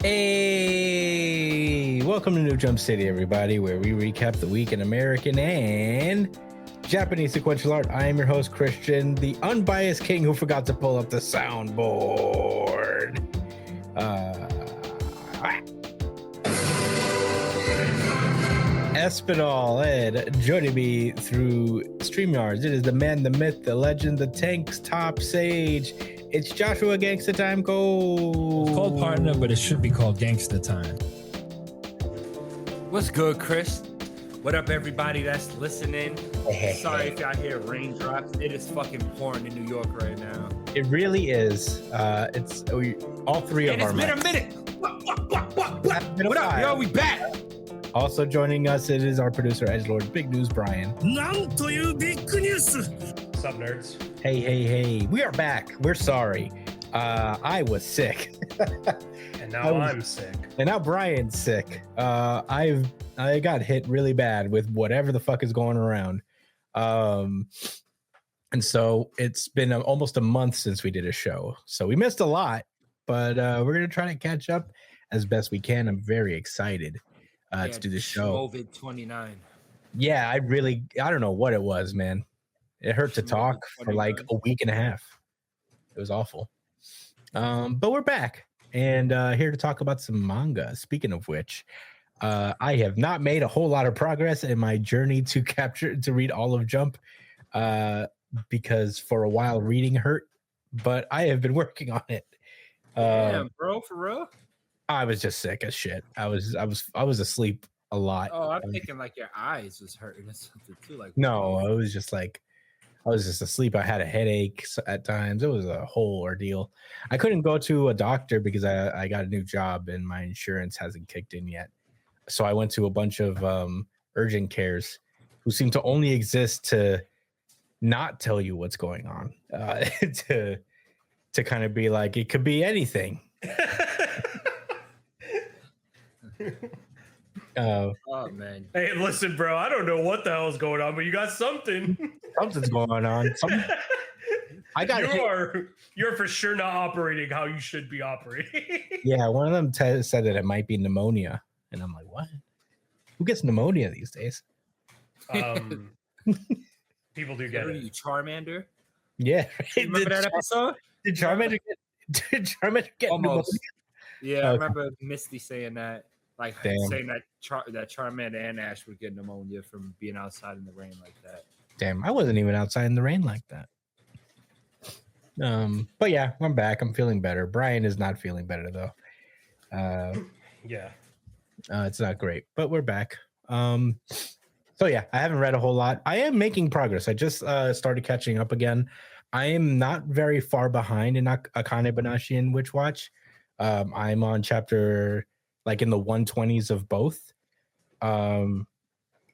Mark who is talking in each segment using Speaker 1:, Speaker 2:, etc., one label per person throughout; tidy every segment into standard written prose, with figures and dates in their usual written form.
Speaker 1: Hey, welcome to New Jump City, everybody, where we recap the week in American and Japanese sequential art. I am your host, Christian, the unbiased king who forgot to pull up the soundboard. Espinal Ed joining me through StreamYards. It is the man, the myth, the legend, the tank's top sage. It's Joshua Gangsta Time Go.
Speaker 2: It's called Partner, but it should be called Gangsta Time.
Speaker 3: What's good, Chris? What up, everybody that's listening? Sorry if y'all hear raindrops. It is fucking pouring in New York right now.
Speaker 1: It really is. It's all three of our.
Speaker 3: It's been a minute. What up, yo? We back.
Speaker 1: Also joining us, it is our producer, Edgelord, Big News Brian.
Speaker 4: What's up, nerds?
Speaker 1: Hey. We are back. We're sorry. I was sick.
Speaker 4: And now I'm sick.
Speaker 1: And now Brian's sick. I got hit really bad with whatever the fuck is going around. And so it's been almost a month since we did a show. So we missed a lot, but we're going to try to catch up as best we can. I'm very excited to do the show.
Speaker 3: COVID-29.
Speaker 1: Yeah, I don't know what it was, man. It hurt to talk for like a week and a half. It was awful. But we're back and here to talk about some manga. Speaking of which, I have not made a whole lot of progress in my journey to read all of Jump because for a while reading hurt, but I have been working on it.
Speaker 3: Damn, bro, for real?
Speaker 1: I was just sick as shit. I was asleep a lot.
Speaker 3: Oh, I'm thinking like your eyes was hurting or something too. Like
Speaker 1: no, I was just asleep. I had a headache at times. It was a whole ordeal. I couldn't go to a doctor because I got a new job and my insurance hasn't kicked in yet. So I went to a bunch of urgent cares who seem to only exist to not tell you what's going on, to kind of be like, it could be anything.
Speaker 3: Oh man.
Speaker 4: Hey, listen, bro. I don't know what the hell is going on, but you got something.
Speaker 1: Something's going on.
Speaker 4: You're for sure not operating how you should be operating.
Speaker 1: Yeah, one of them said that it might be pneumonia, and I'm like, what? Who gets pneumonia these days?
Speaker 4: People do get it.
Speaker 3: You Charmander?
Speaker 1: Yeah,
Speaker 3: Remember that episode?
Speaker 1: Did Charmander get pneumonia?
Speaker 3: Yeah, I remember Misty saying that. Like
Speaker 1: Damn.
Speaker 3: saying that Charmander and Ash would get pneumonia from being outside in the rain like that.
Speaker 1: Damn, I wasn't even outside in the rain like that. But yeah, I'm back. I'm feeling better. Brian is not feeling better though.
Speaker 4: Yeah.
Speaker 1: It's not great, but we're back. So yeah, I haven't read a whole lot. I am making progress. I just started catching up again. I am not very far behind in Akane Banashi and Witch Watch. I'm on chapter like in the 120s of both,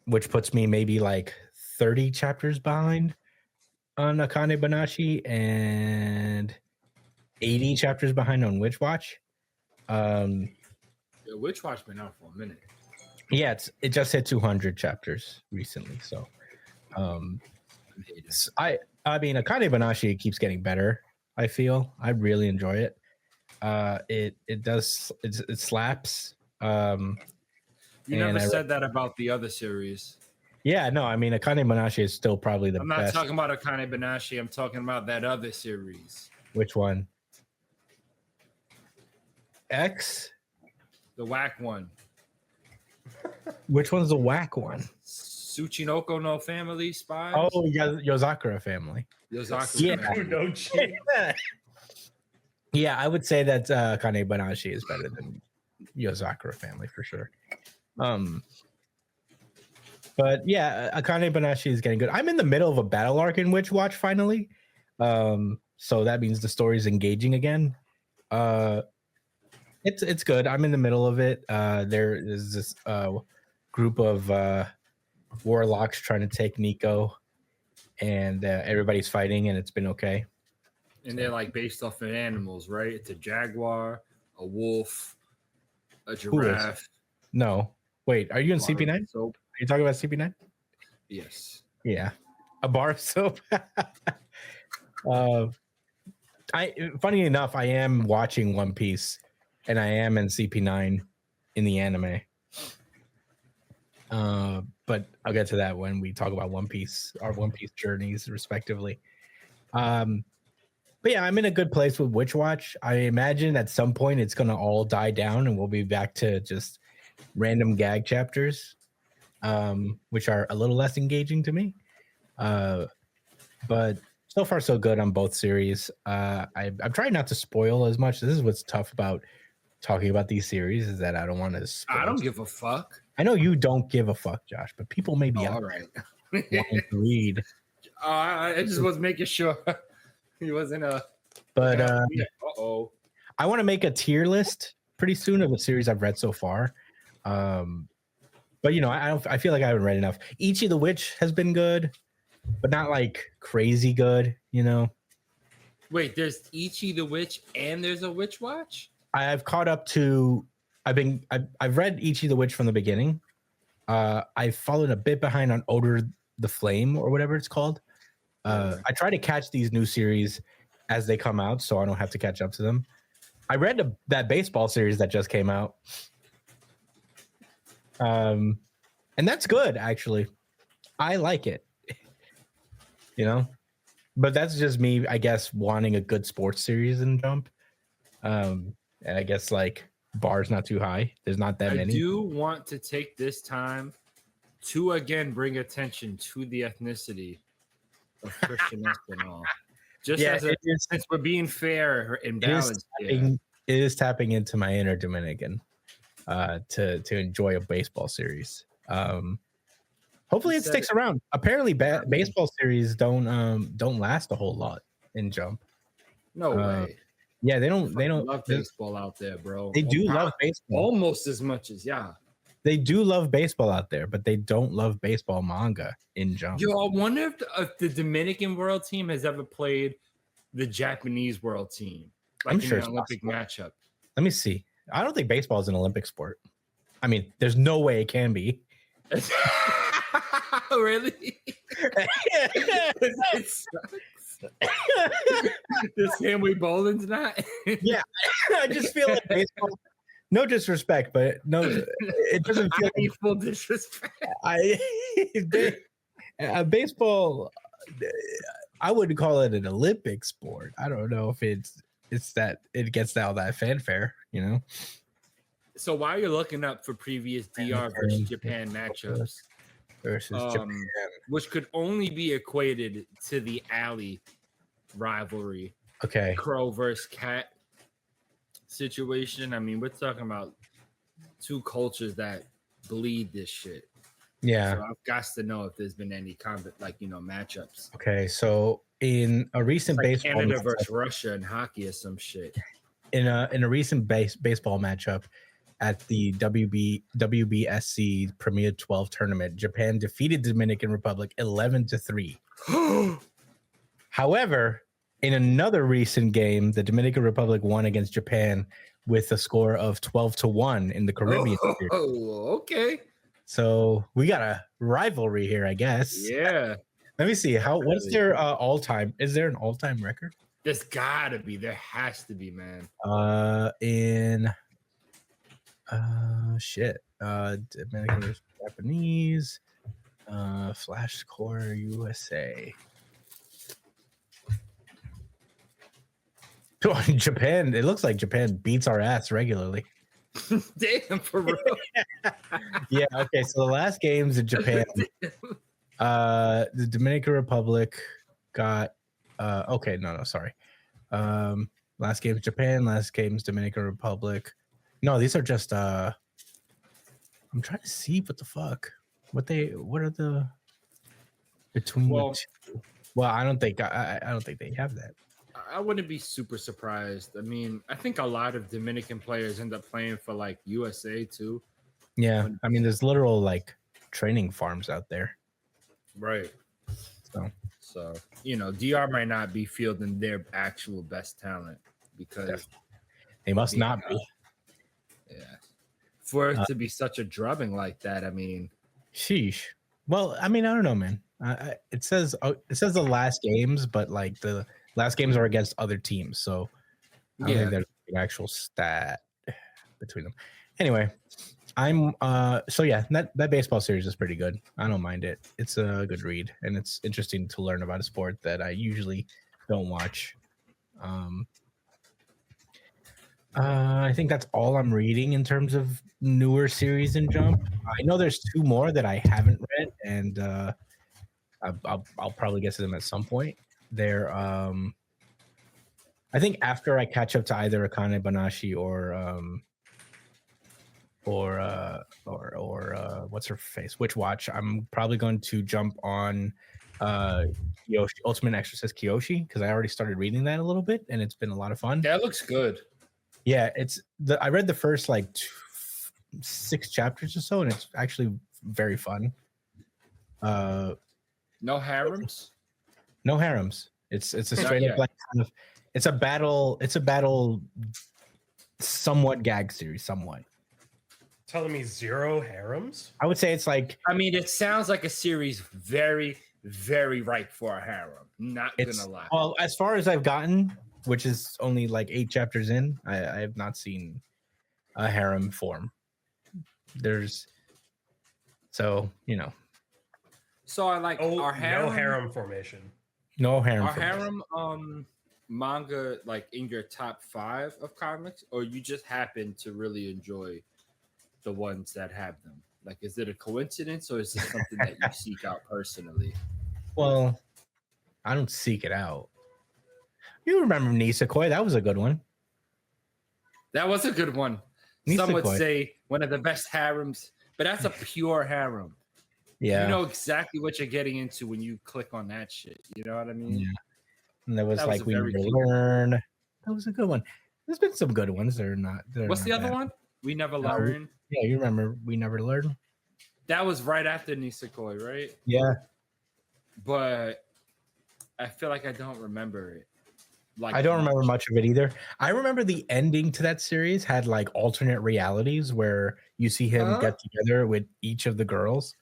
Speaker 1: which puts me maybe like 30 chapters behind on Akane Banashi and 80 chapters behind on Witch Watch.
Speaker 3: Witch Watch been out for a minute.
Speaker 1: Yeah, it just hit 200 chapters recently. So I mean, Akane Banashi keeps getting better. I feel I really enjoy it. It slaps.
Speaker 3: You never said that about the other series.
Speaker 1: Yeah, no, I mean Akane Banashi is still probably the best.
Speaker 3: I'm not talking about Akane Banashi. I'm talking about that other series.
Speaker 1: Which one? X?
Speaker 3: The whack one.
Speaker 1: Which one's the whack one?
Speaker 3: Tsuchinoko no Family Spies?
Speaker 1: Oh, yeah, Yozakura family.
Speaker 3: Yozakura family.
Speaker 4: No shit.
Speaker 1: Yeah, I would say that Akane Banashi is better than Yozakura family for sure. But yeah, Akane Banashi is getting good. I'm in the middle of a battle arc in Witch Watch finally. So that means the story's engaging again. It's good. I'm in the middle of it. There is this group of warlocks trying to take Nico, and everybody's fighting, and it's been okay.
Speaker 3: And they're like based off of animals, right? It's a jaguar, a wolf, a giraffe.
Speaker 1: No, wait. Are you in CP9?
Speaker 3: Soap.
Speaker 1: Are you talking about CP9?
Speaker 3: Yes.
Speaker 1: Yeah, a bar of soap. Funny enough, I am watching One Piece and I am in CP9 in the anime. But I'll get to that when we talk about One Piece, our One Piece journeys, respectively. But yeah, I'm in a good place with Witch Watch. I imagine at some point it's gonna all die down, and we'll be back to just random gag chapters, which are a little less engaging to me. But so far so good on both series. I'm trying not to spoil as much. This is what's tough about talking about these series, is that I don't want to spoil.
Speaker 3: I don't give a fuck.
Speaker 1: I know you don't give a fuck, Josh, but people may be
Speaker 3: all
Speaker 1: out
Speaker 3: right.
Speaker 1: wanting to read.
Speaker 3: I just was making sure he wasn't a.
Speaker 1: But
Speaker 3: uh-oh.
Speaker 1: I want to make a tier list pretty soon of the series I've read so far. But you know, I feel like I haven't read enough. Ichi the Witch has been good, but not like crazy good, you know.
Speaker 3: Wait, there's Ichi the Witch and there's a Witch Watch?
Speaker 1: I've caught up to I've read Ichi the Witch from the beginning. I've fallen a bit behind on Odor the Flame or whatever it's called. I try to catch these new series as they come out, so I don't have to catch up to them. I read that baseball series that just came out. And that's good, actually. I like it. You know? But that's just me, I guess, wanting a good sports series in Jump. And I guess like bar's not too high. There's not that many.
Speaker 3: I do want to take this time to again bring attention to the ethnicity of Christian Espinal. Just since we're being fair and balanced.
Speaker 1: It is tapping into my inner Dominican to enjoy a baseball series. Hopefully it sticks around. Apparently baseball series don't last a whole lot in Jump.
Speaker 3: No way.
Speaker 1: Yeah, they don't
Speaker 3: love baseball out there, bro.
Speaker 1: They do love baseball
Speaker 3: almost as much as
Speaker 1: They do love baseball out there, but they don't love baseball manga in Jump.
Speaker 3: Yo, I wonder if the Dominican World Team has ever played the Japanese World Team. Like
Speaker 1: I'm sure
Speaker 3: an Olympic matchup.
Speaker 1: Let me see. I don't think baseball is an Olympic sport. I mean, there's no way it can be.
Speaker 3: Really? It sucks. The Samway Bowling's not.
Speaker 1: Yeah, I just feel like baseball. No disrespect, but no, it doesn't feel
Speaker 3: like full disrespect.
Speaker 1: Baseball. I would call it an Olympic sport. I don't know if it's that it gets all that fanfare, you know.
Speaker 3: So while you're looking up for previous DR versus Japan matchups,
Speaker 1: Japan,
Speaker 3: which could only be equated to the alley rivalry,
Speaker 1: okay,
Speaker 3: crow versus cat situation. I mean, we're talking about two cultures that bleed this shit.
Speaker 1: Yeah,
Speaker 3: so I've got to know if there's been any matchups.
Speaker 1: Okay, so in a recent baseball
Speaker 3: Canada versus Russia in hockey or some shit.
Speaker 1: In a recent baseball matchup at the WBSC Premier 12 tournament, Japan defeated the Dominican Republic 11-3. However, in another recent game, the Dominican Republic won against Japan with a score of 12-1 in the Caribbean.
Speaker 3: Oh, okay.
Speaker 1: So we got a rivalry here, I guess.
Speaker 3: Yeah.
Speaker 1: Let me see. What's their all-time? Is there an all-time record?
Speaker 3: There's gotta be. There has to be, man.
Speaker 1: Dominican versus Japanese, Flash Score USA. Japan. It looks like Japan beats our ass regularly.
Speaker 3: Damn, for real.
Speaker 1: Yeah. Okay. So the last games in Japan, the Dominican Republic got. Okay. No. Sorry. Last game's Japan. Last game's Dominican Republic. No, these are just. I'm trying to see what the fuck. What are the between the two? Well, I don't think they have that.
Speaker 3: I wouldn't be super surprised. I mean, I think a lot of Dominican players end up playing for like USA too.
Speaker 1: Yeah, I mean, there's literal like training farms out there.
Speaker 3: Right. So DR might not be fielding their actual best talent because
Speaker 1: they must not be.
Speaker 3: Yeah. For it to be such a drubbing like that, I mean,
Speaker 1: sheesh. Well, I mean, I don't know, man. It says the last games, but like the last games are against other teams, so I don't think there's an actual stat. between them. Anyway, I'm so yeah, that baseball series is pretty good. I don't mind it. It's a good read, and it's interesting to learn about a sport that I usually don't watch. I think that's all I'm reading in terms of newer series in Jump. I know there's 2 more that I haven't read, and I'll probably get to them at some point. They're I think after I catch up to either Akane Banashi or what's her face, Witch Watch, I'm probably going to jump on Kyoshi, Ultimate Exorcist Kyoshi, because I already started reading that a little bit, and it's been a lot of fun.
Speaker 3: That looks good.
Speaker 1: Yeah, I read the first like 6 chapters or so, and it's actually very fun.
Speaker 3: No harems.
Speaker 1: No harems. It's a straight up like kind of it's a battle somewhat gag series, somewhat.
Speaker 4: Telling me 0 harems?
Speaker 1: I would say it's like,
Speaker 3: I mean, it sounds like a series very, very ripe for a harem. Not gonna lie.
Speaker 1: Well, as far as I've gotten, which is only like 8 chapters in, I have not seen a harem form. So
Speaker 3: I like our harem.
Speaker 4: No harem formation.
Speaker 1: No harem.
Speaker 3: Our harem manga like in your top 5 of comics, or you just happen to really enjoy the ones that have them? Like, is it a coincidence, or is it something that you seek out personally?
Speaker 1: Well, I don't seek it out. You remember Nisekoi? That was a good one.
Speaker 3: That was a good one.
Speaker 1: Nisekoi.
Speaker 3: Some would say one of the best harems, but that's a pure harem.
Speaker 1: Yeah.
Speaker 3: You know exactly what you're getting into when you click on that shit. You know what I mean?
Speaker 1: Yeah. And there was
Speaker 3: That was
Speaker 1: like
Speaker 3: a
Speaker 1: We
Speaker 3: very
Speaker 1: Never
Speaker 3: cool
Speaker 1: Learn. That was a good one. There's been some good ones.
Speaker 3: What's the other one? We Never Learn.
Speaker 1: Yeah, you remember We Never Learn?
Speaker 3: That was right after Nisekoi, right?
Speaker 1: Yeah.
Speaker 3: But I feel like I don't remember it. Like,
Speaker 1: I don't remember much of it either. I remember the ending to that series had like alternate realities where you see him get together with each of the girls.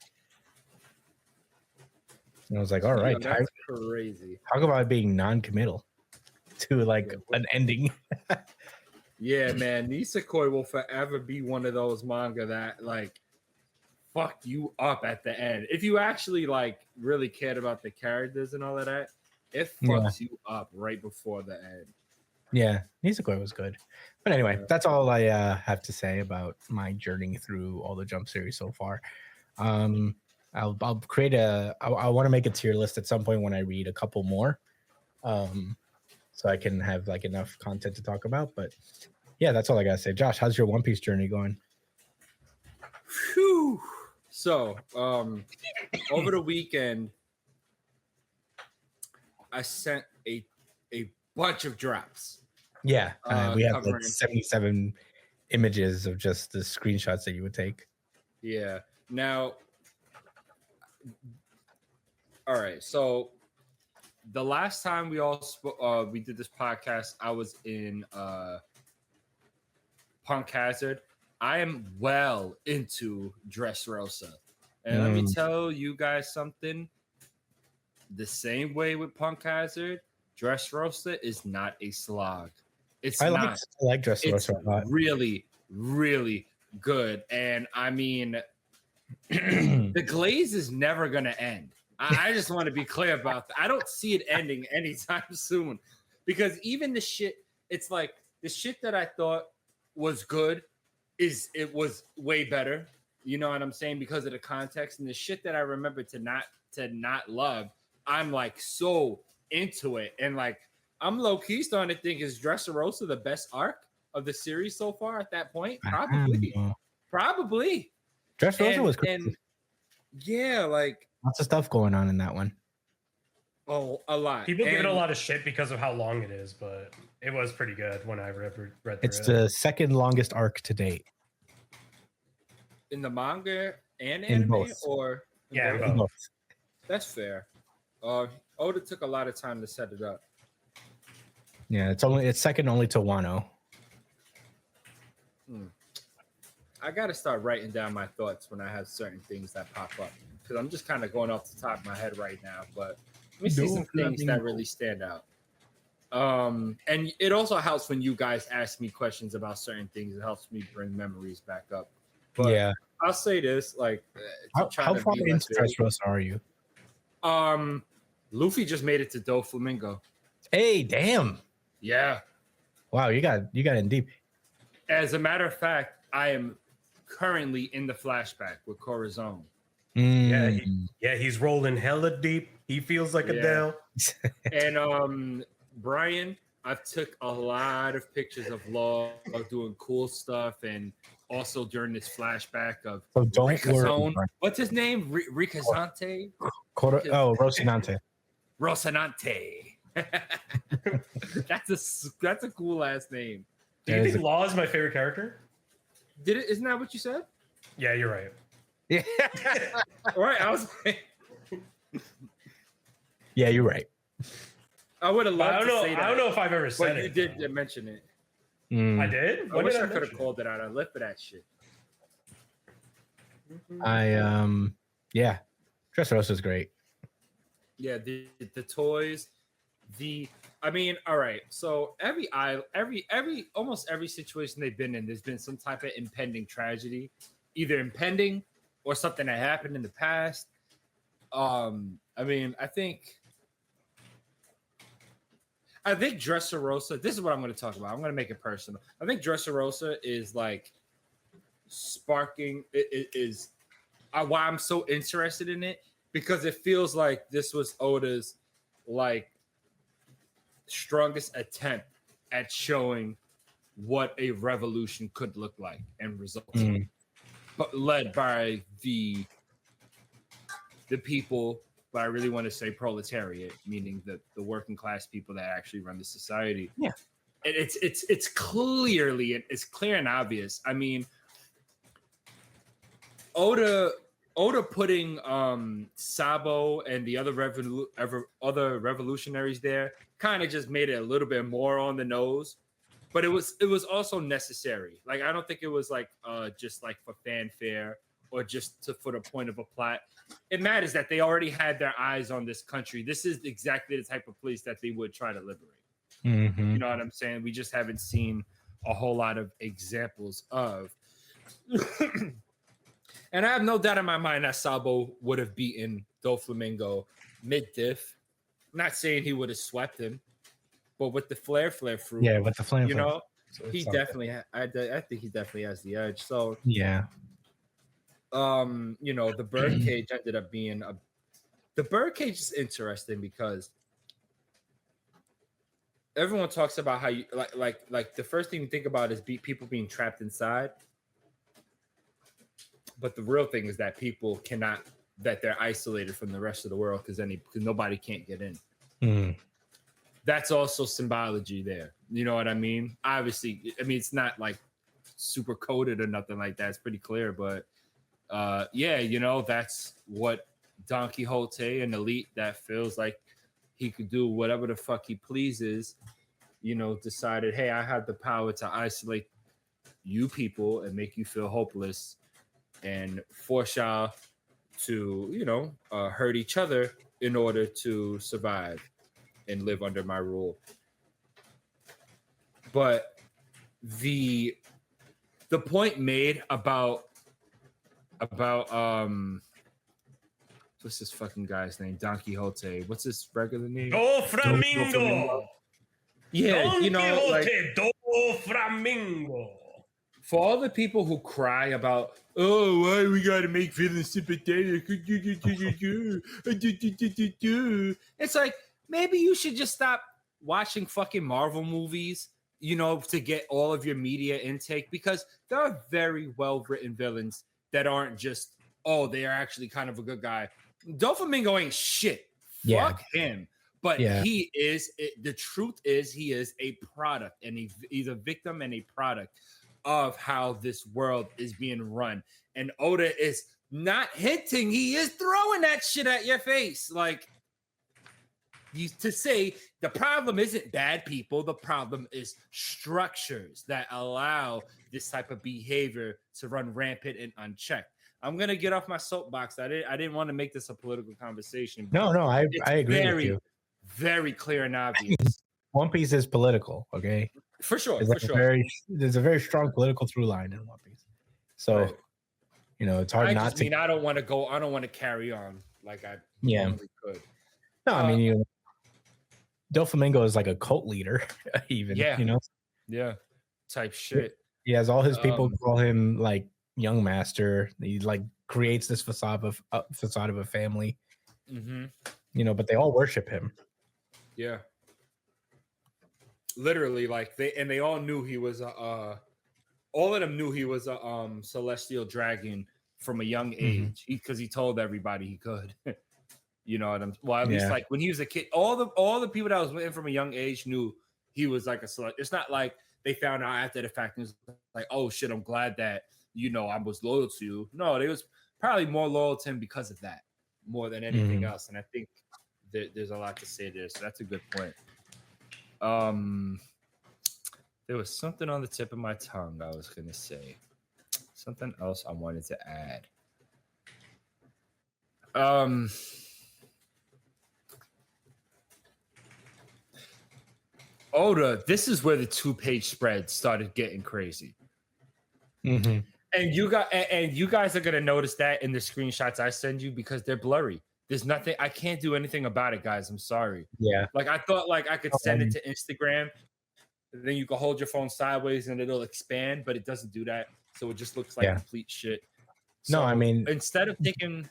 Speaker 1: And I was like, all right,
Speaker 3: that's crazy.
Speaker 1: Talk about being non-committal to like an ending.
Speaker 3: Yeah, man, Nisekoi will forever be one of those manga that like fuck you up at the end. If you actually like really cared about the characters and all of that, it fucks you up right before the end.
Speaker 1: Yeah, Nisekoi was good. But anyway, that's all I have to say about my journey through all the Jump series so far. I'll create I want to make a tier list at some point when I read a couple more. So I can have like enough content to talk about. But yeah, that's all I gotta say. Josh, how's your One Piece journey going?
Speaker 3: Whew. So over the weekend, I sent a bunch of drops.
Speaker 1: Yeah, we have like 77 images of just the screenshots that you would take.
Speaker 3: Yeah. Now, all right. So the last time we did this podcast, I was in Punk Hazard. I am well into Dressrosa, and let me tell you guys something. The same way with Punk Hazard, Dressrosa is not a slog. I
Speaker 1: like Dressrosa a lot.
Speaker 3: Really, really good. And I mean, the glaze is never going to end. I just want to be clear about that. I don't see it ending anytime soon, because even the shit, it's like the shit that I thought was good it was way better. You know what I'm saying? Because of the context, and the shit that I remember to not love, I'm like so into it. And like, I'm low key starting to think, is Dressrosa the best arc of the series so far at that point? Probably.
Speaker 1: Dressrosa was crazy.
Speaker 3: And yeah, like
Speaker 1: lots of stuff going on in that one.
Speaker 3: Oh, a lot.
Speaker 4: People give it a lot of shit because of how long it is, but it was pretty good when I read through it.
Speaker 1: It's the second longest arc to date.
Speaker 3: In the manga and
Speaker 1: in
Speaker 3: anime,
Speaker 1: both.
Speaker 3: or
Speaker 4: in both.
Speaker 3: That's fair. Oda took a lot of time to set it up.
Speaker 1: Yeah, it's second only to Wano.
Speaker 3: I got to start writing down my thoughts when I have certain things that pop up, because I'm just kind of going off the top of my head right now. But let me see some things that really stand out. And it also helps when you guys ask me questions about certain things. It helps me bring memories back up. But
Speaker 1: yeah.
Speaker 3: I'll say this, like,
Speaker 1: How far into Dressrosa are you?
Speaker 3: Luffy just made it to Doflamingo.
Speaker 1: Hey, damn!
Speaker 3: Yeah.
Speaker 1: Wow, you got in deep.
Speaker 3: As a matter of fact, I am currently in the flashback with Corazon.
Speaker 4: Yeah, he's rolling hella deep. He feels like Adele.
Speaker 3: And Brian, I've took a lot of pictures of Law doing cool stuff, and also during this flashback of Ricazone. What's his name? Ricazante?
Speaker 1: Rocinante.
Speaker 3: Rocinante. That's a cool last name.
Speaker 4: Do you think Law is my favorite character?
Speaker 3: Isn't that what you said?
Speaker 4: Yeah, you're right.
Speaker 1: Yeah.
Speaker 3: All right, I was like,
Speaker 1: yeah, you're right.
Speaker 3: I would have loved to say that.
Speaker 4: I don't know if I've ever said
Speaker 3: but
Speaker 4: it.
Speaker 3: You did mention it.
Speaker 4: I did?
Speaker 3: I wish I could have called it out. I lived for that shit.
Speaker 1: Yeah. Dressrosa is great.
Speaker 3: Yeah, the toys, I mean, all right. So almost every situation they've been in, there's been some type of impending tragedy, either impending or something that happened in the past. I mean, I think Dressrosa, this is what I'm going to talk about. I'm going to make it personal. I think Dressrosa is like sparking, why I'm so interested in it, because it feels like this was Oda's like strongest attempt at showing what a revolution could look like and result in, but led by the people, but I really want to say proletariat, meaning the working class people that actually run the society.
Speaker 1: Yeah,
Speaker 3: it's clear and obvious. I mean, Oda putting Sabo and the other revolutionaries there kind of just made it a little bit more on the nose, but it was also necessary. Like, I don't think it was like just like for fanfare or just for the point of a plot. It matters that they already had their eyes on this country. This is exactly the type of place that they would try to liberate.
Speaker 1: Mm-hmm.
Speaker 3: You know what I'm saying? We just haven't seen a whole lot of examples of. And I have no doubt in my mind that Sabo would have beaten Doflamingo mid-diff. Not saying he would have swept him, but with the flare fruit.
Speaker 1: Yeah, with the flame.
Speaker 3: You know, he definitely. I think he definitely has the edge. So
Speaker 1: yeah.
Speaker 3: You know, the birdcage ended up being the birdcage is interesting because everyone talks about how you like the first thing you think about is people being trapped inside. But the real thing is that people that they're isolated from the rest of the world because nobody can't get in.
Speaker 1: Mm.
Speaker 3: That's also symbology there. You know what I mean? Obviously, I mean, it's not like super coded or nothing like that. It's pretty clear, but yeah, you know, that's what Don Quixote, an elite that feels like he could do whatever the fuck he pleases, you know, decided, hey, I have the power to isolate you people and make you feel hopeless and force y'all to, you know, hurt each other in order to survive and live under my rule. But the point made about what's this fucking guy's name? Don Quixote. What's his regular name?
Speaker 4: Doflamingo.
Speaker 3: Yeah,
Speaker 4: Don
Speaker 3: you know,
Speaker 4: Quixote,
Speaker 3: like,
Speaker 4: Doflamingo.
Speaker 3: for all the people who cry about, oh, why we gotta make villains sympathetic? It's like, maybe you should just stop watching fucking Marvel movies, you know, to get all of your media intake, because there are very well written villains that aren't just, oh, they are actually kind of a good guy. Doflamingo ain't shit.
Speaker 1: Yeah.
Speaker 3: Fuck him. But he is, the truth is, he is a product, and he's a victim and a product of how this world is being run. And Oda is not hinting, he is throwing that shit at your face. Like, to say the problem isn't bad people, the problem is structures that allow this type of behavior to run rampant and unchecked. I'm gonna get off my soapbox. I didn't want to make this a political conversation.
Speaker 1: No, I agree with you.
Speaker 3: Very clear and obvious
Speaker 1: One Piece is political, okay?
Speaker 3: For sure,
Speaker 1: There's
Speaker 3: for
Speaker 1: like
Speaker 3: sure.
Speaker 1: there's a very strong political through line in One Piece. So,
Speaker 3: Right.
Speaker 1: it's hard
Speaker 3: I
Speaker 1: not
Speaker 3: just
Speaker 1: to.
Speaker 3: mean I don't want to carry on like I
Speaker 1: Yeah.
Speaker 3: normally could.
Speaker 1: No, I mean, Doflamingo is like a cult leader, even.
Speaker 3: Yeah. Yeah. Type shit.
Speaker 1: He has all his people call him like young master. He like creates this facade of a family. But they all worship him.
Speaker 3: Yeah. Literally, like they all knew he was all of them knew he was a celestial dragon from a young age because he told everybody he could. You know what I'm well, at least like when he was a kid, all the people that was with him from a young age knew he was like a select. It's not like they found out after the fact and was like, oh shit, I'm glad that I was loyal to you. No, they was probably more loyal to him because of that, more than anything else. And I think there's a lot to say there. So that's a good point. There was something on the tip of my tongue I was gonna say. Something else I wanted to add. Oda, this is where the 2-page spread started getting crazy. And you guys are gonna notice that in the screenshots I send you because they're blurry. There's nothing. I can't do anything about it, guys. I'm sorry.
Speaker 1: Yeah.
Speaker 3: Like I thought, like I could send it to Instagram, then you can hold your phone sideways and it'll expand, but it doesn't do that. So it just looks like complete shit. So
Speaker 1: no, I mean,
Speaker 3: instead of thinking,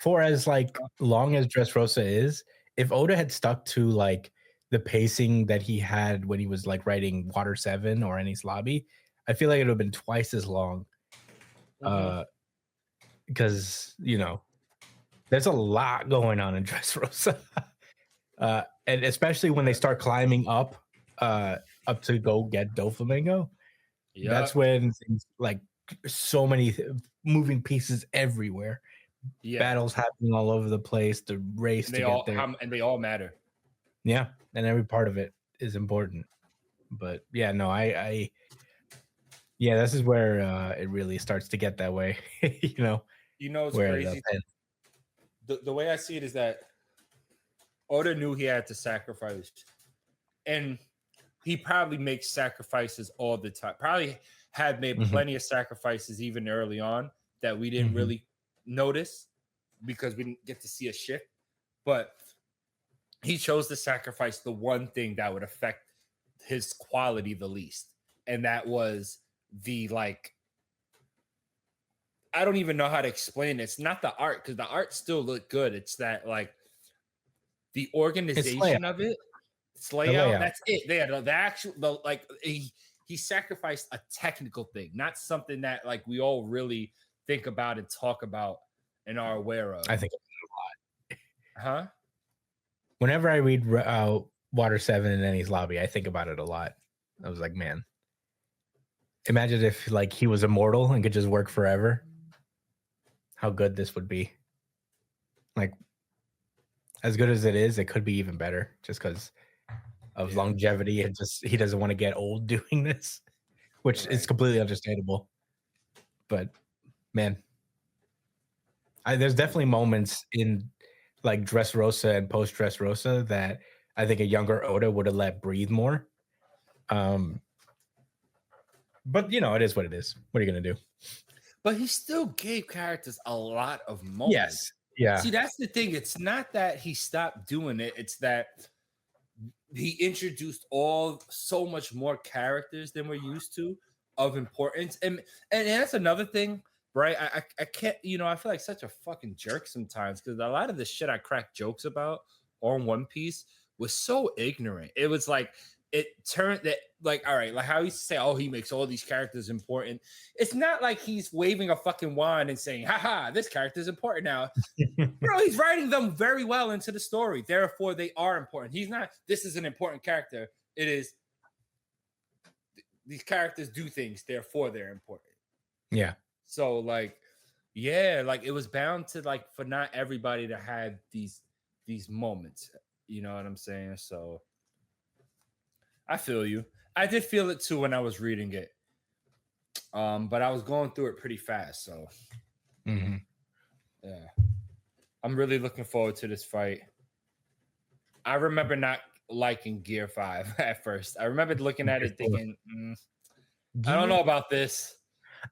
Speaker 1: for as like long as Dressrosa is, if Oda had stuck to like the pacing that he had when he was like writing Water 7 or Enies Lobby, I feel like it would have been twice as long. Because there's a lot going on in Dressrosa. And especially when they start climbing up to go get Doflamingo. That's when things like so many moving pieces everywhere. Battles happening all over the place, the race to get there.
Speaker 3: And they all matter.
Speaker 1: Yeah, and every part of it is important. But yeah, no, this is where it really starts to get that way.
Speaker 3: It's crazy. The way I see it is that Oda knew he had to sacrifice, and he probably makes sacrifices all the time. Probably had made plenty of sacrifices even early on that we didn't really notice because we didn't get to see a shift. But he chose to sacrifice the one thing that would affect his quality the least, and that was the like. I don't even know how to explain it. It's not the art because the art still looked good. It's that like the organization of it, its layout. That's it. They had the actual like he sacrificed a technical thing, not something that like we all really think about and talk about and are aware of.
Speaker 1: I think a
Speaker 3: lot. Huh?
Speaker 1: Whenever I read Water 7 and Enies Lobby, I think about it a lot. I was like, man, imagine if like he was immortal and could just work forever. How good this would be. Like, as good as it is, it could be even better just because of longevity and just he doesn't want to get old doing this, which is completely understandable. But man, there's definitely moments in like Dressrosa and post Dressrosa that I think a younger Oda would have let breathe more. But it is what it is. What are you gonna do?
Speaker 3: But he still gave characters a lot of moments.
Speaker 1: Yes. Yeah.
Speaker 3: See, that's the thing. It's not that he stopped doing it. It's that he introduced so much more characters than we're used to of importance. And that's another thing, right? I can't, I feel like such a fucking jerk sometimes because a lot of the shit I crack jokes about on One Piece was so ignorant. It was like, it turned that like, all right, like how he used to say, oh, he makes all these characters important. It's not like he's waving a fucking wand and saying, haha, this character is important now. Bro, he's writing them very well into the story. Therefore, they are important. He's not, this is an important character. It is, these characters do things, therefore they're important.
Speaker 1: Yeah.
Speaker 3: So like, yeah, like it was bound to like, for not everybody to have these moments. You know what I'm saying? So I feel you. I did feel it too when I was reading it. But I was going through it pretty fast. So yeah. I'm really looking forward to this fight. I remember not liking Gear 5 at first. I remember looking at it thinking, I don't know about this.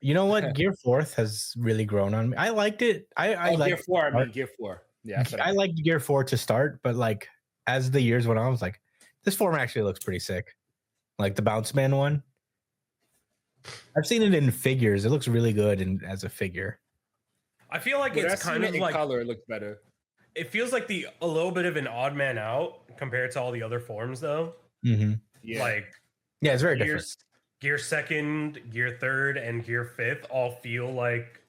Speaker 1: You know what? Gear 4th has really grown on me. I liked it. I liked
Speaker 3: Gear 4. I mean, Gear 4. Yeah,
Speaker 1: I liked Gear 4 to start, but like as the years went on, I was like, this form actually looks pretty sick. Like the Bounce Man one. I've seen it in figures. It looks really good as a figure.
Speaker 4: I feel like it's kind of like
Speaker 3: color. It looks better.
Speaker 4: It feels like a little bit of an odd man out compared to all the other forms, though.
Speaker 1: Mm-hmm.
Speaker 3: Yeah.
Speaker 4: Like,
Speaker 1: yeah, it's very different.
Speaker 4: Gear 2nd, Gear 3rd, and Gear 5th all feel like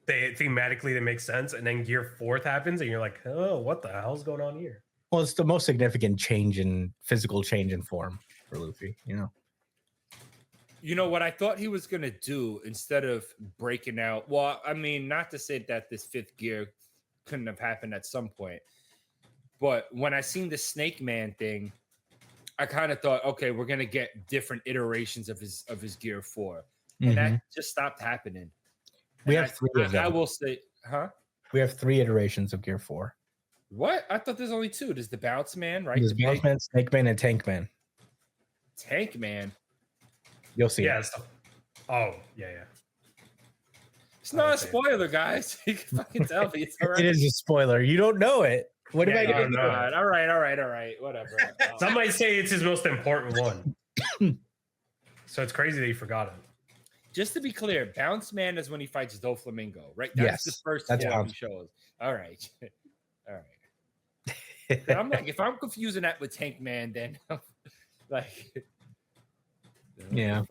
Speaker 4: they thematically make sense, and then Gear 4th happens, and you're like, oh, what the hell's going on here?
Speaker 1: Well, it's the most significant physical change in form for Luffy.
Speaker 3: You know what I thought he was gonna do instead of breaking out. Well, I mean, not to say that this 5th gear couldn't have happened at some point, but when I seen the Snake Man thing, I kind of thought, okay, we're gonna get different iterations of his Gear 4, and that just stopped happening.
Speaker 1: We have 3 of them.
Speaker 3: I will say, huh?
Speaker 1: We have 3 iterations of Gear 4.
Speaker 3: What? I thought there's only 2. There's the Bounce Man, right?
Speaker 1: There's Bounce Man, Snake Man, and Tank Man.
Speaker 3: Tank Man.
Speaker 1: You'll see.
Speaker 4: Yeah. Oh, yeah.
Speaker 3: It's not a spoiler, guys. You can fucking tell me. It's all right.
Speaker 1: It is a spoiler. You don't know it. What am I going to do?
Speaker 3: All right. Whatever.
Speaker 4: Some might say it's his most important one. So it's crazy that you forgot it.
Speaker 3: Just to be clear, Bounce Man is when he fights Doflamingo, right? That's the first form he shows. All right. I'm like, if I'm confusing that with Tank Man, then like,
Speaker 1: yeah.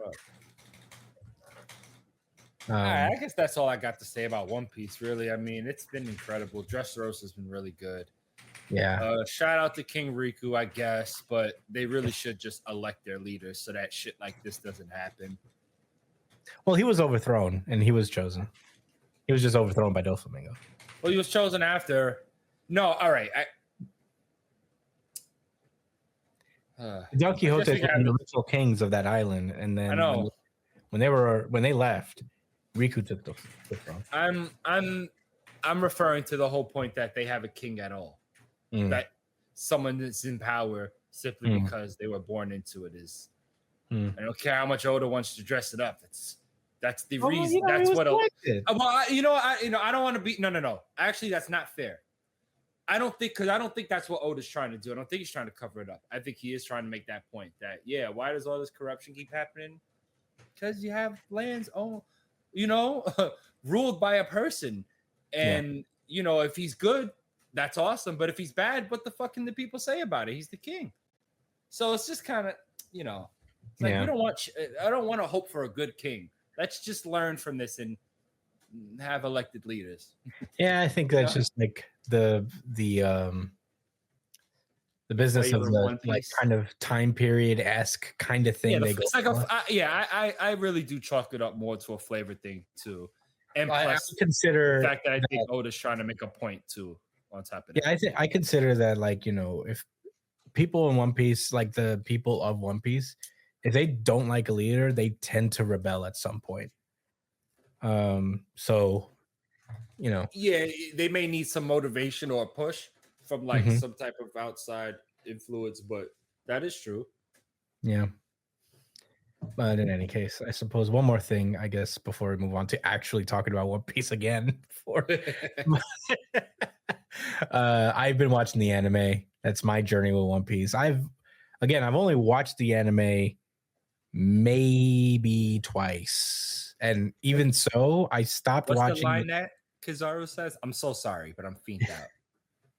Speaker 3: All right, I guess that's all I got to say about One Piece. Really, I mean, it's been incredible. Dressrosa has been really good.
Speaker 1: Yeah.
Speaker 3: Shout out to King Riku, I guess, but they really should just elect their leaders so that shit like this doesn't happen.
Speaker 1: Well, he was overthrown and he was chosen. He was just overthrown by Doflamingo.
Speaker 3: Well, he was chosen after. No, all right.
Speaker 1: Don Quixote was one of the original kings of that island, and then
Speaker 3: I know
Speaker 1: when they left, Riku took the throne.
Speaker 3: I'm referring to the whole point that they have a king at all. That someone that's in power simply because they were born into it is. I don't care how much Oda wants to dress it up. That's the reason. That's what. Well, I don't want to be. No. Actually, that's not fair. I don't think that's what Oda's trying to do. I don't think he's trying to cover it up. I think he is trying to make that point that why does all this corruption keep happening? Because you have lands ruled by a person, and if he's good, that's awesome. But if he's bad, what the fuck can the people say about it? He's the king. So it's just kind of it's like we don't want. I don't want to hope for a good king. Let's just learn from this and have elected leaders.
Speaker 1: Yeah, I think that's just like the business of the like kind of time period-esque kind of thing.
Speaker 3: It's like I really do chalk it up more to a flavor thing too. And plus,
Speaker 1: I consider
Speaker 3: the fact that I think Oda's trying to make a point too on top of that.
Speaker 1: Yeah, I consider that like, if people in One Piece, like the people of One Piece, if they don't like a leader, they tend to rebel at some point. So they may need some motivation or a push from like some type of outside influence, but that is true. Yeah. But in any case, I suppose one more thing, I guess, before we move on to actually talking about One Piece again. I've been watching the anime. That's my journey with One Piece. I've only watched the anime maybe twice, and even so, I stopped watching.
Speaker 3: What's the line that Kizaru says? I'm so sorry, but I'm fiended out.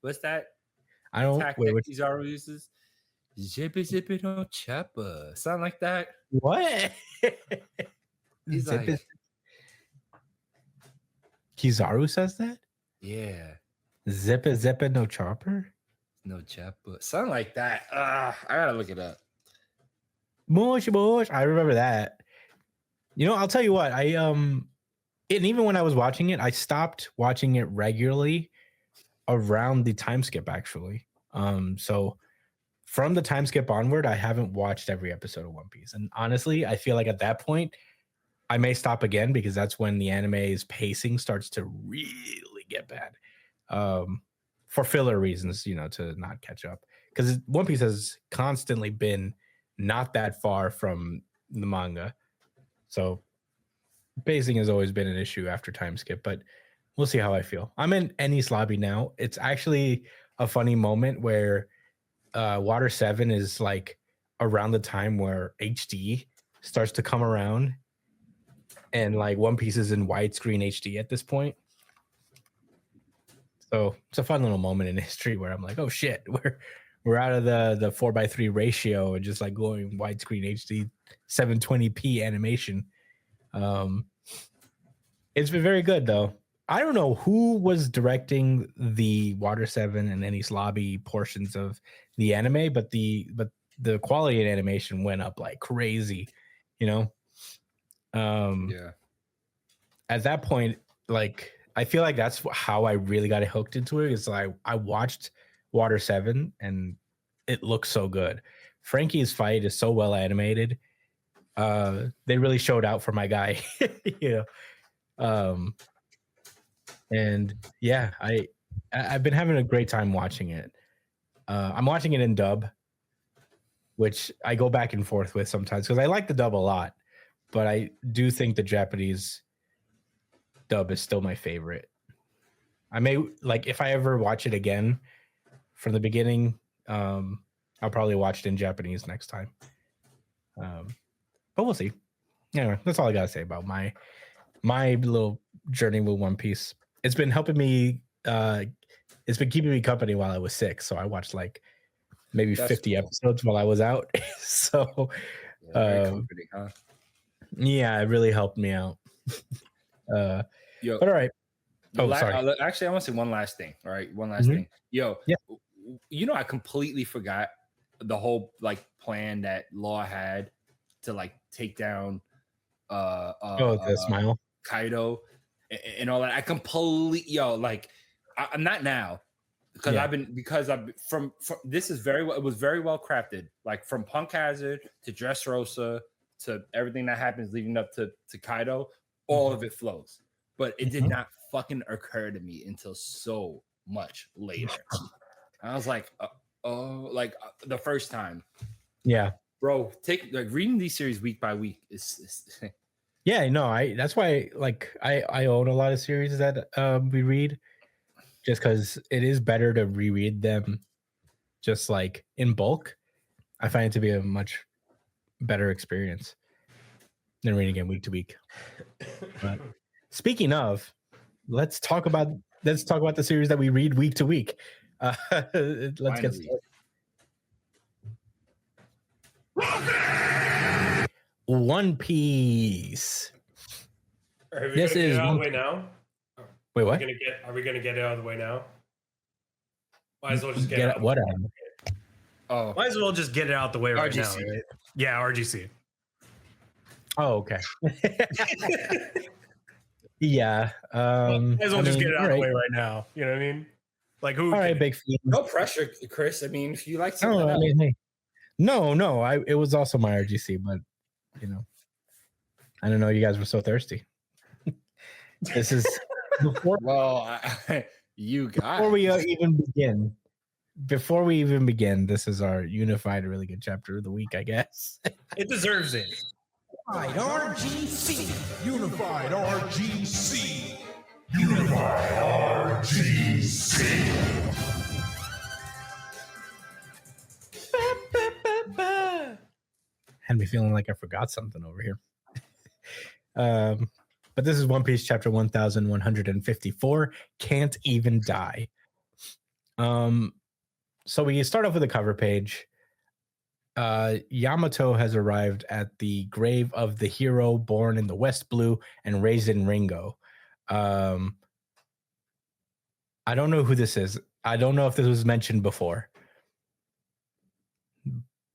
Speaker 3: What's that?
Speaker 1: I don't. Wait, what
Speaker 3: Kizaru uses? Zippy zippy no chopper. Sound like that?
Speaker 1: What?
Speaker 3: He's like,
Speaker 1: Kizaru says that?
Speaker 3: Yeah.
Speaker 1: Zippa zippa no chopper?
Speaker 3: No chopper. Sound like that. I gotta look it up.
Speaker 1: Mush. I remember that. I'll tell you what, and even when I was watching it, I stopped watching it regularly around the time skip, actually. So from the time skip onward, I haven't watched every episode of One Piece. And honestly, I feel like at that point, I may stop again because that's when the anime's pacing starts to really get bad. For filler reasons, to not catch up. because One Piece has constantly been not that far from the manga. So pacing has always been an issue after time skip, but we'll see how I feel. I'm in Enies lobby now. It's actually a funny moment where Water 7 is like around the time where HD starts to come around, and like One Piece is in widescreen HD at this point. So it's a fun little moment in history where I'm like, oh shit, we're out of the 4:3 ratio and just like going widescreen HD 720p animation. It's been very good though. I don't know who was directing the Water 7 and Enies Lobby portions of the anime, but the quality in animation went up like crazy, you know.
Speaker 3: Yeah.
Speaker 1: At that point, like I feel like that's how I really got hooked into it. Is like I watched Water 7 and it looks so good. Frankie's fight is so well animated. They really showed out for my guy, you know. And yeah, I've been having a great time watching it. I'm watching it in dub, which I go back and forth with sometimes because I like the dub a lot, but I do think the Japanese dub is still my favorite. I may like if I ever watch it again from the beginning, I'll probably watch it in Japanese next time. But we'll see. Anyway, that's all I gotta say about my little journey with One Piece. It's been helping me. It's been keeping me company while I was sick. So I watched like maybe
Speaker 3: That's
Speaker 1: 50
Speaker 3: cool.
Speaker 1: episodes while I was out. So
Speaker 3: Very comforting, huh?
Speaker 1: yeah, it really helped me out.
Speaker 3: Yo,
Speaker 1: But all right. Oh, sorry.
Speaker 3: Actually, I want to say one last thing. All right, one last
Speaker 1: Mhm.
Speaker 3: thing. Yo,
Speaker 1: Yeah.
Speaker 3: You know, I completely forgot the whole like plan that Law had to like take down
Speaker 1: The smile.
Speaker 3: Kaido and all that. I completely like I'm not now because
Speaker 1: Yeah.
Speaker 3: I've from this is very well, it was very well crafted, like from Punk Hazard to Dressrosa to everything that happens leading up to Kaido, all of it flows. But it did not fucking occur to me until so much later. I was like, the first time.
Speaker 1: Yeah.
Speaker 3: Bro, reading these series week by week is
Speaker 1: Yeah, no, that's why like I own a lot of series that we read just because it is better to reread them just like in bulk. I find it to be a much better experience than reading it week to week. But speaking of, let's talk about the series that we read week to week. Let's get started. One Piece.
Speaker 4: This is out of the way now.
Speaker 1: Wait, what?
Speaker 4: Are we gonna get it out of the way now? Might as well just
Speaker 1: get it. What?
Speaker 4: Oh, might as well just get it out the way right now. Right? Yeah, RGC.
Speaker 1: Oh, okay. Yeah.
Speaker 4: Might as well just get it out of the way right now. You know what I mean? Like who?
Speaker 1: All right, big fan.
Speaker 3: No pressure, Chris. I mean, if you like
Speaker 1: something, hey. No. It was also my RGC, but you know, I don't know. You guys were so thirsty. This is before.
Speaker 3: Well, you guys.
Speaker 1: Before we even begin, this is our unified really good chapter of the week, I guess.
Speaker 4: It deserves it.
Speaker 5: Unified RGC. Unified RGC. Unified RGC.
Speaker 1: Had me feeling like I forgot something over here. But this is One Piece chapter 1154. Can't even die. So we start off with a cover page. Yamato has arrived at the grave of the hero born in the West Blue and raised in Ringo. I don't know who this is. I don't know if this was mentioned before,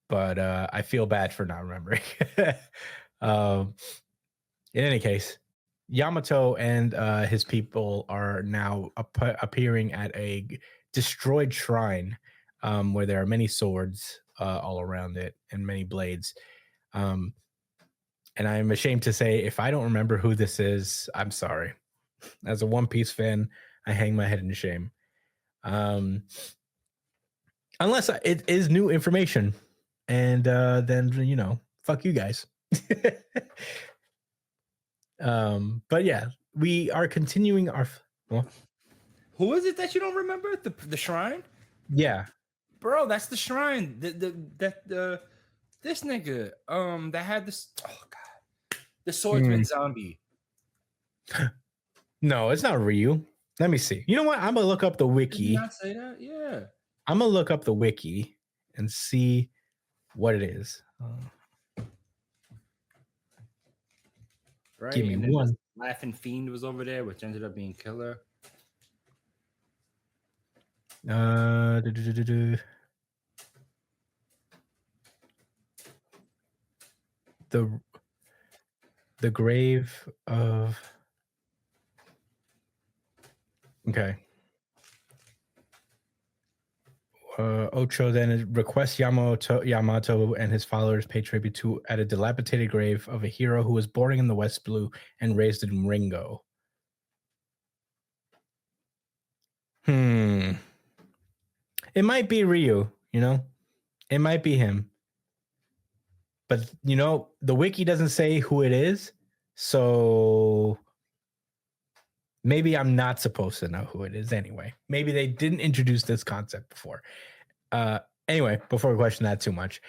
Speaker 1: but I feel bad for not remembering. In any case, Yamato and his people are now appearing at a destroyed shrine where there are many swords all around it and many blades. And I'm ashamed to say, if I don't remember who this is, I'm sorry. As a One Piece fan, I hang my head in shame. unless it is new information, and then fuck you guys. But yeah, we are continuing our. Well,
Speaker 3: Who is it that you don't remember? The shrine,
Speaker 1: yeah,
Speaker 3: bro. That's the shrine. This nigga that had this. Oh god, the swordsman zombie.
Speaker 1: no, it's not Ryu. Let me see. You know what? I'm gonna look up the
Speaker 3: Did
Speaker 1: wiki.
Speaker 3: you not say that? Yeah.
Speaker 1: I'm gonna look up the wiki and see what it is.
Speaker 3: Right.
Speaker 1: Give me
Speaker 3: and then
Speaker 1: one.
Speaker 3: this laughing fiend was over there, which ended up being killer.
Speaker 1: The grave of. Okay. Ocho then requests Yamato and his followers pay tribute to at a dilapidated grave of a hero who was born in the West Blue and raised in Ringo. It might be Ryu, it might be him. But, the wiki doesn't say who it is. So maybe I'm not supposed to know who it is anyway. Maybe they didn't introduce this concept before. Anyway, before we question that too much,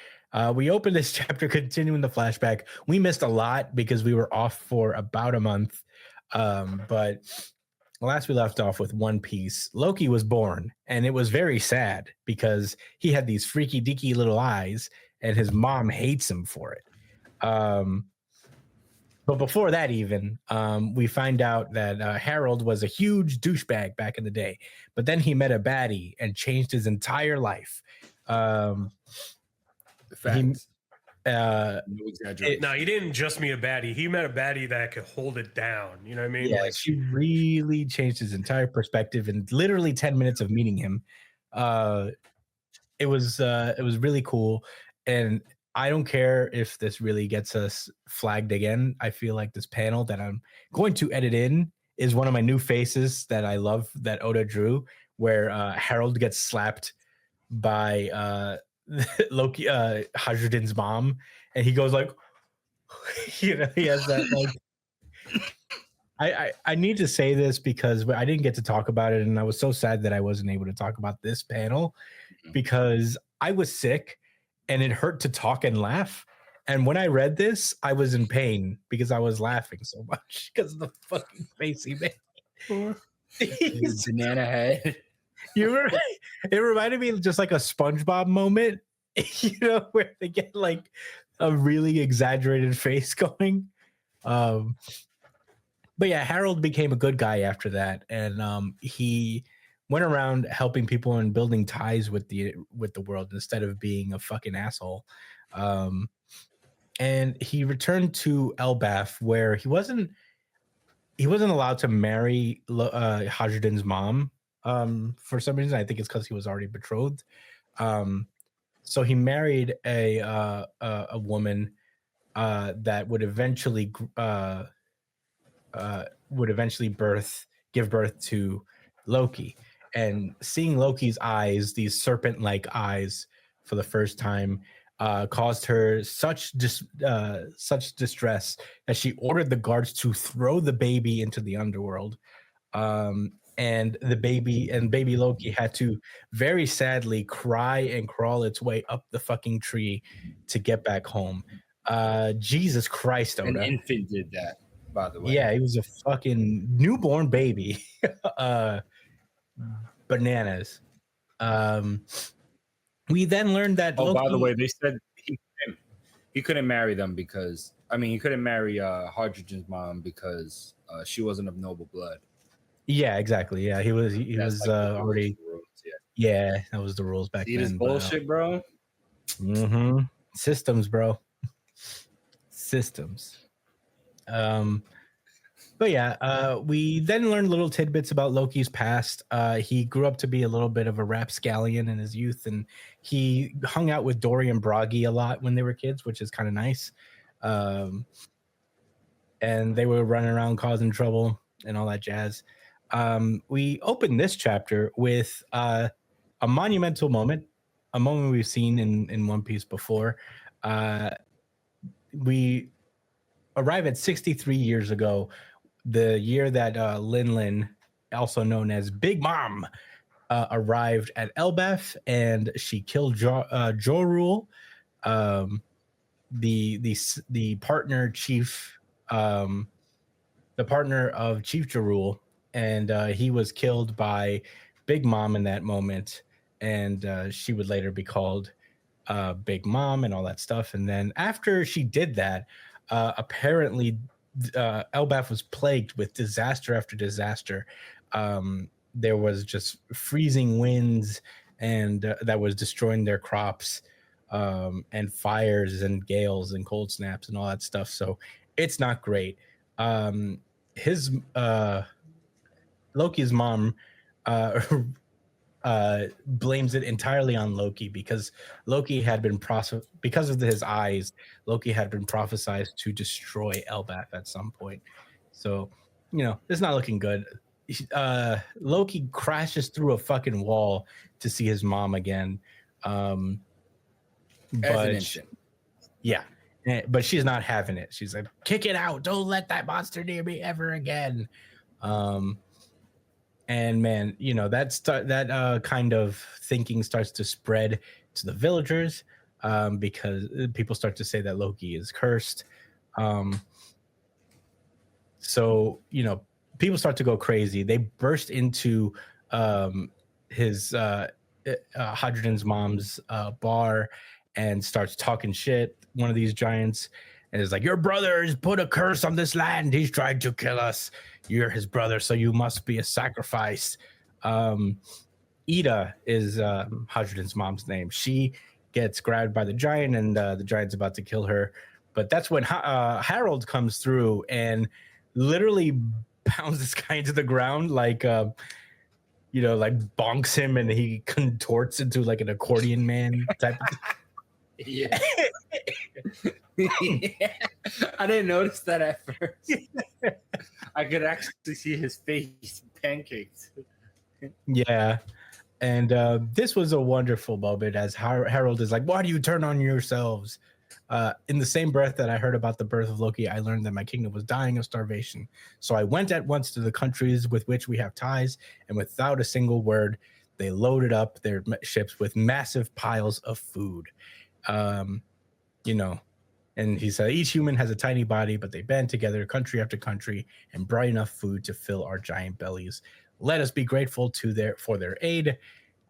Speaker 1: we opened this chapter continuing the flashback. We missed a lot because we were off for about a month. But last we left off with One Piece, Loki was born, and it was very sad because he had these freaky deaky little eyes, and his mom hates him for it. But before that, even we find out that Harold was a huge douchebag back in the day, but then he met a baddie and changed his entire life.
Speaker 3: Facts.
Speaker 4: No, he didn't just meet a baddie. He met a baddie that could hold it down. You know what I mean?
Speaker 1: Yeah, she really changed his entire perspective in literally 10 minutes of meeting him. It was really cool, and I don't care if this really gets us flagged again. I feel like this panel that I'm going to edit in is one of my new faces that I love that Oda drew, where Harold gets slapped by Loki, Hajridin's mom, and he goes like, he has that like. I need to say this because I didn't get to talk about it, and I was so sad that I wasn't able to talk about this panel because I was sick and it hurt to talk and laugh. And when I read this, I was in pain because I was laughing so much because of the fucking face he made.
Speaker 3: Banana head.
Speaker 1: It reminded me of just like a SpongeBob moment, where they get like a really exaggerated face going. But yeah, Harold became a good guy after that, and he went around helping people and building ties with the world instead of being a fucking asshole. And he returned to Elbaf, where he wasn't allowed to marry Hajridin's mom. For some reason, I think it's because he was already betrothed. So he married a woman that would eventually give birth to Loki. And seeing Loki's eyes, these serpent-like eyes, for the first time, caused her such distress that she ordered the guards to throw the baby into the underworld. And baby Loki had to very sadly cry and crawl its way up the fucking tree to get back home. Jesus Christ, Oda.
Speaker 3: An infant did that, by the way.
Speaker 1: Yeah, he was a fucking newborn baby. Bananas. We then learned that.
Speaker 3: Oh, by the way, they said he couldn't marry them because he couldn't marry Hydrogen's mom because she wasn't of noble blood.
Speaker 1: Yeah, exactly. Yeah, he was like already. Yeah, that was the rules back then.
Speaker 3: This bullshit, bro.
Speaker 1: Mm-hmm. Systems, bro. Systems. But yeah, we then learned little tidbits about Loki's past. He grew up to be a little bit of a rapscallion in his youth, and he hung out with Dory and Bragi a lot when they were kids, which is kind of nice. And they were running around causing trouble and all that jazz. We opened this chapter with a monumental moment. a moment we've seen in One Piece before. We arrive at 63 years ago, the year that Lin Lin, also known as Big Mom, arrived at Elbaf, and she killed Jorul, the partner chief, the partner of Chief Jorul, and he was killed by Big Mom in that moment, and she would later be called Big Mom and all that stuff. And then after she did that, apparently Elbaf was plagued with disaster after disaster. There was just freezing winds, and that was destroying their crops, and fires and gales and cold snaps and all that stuff. So it's not great. His Loki's mom blames it entirely on Loki, because Loki had been because of his eyes. Loki had been prophesized to destroy Elbaf at some point. So, it's not looking good. Loki crashes through a fucking wall to see his mom again. But yeah, but she's not having it. She's like, kick it out. Don't let that monster near me ever again. And man, that kind of thinking starts to spread to the villagers, because people start to say that Loki is cursed. So, people start to go crazy. They burst into his Hadrian's mom's bar and starts talking shit. One of these giants, and is like, your brother has put a curse on this land. He's trying to kill us. You're his brother, so you must be a sacrifice. Ida is Hadrian's mom's name. She gets grabbed by the giant, and the giant's about to kill her. But that's when Harold comes through and literally pounds this guy into the ground, like bonks him, and he contorts into like an accordion man type of
Speaker 3: Yeah. I didn't notice that at first. I could actually see his face pancakes.
Speaker 1: Yeah. And this was a wonderful moment, as Harold is like, why do you turn on yourselves? In the same breath that I heard about the birth of Loki, I learned that my kingdom was dying of starvation. So I went at once to the countries with which we have ties, and without a single word, they loaded up their ships with massive piles of food. And he said, each human has a tiny body, but they band together country after country and brought enough food to fill our giant bellies. Let us be grateful for their aid.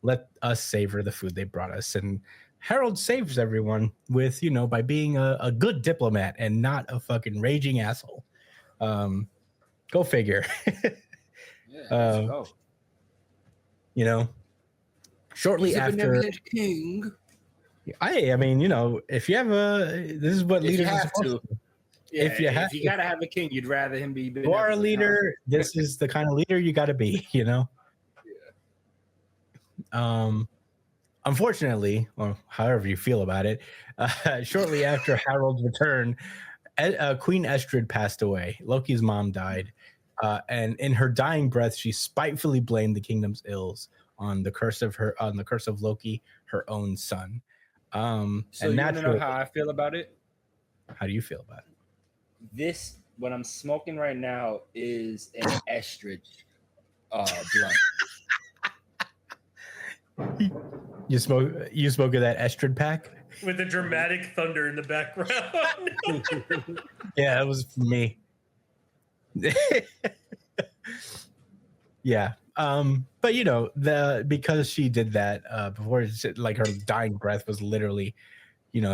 Speaker 1: Let us savor the food they brought us. And Harold saves everyone with, by being a good diplomat and not a fucking raging asshole. Go figure.
Speaker 3: Yeah, let's go.
Speaker 1: Shortly after
Speaker 3: king.
Speaker 1: I mean, if you have this is what leaders are supposed to.
Speaker 3: Yeah,
Speaker 1: if you
Speaker 3: gotta have a king, you'd rather him be.
Speaker 1: You are a leader. This is the kind of leader you got to be.
Speaker 3: Yeah.
Speaker 1: Unfortunately, or however you feel about it, shortly after Harold's return, Queen Estrid passed away. Loki's mom died, and in her dying breath, she spitefully blamed the kingdom's ills on the curse of Loki, her own son.
Speaker 3: So you want to know how I feel about it?
Speaker 1: How do you feel about it?
Speaker 3: This, what I'm smoking right now, is an Estridge blunt.
Speaker 1: You smoke of that Estrid pack
Speaker 4: with the dramatic thunder in the background.
Speaker 1: Yeah, that was for me. Yeah. But because she did that before, like her dying breath was literally,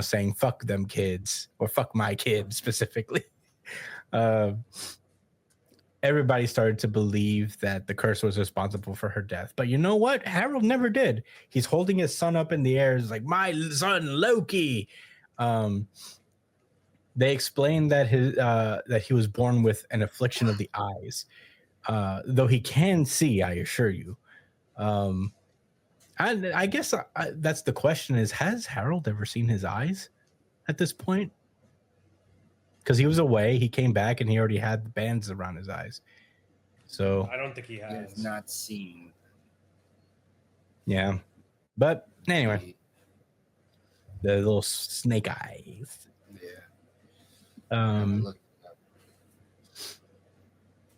Speaker 1: saying fuck them kids, or fuck my kids specifically. Everybody started to believe that the curse was responsible for her death. But you know what? Harold never did. He's holding his son up in the air. He's like, my son Loki. They explained that that he was born with an affliction of the eyes. Though he can see, I assure you. I guess that's the question: has Harold ever seen his eyes at this point? Because he was away, he came back, and he already had the bands around his eyes. So
Speaker 4: I don't think he has.
Speaker 3: Not seen.
Speaker 1: Yeah, but anyway, the little snake eyes.
Speaker 3: Yeah.
Speaker 1: Um,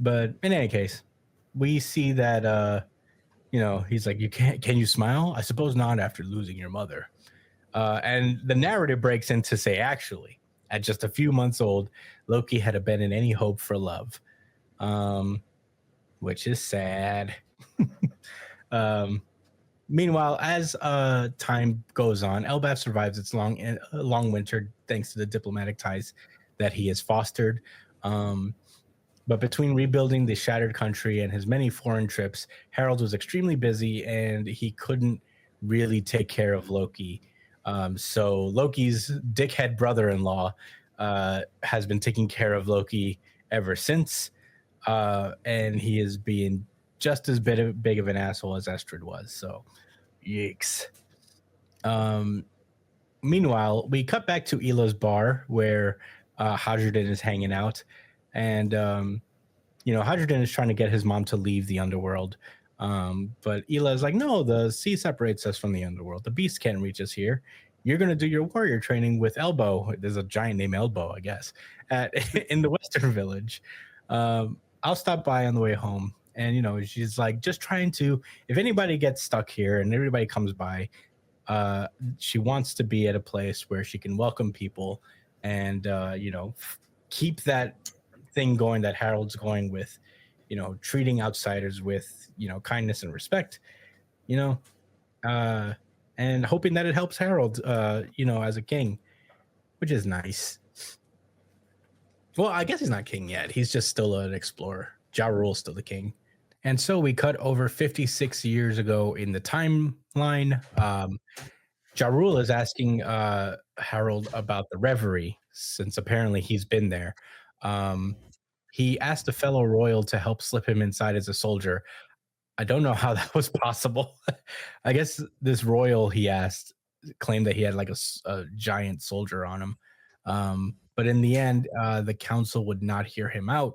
Speaker 1: but in any case, we see that he's like, can you smile? I suppose not after losing your mother. And the narrative breaks in to say, actually, at just a few months old, Loki had abandoned any hope for love, which is sad. Meanwhile, as time goes on, Elbaf survives its long winter thanks to the diplomatic ties that he has fostered. But between rebuilding the shattered country and his many foreign trips, Harold was extremely busy and he couldn't really take care of Loki. So Loki's dickhead brother-in-law has been taking care of Loki ever since. And he is being just as big of an asshole as Estrid was. So, yikes. Meanwhile, we cut back to Elo's bar where Hadrian is hanging out. And, Hadrian is trying to get his mom to leave the underworld. But Ela is like, no, the sea separates us from the underworld. The beast can't reach us here. You're going to do your warrior training with Elbow. There's a giant named Elbow, I guess, in the Western Village. I'll stop by on the way home. And, she's like, just trying to, if anybody gets stuck here and everybody comes by, she wants to be at a place where she can welcome people and, keep that thing going that Harold's going with, treating outsiders with, kindness and respect, and hoping that it helps Harold, as a king, which is nice. Well, I guess he's not king yet. He's just still an explorer. Ja Rule's still the king. And so we cut over 56 years ago in the timeline. Ja Rule is asking Harold about the reverie, since apparently he's been there. He asked a fellow royal to help slip him inside as a soldier. I don't know how that was possible. I guess this royal he asked claimed that he had like a giant soldier on him. But in the end, the council would not hear him out.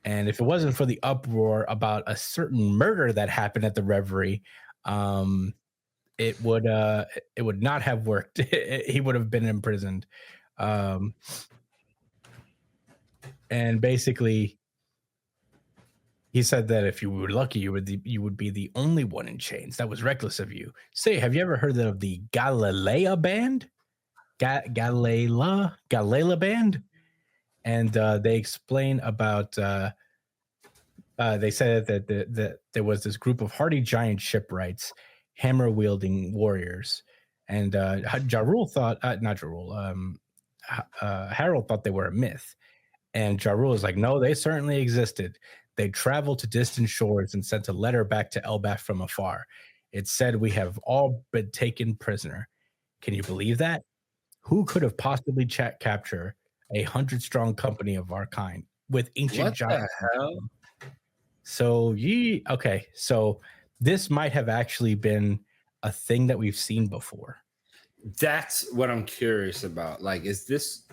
Speaker 1: And if it wasn't for the uproar about a certain murder that happened at the reverie, it would not have worked. He would have been imprisoned. And basically, he said that if you were lucky, you would be the only one in chains. That was reckless of you. Say, have you ever heard of the Galilea band? Galila band? And they explain about. They said that there was this group of hardy giant shipwrights, hammer wielding warriors, and Harold thought they were a myth. And Ja Rule is like, no, they certainly existed. They traveled to distant shores and sent a letter back to Elbaf from afar. It said, we have all been taken prisoner. Can you believe that? Who could have possibly captured 100-strong company of our kind with ancient giants?
Speaker 3: What the hell?
Speaker 1: So so this might have actually been a thing that we've seen before.
Speaker 3: That's what I'm curious about. Like, is this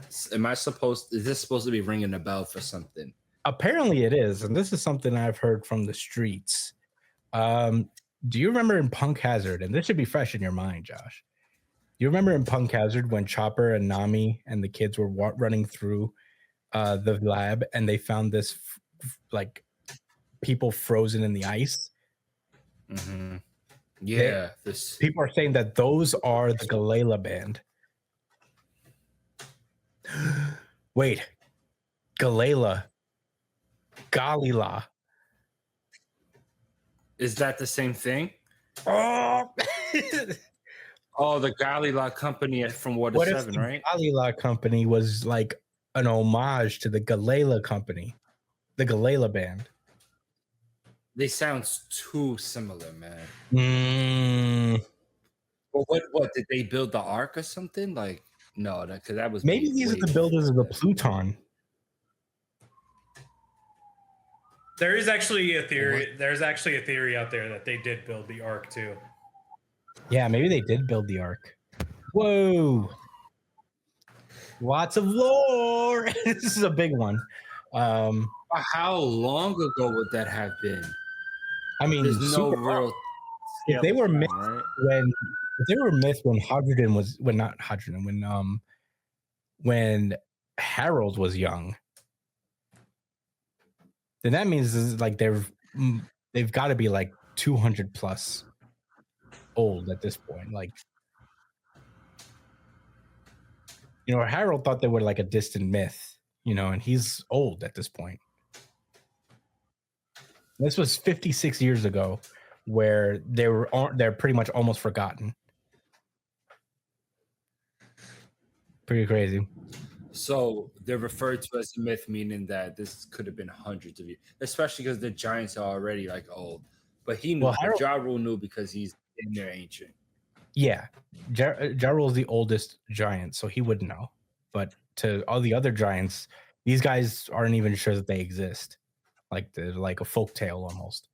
Speaker 3: supposed to be ringing a bell for something?
Speaker 1: Apparently it is, and this is something I've heard from the streets. Do you remember in Punk Hazard, and this should be fresh in your mind, Josh? Do you remember in Punk Hazard when Chopper and Nami and the kids were running through the lab and they found this like people frozen in the ice?
Speaker 3: Mm-hmm. Yeah,
Speaker 1: people are saying that those are the Galila band. Wait, Galila.
Speaker 3: Is that the same thing?
Speaker 1: Oh,
Speaker 3: oh, the Galila company from Water 7, right?
Speaker 1: Galila company was like an homage to the Galila company, the Galila band.
Speaker 3: They sound too similar, man. Well, what did they build the Ark or something? Like, no, because that was
Speaker 1: maybe these are the builders of the Pluton.
Speaker 4: There is actually a theory. There's actually a theory out there that they did build the Ark too.
Speaker 1: Yeah, maybe they did build the Ark. Whoa. Lots of lore. This is a big one.
Speaker 3: How long ago would that have been?
Speaker 1: I mean,
Speaker 3: there's no real.
Speaker 1: If they were mixed
Speaker 3: right?
Speaker 1: when If they were a myth when Hadrian was not Hadrian when Harold was young, then that means like they've got to be like 200 plus old at this point. Like, Harold thought they were like a distant myth, and he's old at this point. This was 56 years ago, where they're pretty much almost forgotten. Pretty crazy.
Speaker 3: So they're referred to as a myth, meaning that this could have been hundreds of years, especially because the giants are already like old. But he knew.
Speaker 1: Well,
Speaker 3: Ja Rule knew because he's in there ancient.
Speaker 1: Yeah, Ja Rule is the oldest giant, so he would know. But to all the other giants, these guys aren't even sure that they exist. Like they're like a folktale almost.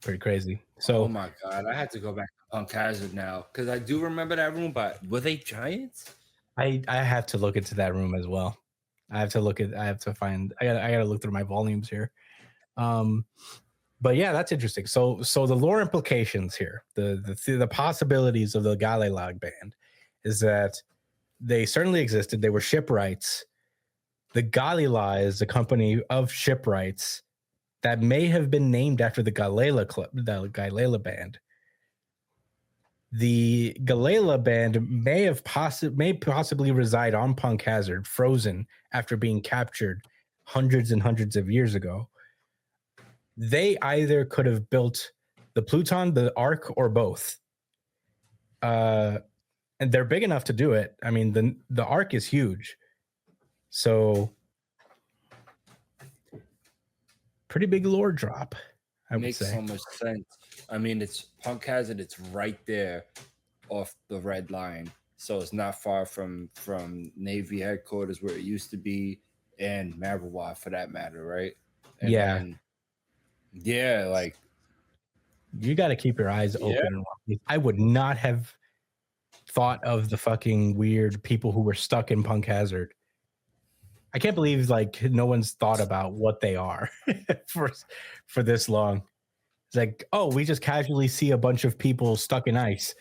Speaker 1: Pretty crazy. So,
Speaker 3: oh my god, I had to go back to Punk Hazard now because I do remember that room. But were they giants?
Speaker 1: I have to look into that room as well. I have to look through my volumes here. But yeah, that's interesting. So the lore implications here, the possibilities of the Galilag band is that they certainly existed. They were shipwrights. The Galila is a company of shipwrights that may have been named after the Galela Club, the Galela band. The Galela band may possibly reside on Punk Hazard, frozen after being captured hundreds and hundreds of years ago. They either could have built the Pluton, the Ark, or both. And they're big enough to do it. I mean, the Ark is huge. So pretty big lore drop, I would say.
Speaker 3: Makes so much sense. I mean, it's Punk Hazard. It's right there off the red line. So it's not far from Navy headquarters where it used to be, and Mabawar for that matter, right? And
Speaker 1: yeah.
Speaker 3: Yeah, like
Speaker 1: you got to keep your eyes open. And watch. I would not have thought of the fucking weird people who were stuck in Punk Hazard. I can't believe like no one's thought about what they are for this long. It's like, oh, we just casually see a bunch of people stuck in ice.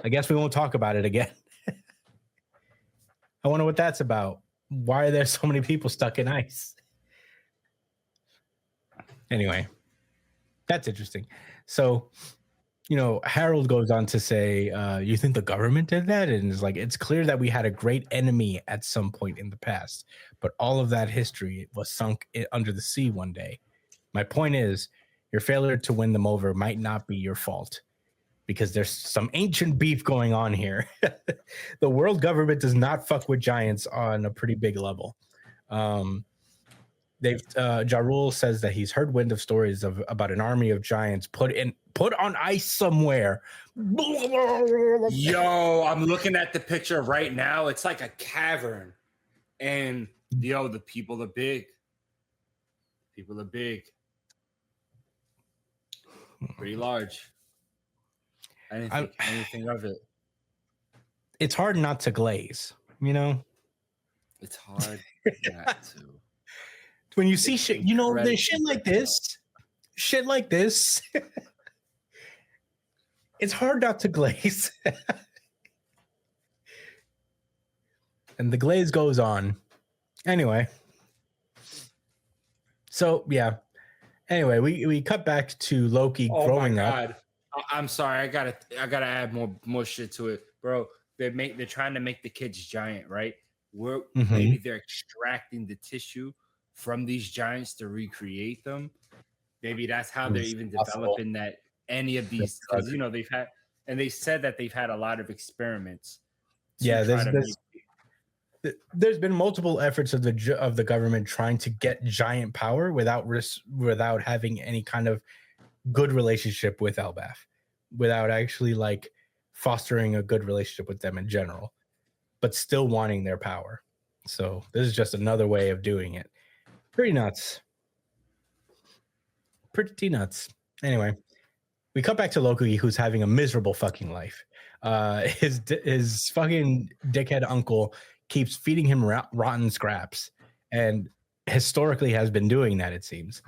Speaker 1: I guess we won't talk about it again. I wonder what that's about. Why are there so many people stuck in ice? Anyway, that's interesting. So, Harold goes on to say, you think the government did that? And it's like, it's clear that we had a great enemy at some point in the past, but all of that history was sunk under the sea one day. My point is, your failure to win them over might not be your fault because there's some ancient beef going on here. The world government does not fuck with giants on a pretty big level. Ja Rule says that he's heard wind of stories about an army of giants put on ice somewhere.
Speaker 3: Yo, I'm looking at the picture right now. It's like a cavern. And the people are big. People are big. Pretty large. I didn't think anything of it.
Speaker 1: It's hard not to glaze,
Speaker 3: It's hard not to.
Speaker 1: When you see shit, there's shit like this. It's hard not to glaze. And the glaze goes on. Anyway. So, yeah. Anyway, we cut back to Loki growing up.
Speaker 3: I'm sorry. I gotta add more shit to it, bro. They're trying to make the kids giant, right? Maybe they're extracting the tissue from these giants to recreate them. Maybe that's how they're even developing that any of these, because they said that they've had a lot of experiments.
Speaker 1: Yeah, there's been multiple efforts of the government trying to get giant power without having any kind of good relationship with Elbaf, without actually like fostering a good relationship with them in general, but still wanting their power. So this is just another way of doing it. Pretty nuts. Anyway, we cut back to Loki, who's having a miserable fucking life. His fucking dickhead uncle keeps feeding him rotten scraps, and historically has been doing that, it seems.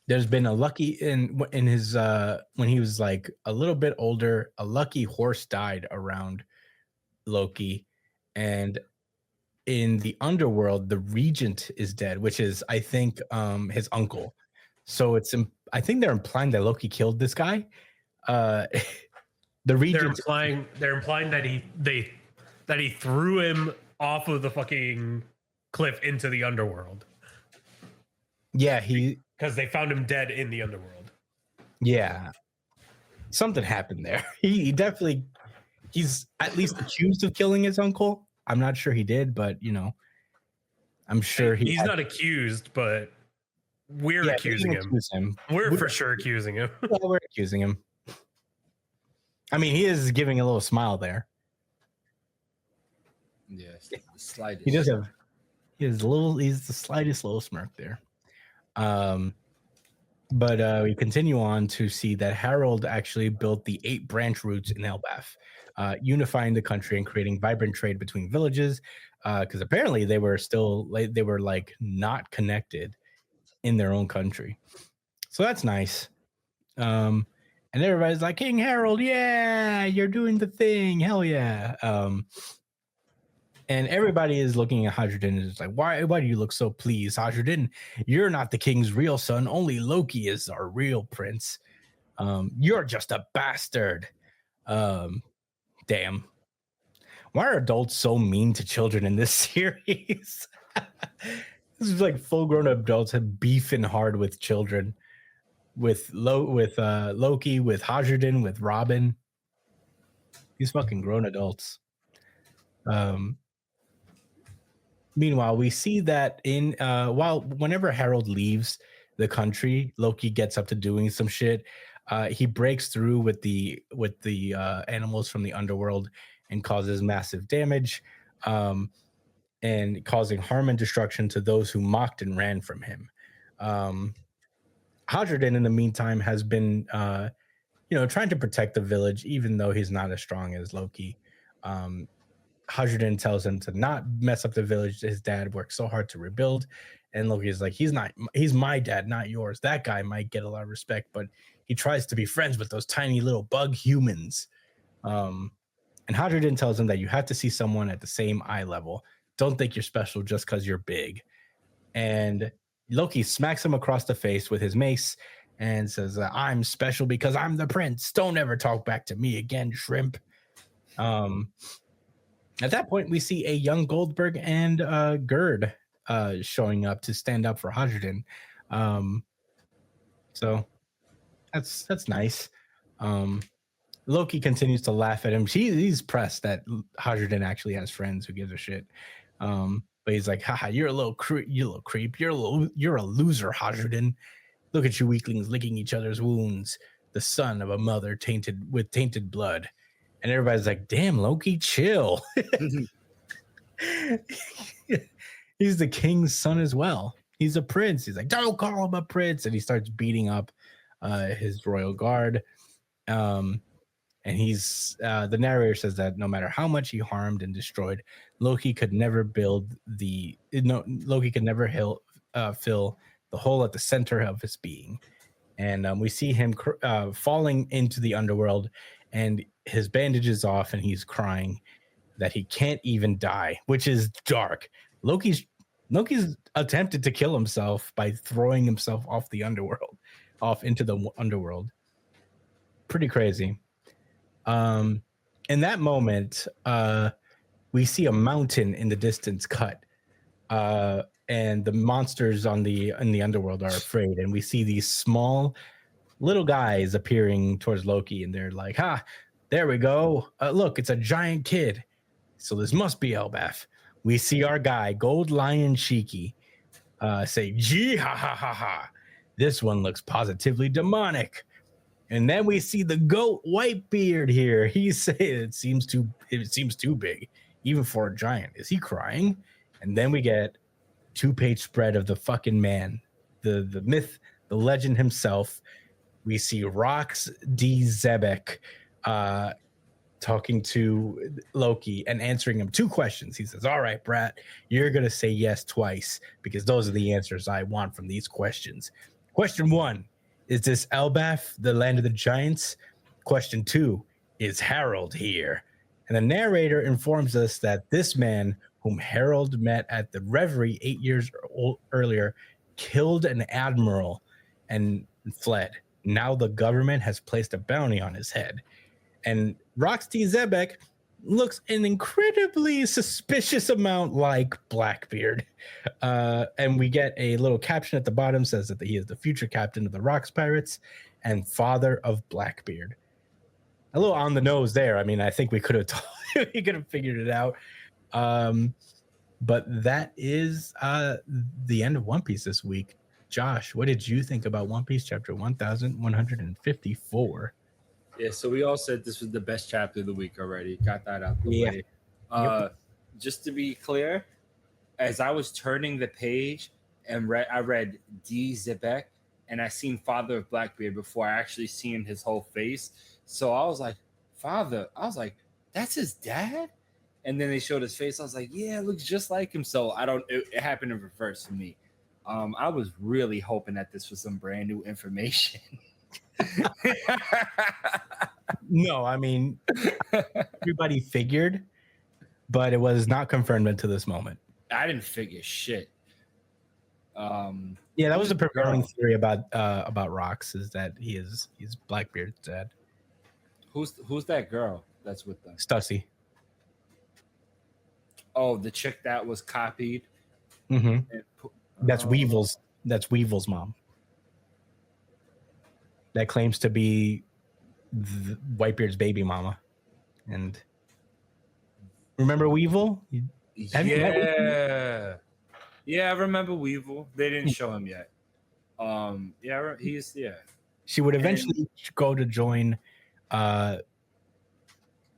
Speaker 1: there's been a lucky in his when he was like a little bit older, a lucky horse died around Loki, and in the underworld, the regent is dead, which is I think his uncle. So I think they're implying that Loki killed this guy. The
Speaker 4: They're
Speaker 1: regent,
Speaker 4: implying that he threw him off of the fucking cliff into the underworld
Speaker 1: yeah,
Speaker 4: because they found him dead in the underworld.
Speaker 1: yeah, something happened there. He definitely, he's at least accused of killing his uncle. I'm not sure he did, but I'm sure
Speaker 4: He's not accused, but we're accusing him. We're for sure accusing him.
Speaker 1: Yeah, we're accusing him. I mean, he is giving a little smile there.
Speaker 3: Yes, the slightest.
Speaker 1: He does have. He's the slightest little smirk there. But we continue on to see that Harold actually built the 8 branch routes in Elbaf, unifying the country and creating vibrant trade between villages. Because apparently they were not connected in their own country, so that's nice. And everybody's like, King Harold, yeah, you're doing the thing, hell yeah. And everybody is looking at Hydrogen and is like, why do you look so pleased, Hydrogen? You're not the king's real son. Only Loki is our real prince. You're just a bastard. Damn. Why are adults so mean to children in this series? This is like full-grown adults have beefing hard with children, with Loki, with Hydrogen, with Robin. These fucking grown adults. Meanwhile, we see that whenever Harold leaves the country, Loki gets up to doing some shit. He breaks through with the animals from the underworld and causes massive damage, and causing harm and destruction to those who mocked and ran from him. Hydrogen, in the meantime, has been trying to protect the village, even though he's not as strong as Loki. Hydrogen tells him to not mess up the village. His dad worked so hard to rebuild, and Loki is like, he's my dad, not yours. That guy might get a lot of respect, but he tries to be friends with those tiny little bug humans. And Hydrogen tells him that you have to see someone at the same eye level. Don't think you're special just because you're big. And Loki smacks him across the face with his mace and says, I'm special because I'm the prince. Don't ever talk back to me again, shrimp. At that point, we see a young Goldberg and Gerd showing up to stand up for Hydrogen. So that's nice. Loki continues to laugh at him. He's pressed that Hydrogen actually has friends. Who gives a shit? But he's like, haha, you're a little creep. You're a loser, Hydrogen. Look at you weaklings licking each other's wounds. The son of a mother tainted blood. And everybody's like, damn, Loki, chill. He's the king's son as well. He's a prince. He's like, don't call him a prince. And he starts beating up his royal guard. And he's the narrator says that no matter how much he harmed and destroyed, Loki could never fill the hole at the center of his being. And we see him falling into the underworld, and his bandage is off, and he's crying that he can't even die, which is dark. Loki's attempted to kill himself by throwing himself off into the underworld. Pretty crazy. In that moment, we see a mountain in the distance cut, and the monsters in the underworld are afraid, and we see these small little guys appearing towards Loki, and they're like, there we go. Look, it's a giant kid. So this must be Elbaf. We see our guy, Gold Lion Shiki, say, gee, ha, ha, ha, ha. This one looks positively demonic. And then we see the goat Whitebeard here. He's saying it seems too big, even for a giant. Is he crying? And then we get 2-page spread of the fucking man, the myth, the legend himself. We see Rox D. Zebek talking to Loki and answering him 2 questions. He says, all right, Brat, you're going to say yes twice because those are the answers I want from these questions. Question 1, is this Elbaf, the land of the giants? Question 2, is Harold here? And the narrator informs us that this man, whom Harold met at the Reverie 8 years earlier, killed an admiral and fled. Now the government has placed a bounty on his head. And Roxy Zebek looks an incredibly suspicious amount like Blackbeard. And we get a little caption at the bottom, says that he is the future captain of the Rocks Pirates and father of Blackbeard. A little on the nose there. I mean, I think we could have figured it out. But that is the end of One Piece this week. Josh, what did you think about One Piece chapter 1154?
Speaker 3: Yeah, so we all said this was the best chapter of the week already. Got that out the way. Just to be clear, as I was turning the page and I read D. Zebek, and I seen Father of Blackbeard before I actually seen his whole face. So I was like, Father. I was like, that's his dad? And then they showed his face. I was like, yeah, it looks just like him. So it happened in reverse for me. I was really hoping that this was some brand new information.
Speaker 1: No, I mean, everybody figured, but it was not confirmed until this moment.
Speaker 3: I didn't figure shit.
Speaker 1: Yeah, that was the prevailing theory about Rocks, is that he's Blackbeard's dad.
Speaker 3: Who's that girl that's with them?
Speaker 1: Stussy.
Speaker 3: Oh, the chick that was copied.
Speaker 1: Mm-hmm. That's Weevil's. That's Weevil's mom. That claims to be Whitebeard's baby mama. And remember Weevil? Have you met Weevil?
Speaker 3: Yeah, I remember Weevil. They didn't show him yet. He's.
Speaker 1: She would eventually go to join. I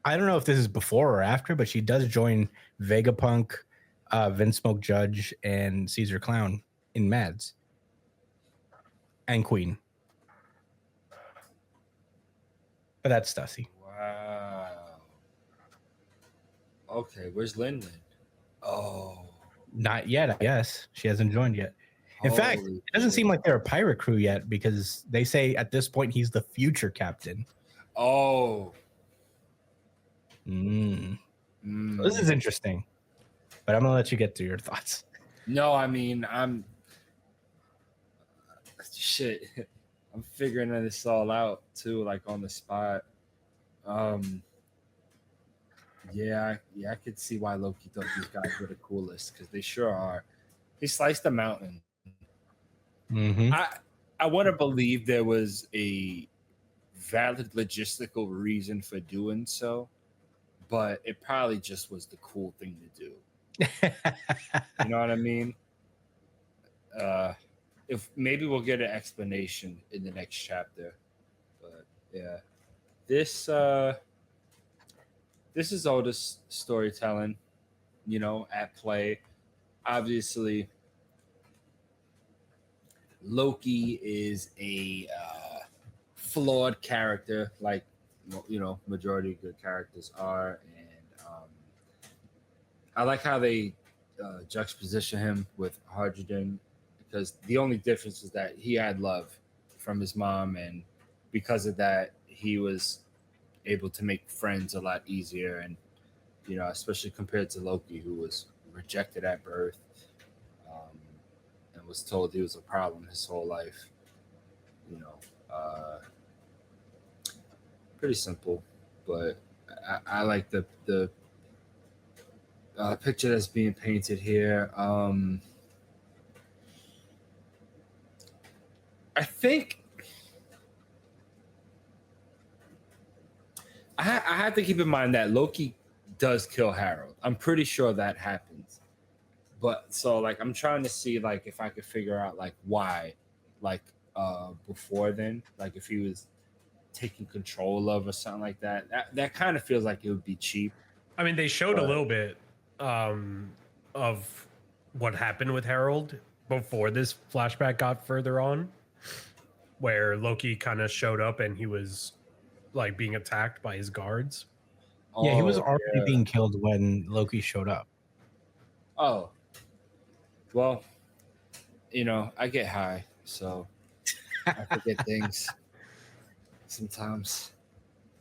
Speaker 1: don't know if this is before or after, but she does join Vegapunk, Vince Smoke Judge, and Caesar Clown in Mads. And Queen. But that's Stussy.
Speaker 3: Wow. Okay, where's Lin? Oh.
Speaker 1: Not yet, I guess. She hasn't joined yet. In fact, it doesn't seem like they're a pirate crew yet, because they say at this point he's the future captain.
Speaker 3: Oh.
Speaker 1: This is interesting. But I'm going to let you get to your thoughts.
Speaker 3: No, I mean, I'm figuring this all out too, like on the spot. Yeah, I could see why Loki thought these guys were the coolest, because they sure are. He sliced a mountain.
Speaker 1: Mm-hmm.
Speaker 3: I want to believe there was a valid logistical reason for doing so, but it probably just was the cool thing to do. You know what I mean? If maybe we'll get an explanation in the next chapter, but yeah, this is Oda's storytelling, at play. Obviously, Loki is a flawed character, like majority of good characters are, and I like how they juxtaposition him with Hydrogen, because the only difference is that he had love from his mom, and because of that, he was able to make friends a lot easier, and especially compared to Loki, who was rejected at birth, and was told he was a problem his whole life. Pretty simple, but I like the picture that's being painted here. I think I have to keep in mind that Loki does kill Harold. I'm pretty sure that happens. But so I'm trying to see if I could figure out why, before then, if he was taking control of or something like that. That kind of feels like it would be cheap.
Speaker 4: I mean, they showed a little bit of what happened with Harold before this flashback got further on, where Loki kind of showed up and he was being attacked by his guards.
Speaker 1: Yeah, he was already being killed when Loki showed up.
Speaker 3: Oh, well, I get high, so I forget things sometimes.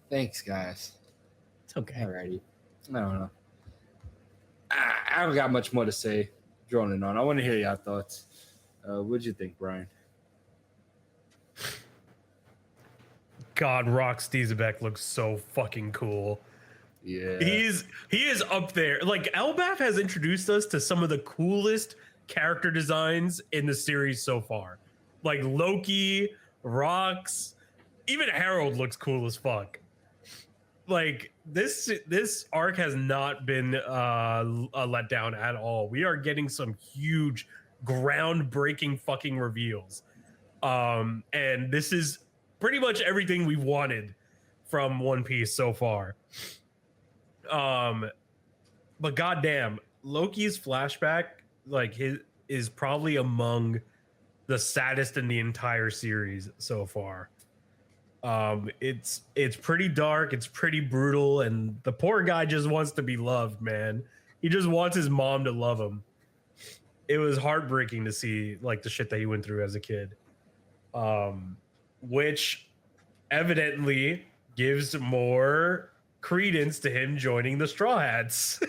Speaker 3: Thanks, guys.
Speaker 1: It's okay.
Speaker 3: Alrighty. I don't know. I haven't got much more to say. Droning on. I want to hear your thoughts. What'd you think, Brian?
Speaker 4: God, Rock Steezebek looks so fucking cool.
Speaker 3: Yeah.
Speaker 4: He is up there. Like Elbaf has introduced us to some of the coolest character designs in the series so far. Like Loki, Rox, even Harold looks cool as fuck. Like this arc has not been a letdown at all. We are getting some huge, groundbreaking fucking reveals, and this is pretty much everything we wanted from One Piece so far. But goddamn, Loki's flashback, like his, is probably among the saddest in the entire series so far. It's pretty dark, it's pretty brutal, and the poor guy just wants to be loved, man. He just wants his mom to love him. It was heartbreaking to see like the shit that he went through as a kid. Which evidently gives more credence to him joining the Straw Hats.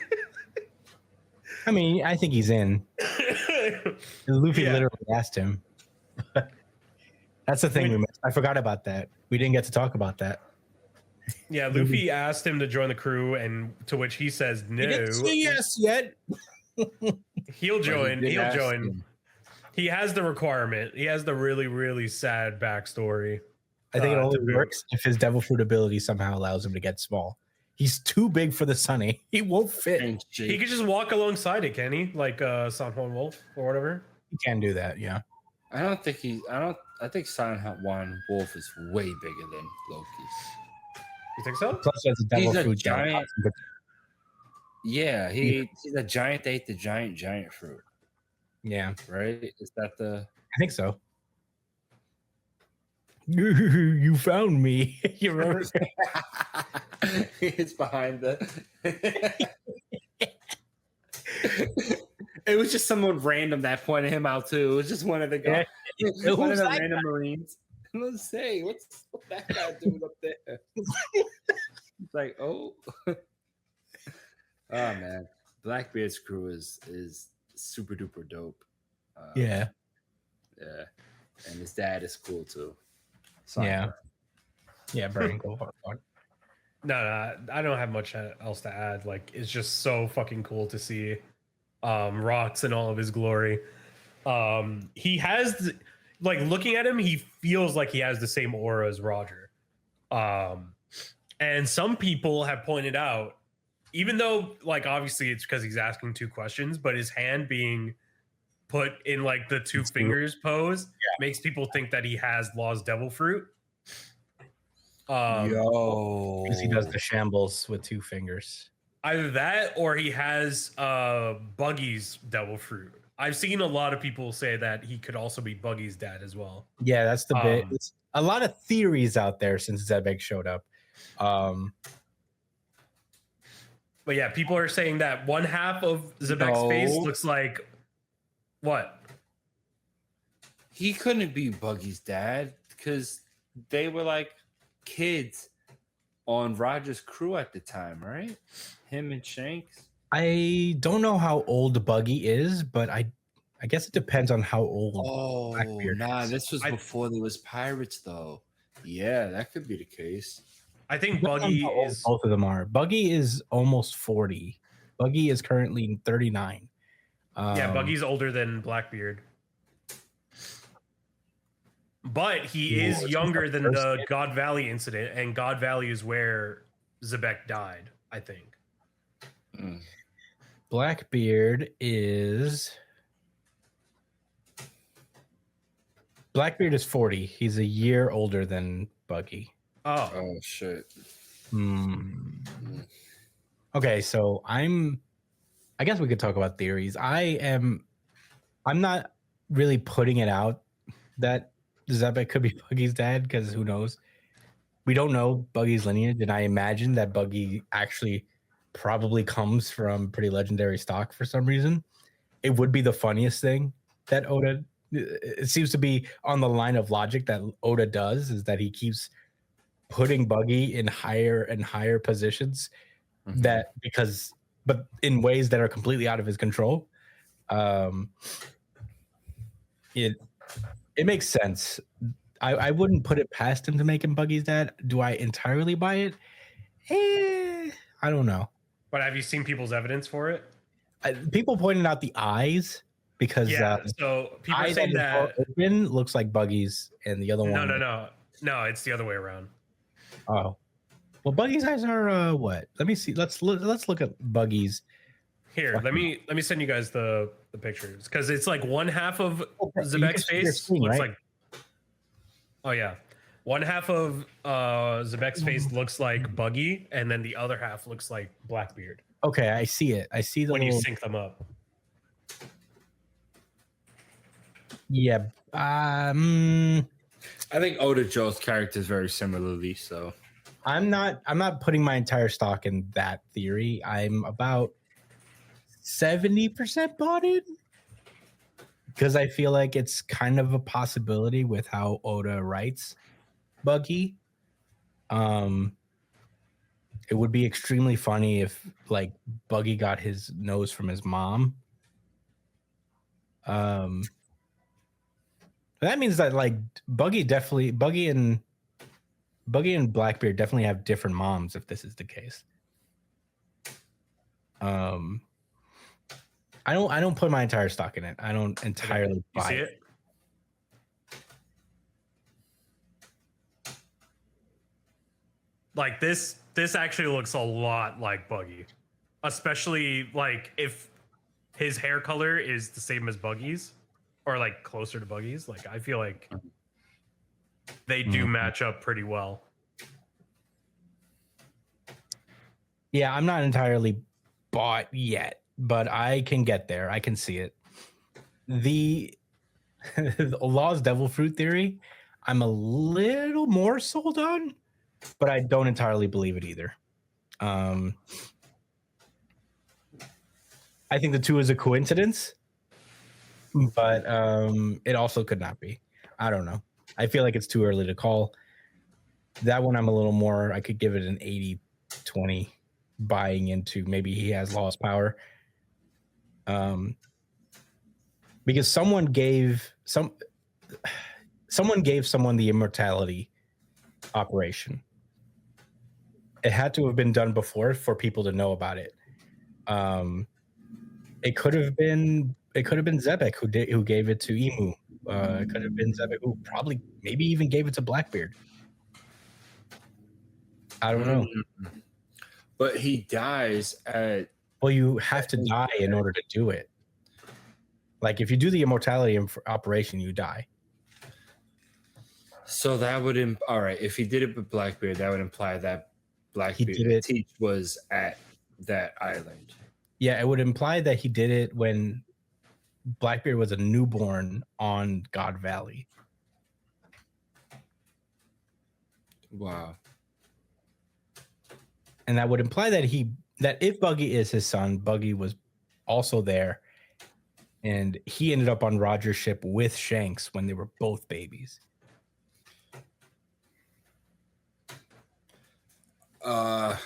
Speaker 1: I mean, I think he's in. Luffy literally asked him. That's the thing we missed. I forgot about that. We didn't get to talk about that.
Speaker 4: Yeah, Luffy asked him to join the crew, and to which he says no.
Speaker 1: He didn't say yes yet.
Speaker 4: He'll join.
Speaker 3: He did
Speaker 4: He'll
Speaker 3: ask
Speaker 4: join.
Speaker 3: him.
Speaker 4: He has the requirement. He has the really, really sad backstory.
Speaker 1: I think it
Speaker 4: to
Speaker 1: only
Speaker 4: boot.
Speaker 1: works if his devil fruit ability somehow allows him to get small. He's too big for the Sunny. He won't fit.
Speaker 4: He could just walk alongside it, can he? Like San Juan Wolf or whatever.
Speaker 1: He can do that, yeah.
Speaker 3: I think San Juan Wolf is way bigger than Loki.
Speaker 4: You think so?
Speaker 1: Plus, he has a devil
Speaker 3: He's a
Speaker 1: fruit
Speaker 3: giant. Yeah, he's a giant that ate the giant fruit,
Speaker 1: Yeah,
Speaker 3: right? Is that the
Speaker 1: I think so. You found me. You remember?
Speaker 3: it's behind the It was just someone random that pointed him out too. It was just one of the guys, one of the random Marines. Let's say, what's that guy doing up there? It's like, oh, oh man, Blackbeard's crew is super duper dope.
Speaker 1: Yeah.
Speaker 3: Yeah, and his dad is cool too.
Speaker 1: Yeah. Yeah, Brian, go hard.
Speaker 4: No, I don't have much else to add. Like, it's just so fucking cool to see Rox in all of his glory. He has, like, looking at him, he feels like he has the same aura as Roger. And some people have pointed out, even though, like, obviously it's because he's asking two questions, but his hand being put in, like, the two fingers pose makes people think that he has Law's devil fruit.
Speaker 3: Yo,
Speaker 1: Because he does the shambles with two fingers.
Speaker 4: Either that or he has Buggy's devil fruit. I've seen a lot of people say that he could also be Buggy's dad as well.
Speaker 1: Yeah, that's the bit. It's a lot of theories out there since Zebek showed up.
Speaker 4: But yeah, people are saying that one half of Zebek's face looks like what?
Speaker 3: He couldn't be Buggy's dad because they were like kids on Roger's crew at the time, right? Him and Shanks.
Speaker 1: I don't know how old Buggy is, but I guess it depends on how old.
Speaker 3: Oh,
Speaker 1: Blackbeard is.
Speaker 3: this was before there was pirates, though. Yeah, that could be the case.
Speaker 4: I think
Speaker 1: Depends on
Speaker 4: Buggy
Speaker 1: how old
Speaker 4: is.
Speaker 1: both of them are. Buggy is almost 40. Buggy is currently 39.
Speaker 4: Yeah, Buggy's older than Blackbeard. But he is younger than the God Valley incident, and God Valley is where Zebek died, I think.
Speaker 1: Blackbeard is 40. He's a year older than Buggy.
Speaker 4: Oh,
Speaker 3: Oh shit.
Speaker 1: Okay, so I guess we could talk about theories. I'm not really putting it out that Zebek could be Buggy's dad, because who knows? We don't know Buggy's lineage, and I imagine that Buggy actually probably comes from pretty legendary stock for some reason. It would be the funniest thing that Oda it seems to be on the line of logic that Oda does, is that he keeps putting Buggy in higher and higher positions but in ways that are completely out of his control. It makes sense. I wouldn't put it past him to make him Buggy's dad. Do I entirely buy it? I don't know.
Speaker 4: But have you seen people's evidence for it?
Speaker 1: People pointed out the eyes because
Speaker 4: so people are
Speaker 1: eye
Speaker 4: saying that
Speaker 1: open looks like Buggy's, and the other one.
Speaker 4: No, it's the other way around.
Speaker 1: Oh, well, Buggy's eyes are what? Let me see. Let's look at Buggy's.
Speaker 4: Here, let me send you guys the pictures, because it's like one half of Zebek's face looks like. Oh yeah, one half of Zebek's face looks like Buggy, and then the other half looks like Blackbeard.
Speaker 1: Okay, I see it. I see the
Speaker 4: when you sync them up.
Speaker 1: Yeah.
Speaker 3: I think Oda Joe's character is very similarly so.
Speaker 1: I'm not putting my entire stock in that theory. I'm about 70% bought in, because I feel like it's kind of a possibility with how Oda writes Buggy. It would be extremely funny if like Buggy got his nose from his mom. That means that like Buggy and Blackbeard definitely have different moms if this is the case. I don't put my entire stock in it. I don't entirely buy it.
Speaker 4: Like this actually looks a lot like Buggy, especially like if his hair color is the same as Buggy's, or like closer to Buggy's. Like I feel like they do match up pretty well.
Speaker 1: Yeah, I'm not entirely bought yet, but I can get there. I can see it. The Law's Devil Fruit theory, I'm a little more sold on, but I don't entirely believe it either. I think the two is a coincidence, but it also could not be. I don't know. I feel like it's too early to call. That one I'm a little more, I could give it an 80-20 buying into maybe he has lost power. Because someone gave someone the immortality operation. It had to have been done before for people to know about it. It could have been Zebek who gave it to Emu. It could have been Zebek who probably maybe even gave it to Blackbeard. I don't know.
Speaker 3: But he dies at.
Speaker 1: Well, you have to die in order to do it. Like if you do the immortality operation, you die.
Speaker 3: So that would all right. If he did it with Blackbeard, that would imply that Blackbeard Teach was at that island.
Speaker 1: Yeah, it would imply that he did it when Blackbeard was a newborn on God Valley.
Speaker 3: Wow.
Speaker 1: And that would imply that if Buggy is his son, Buggy was also there, and he ended up on Roger's ship with Shanks when they were both babies. I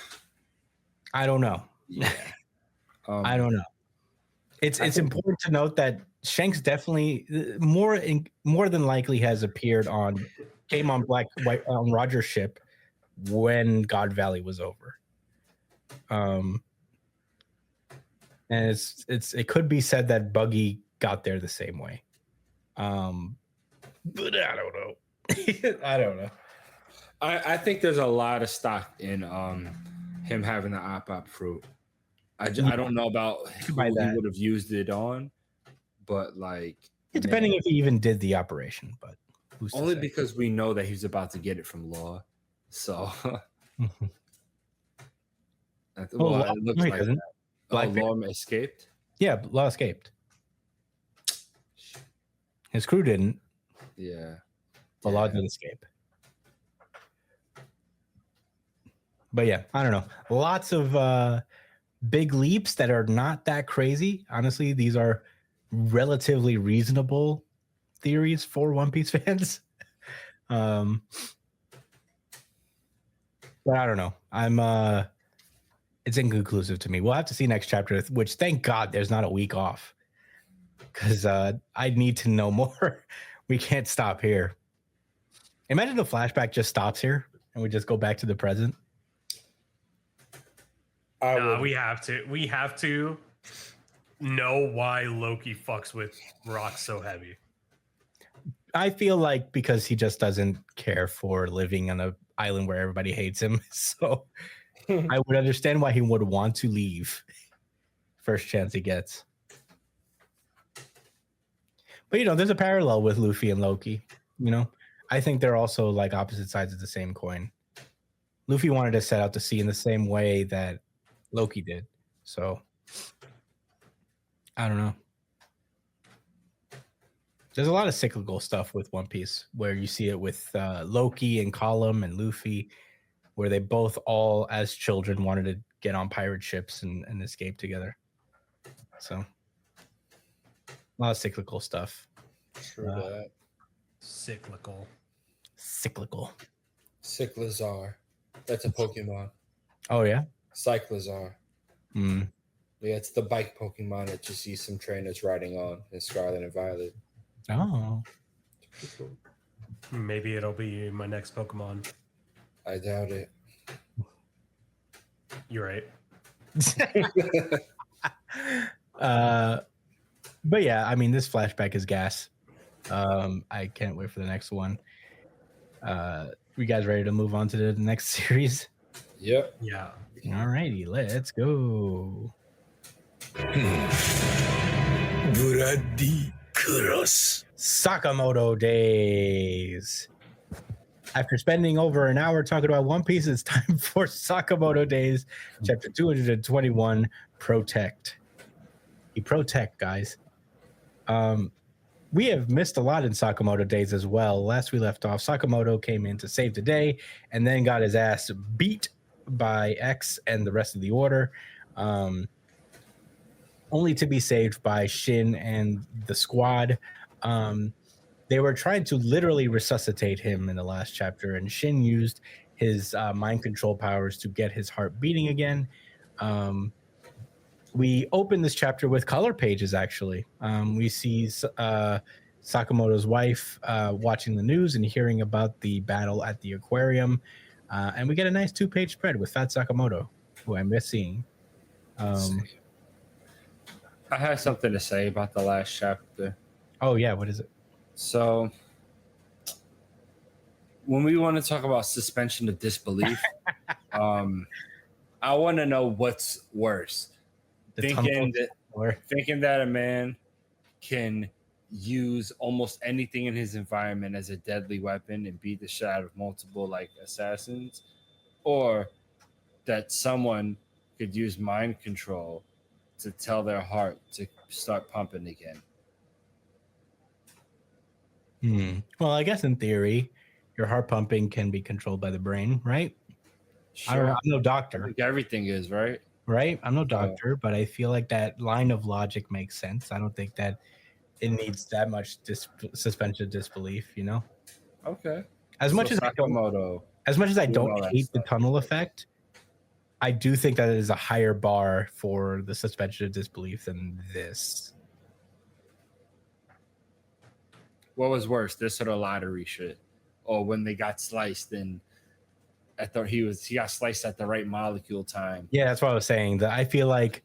Speaker 1: don't know.
Speaker 3: Yeah.
Speaker 1: I don't know. It's important to note that Shanks definitely more than likely has came on on Roger's ship when God Valley was over. And it could be said that Buggy got there the same way. But I don't know. I don't know.
Speaker 3: I think there's a lot of stock in him having the op fruit. I don't know about who he would have used it on, but like
Speaker 1: depending if he even did the operation, but
Speaker 3: only because we know that he's about to get it from Law. So it looks like that. Law escaped.
Speaker 1: Yeah, Law escaped. His crew didn't.
Speaker 3: Yeah,
Speaker 1: but Law did escape. But yeah, I don't know. Lots of big leaps that are not that crazy. Honestly, these are relatively reasonable theories for One Piece fans. But I don't know. It's inconclusive to me. We'll have to see next chapter, which thank God there's not a week off, because I need to know more. We can't stop here. Imagine the flashback just stops here and we just go back to the present.
Speaker 4: We have to. We have to know why Loki fucks with rocks so heavy.
Speaker 1: I feel like because he just doesn't care for living on an island where everybody hates him. So I would understand why he would want to leave first chance he gets. But, there's a parallel with Luffy and Loki. I think they're also like opposite sides of the same coin. Luffy wanted to set out to sea in the same way that Loki did. So I don't know. There's a lot of cyclical stuff with One Piece where you see it with Loki and Column and Luffy, where they both all, as children, wanted to get on pirate ships and escape together. So a lot of cyclical stuff.
Speaker 3: True that.
Speaker 4: Cyclical.
Speaker 3: Cyclizar. That's a Pokemon.
Speaker 1: Oh, yeah?
Speaker 3: Cyclizar.
Speaker 1: Hmm.
Speaker 3: Yeah, it's the bike Pokemon that you see some trainers riding on in Scarlet and Violet.
Speaker 1: Oh.
Speaker 4: Maybe it'll be my next Pokemon.
Speaker 3: I doubt it.
Speaker 4: You're right.
Speaker 1: But yeah, I mean, this flashback is gas. I can't wait for the next one. You guys ready to move on to the next series?
Speaker 3: Yep.
Speaker 4: Yeah.
Speaker 1: All righty, let's go.
Speaker 5: Bloody Cross.
Speaker 1: Sakamoto Days. After spending over an hour talking about One Piece, it's time for Sakamoto Days, chapter 221, Protect. Protect, guys. We have missed a lot in Sakamoto Days as well. Last we left off, Sakamoto came in to save the day and then got his ass beat by X and the rest of the order, only to be saved by Shin and the squad. They were trying to literally resuscitate him in the last chapter, and Shin used his mind control powers to get his heart beating again. We open this chapter with color pages, actually. We see Sakamoto's wife watching the news and hearing about the battle at the aquarium. And we get a nice 2-page spread with Fat Sakamoto, who I miss seeing.
Speaker 3: I have something to say about the last chapter.
Speaker 1: Oh, yeah. What is it?
Speaker 3: So, when we want to talk about suspension of disbelief, I want to know what's worse. Thinking that a man can use almost anything in his environment as a deadly weapon and beat the shit out of multiple assassins, or that someone could use mind control to tell their heart to start pumping again.
Speaker 1: Well, I guess in theory, your heart pumping can be controlled by the brain, right?
Speaker 3: Sure.
Speaker 1: I'm no doctor.
Speaker 3: I think everything is, right?
Speaker 1: Right? I'm no doctor, but I feel like that line of logic makes sense. I don't think that it needs that much suspension of disbelief,
Speaker 3: Okay.
Speaker 1: As much as I don't hate the tunnel effect, I do think that it is a higher bar for the suspension of disbelief than this.
Speaker 3: What was worse, this or the lottery shit? Or when they got sliced and I thought he got sliced at the right molecule time.
Speaker 1: Yeah, that's what I was saying. I feel like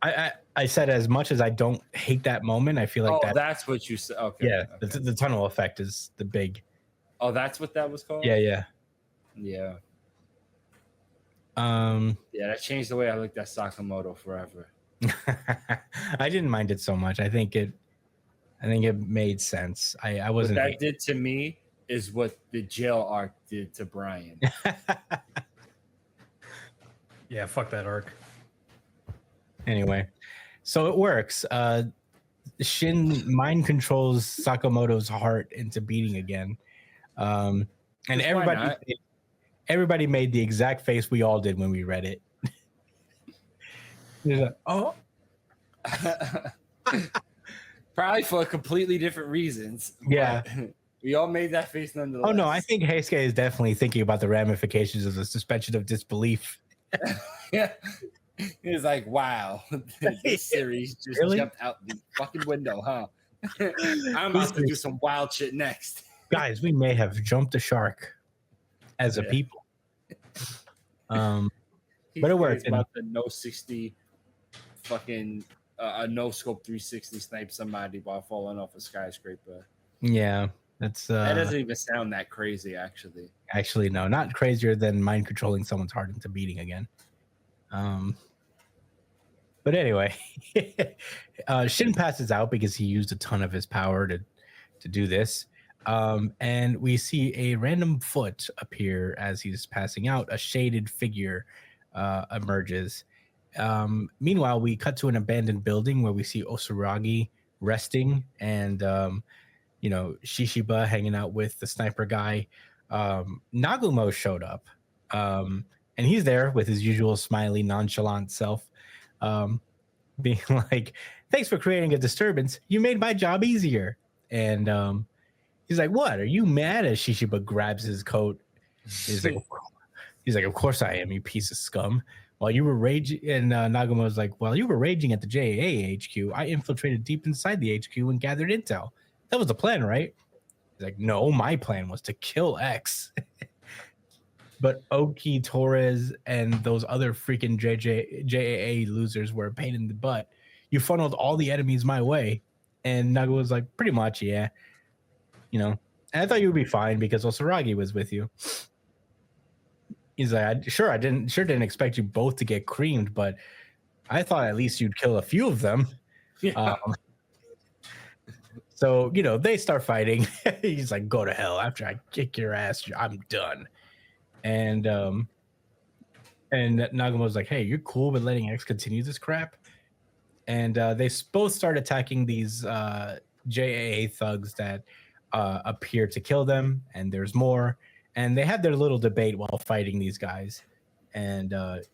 Speaker 1: I said as much as I don't hate that moment, I feel like
Speaker 3: that's what you said. Okay.
Speaker 1: Yeah,
Speaker 3: okay.
Speaker 1: The tunnel effect is the big.
Speaker 3: Oh, that's what that was called?
Speaker 1: Yeah.
Speaker 3: Yeah, that changed the way I looked at Sakamoto forever.
Speaker 1: I didn't mind it so much. I think it made sense. I wasn't.
Speaker 3: What that did to me is what the jail arc did to Brian.
Speaker 4: Yeah, fuck that arc.
Speaker 1: Anyway, so it works. Shin mind controls Sakamoto's heart into beating again, and everybody made the exact face we all did when we read it.
Speaker 3: Probably for completely different reasons.
Speaker 1: Yeah.
Speaker 3: but we all made that face nonetheless.
Speaker 1: Oh no, I think Heisuke is definitely thinking about the ramifications of the suspension of disbelief.
Speaker 3: Yeah. It's like, wow, this series just
Speaker 1: Really?
Speaker 3: jumped out the fucking window, huh? I'm about to do some wild shit next.
Speaker 1: Guys, we may have jumped the shark as a
Speaker 3: Yeah.
Speaker 1: people. But it
Speaker 3: He's
Speaker 1: worked.
Speaker 3: about the no 60 fucking a no scope 360 snipe somebody while falling off a skyscraper.
Speaker 1: Yeah, that's
Speaker 3: That doesn't even sound that crazy, actually.
Speaker 1: actually no, not crazier than mind controlling someone's heart into beating again. But anyway, Shin passes out because he used a ton of his power to do this. And we see a random foot appear as he's passing out. A shaded figure emerges. Meanwhile, we cut to an abandoned building where we see Osuragi resting and Shishiba hanging out with the sniper guy. Nagumo showed up. And he's there with his usual smiley, nonchalant self, being like, "Thanks for creating a disturbance. You made my job easier." And he's like, "What? Are you mad?" As Shishiba grabs his coat. He's like, "Of course I am, you piece of scum." While you were raging, and Nagumo's like, "While you were raging at the JAA HQ, I infiltrated deep inside the HQ and gathered intel. That was the plan, right?" He's like, "No, my plan was to kill X." But Oki, Torres, and those other freaking JAA losers were a pain in the butt. You funneled all the enemies my way. And Naga was like, "Pretty much, yeah. And I thought you would be fine because Osuragi was with you." He's like, "I didn't expect you both to get creamed, but I thought at least you'd kill a few of them."
Speaker 3: Yeah.
Speaker 1: So, they start fighting. He's like, "Go to hell. After I kick your ass, I'm done." And Nagumo's like, "Hey, you're cool with letting X continue this crap?" And they both start attacking these JAA thugs that appear to kill them, and there's more. And they have their little debate while fighting these guys. And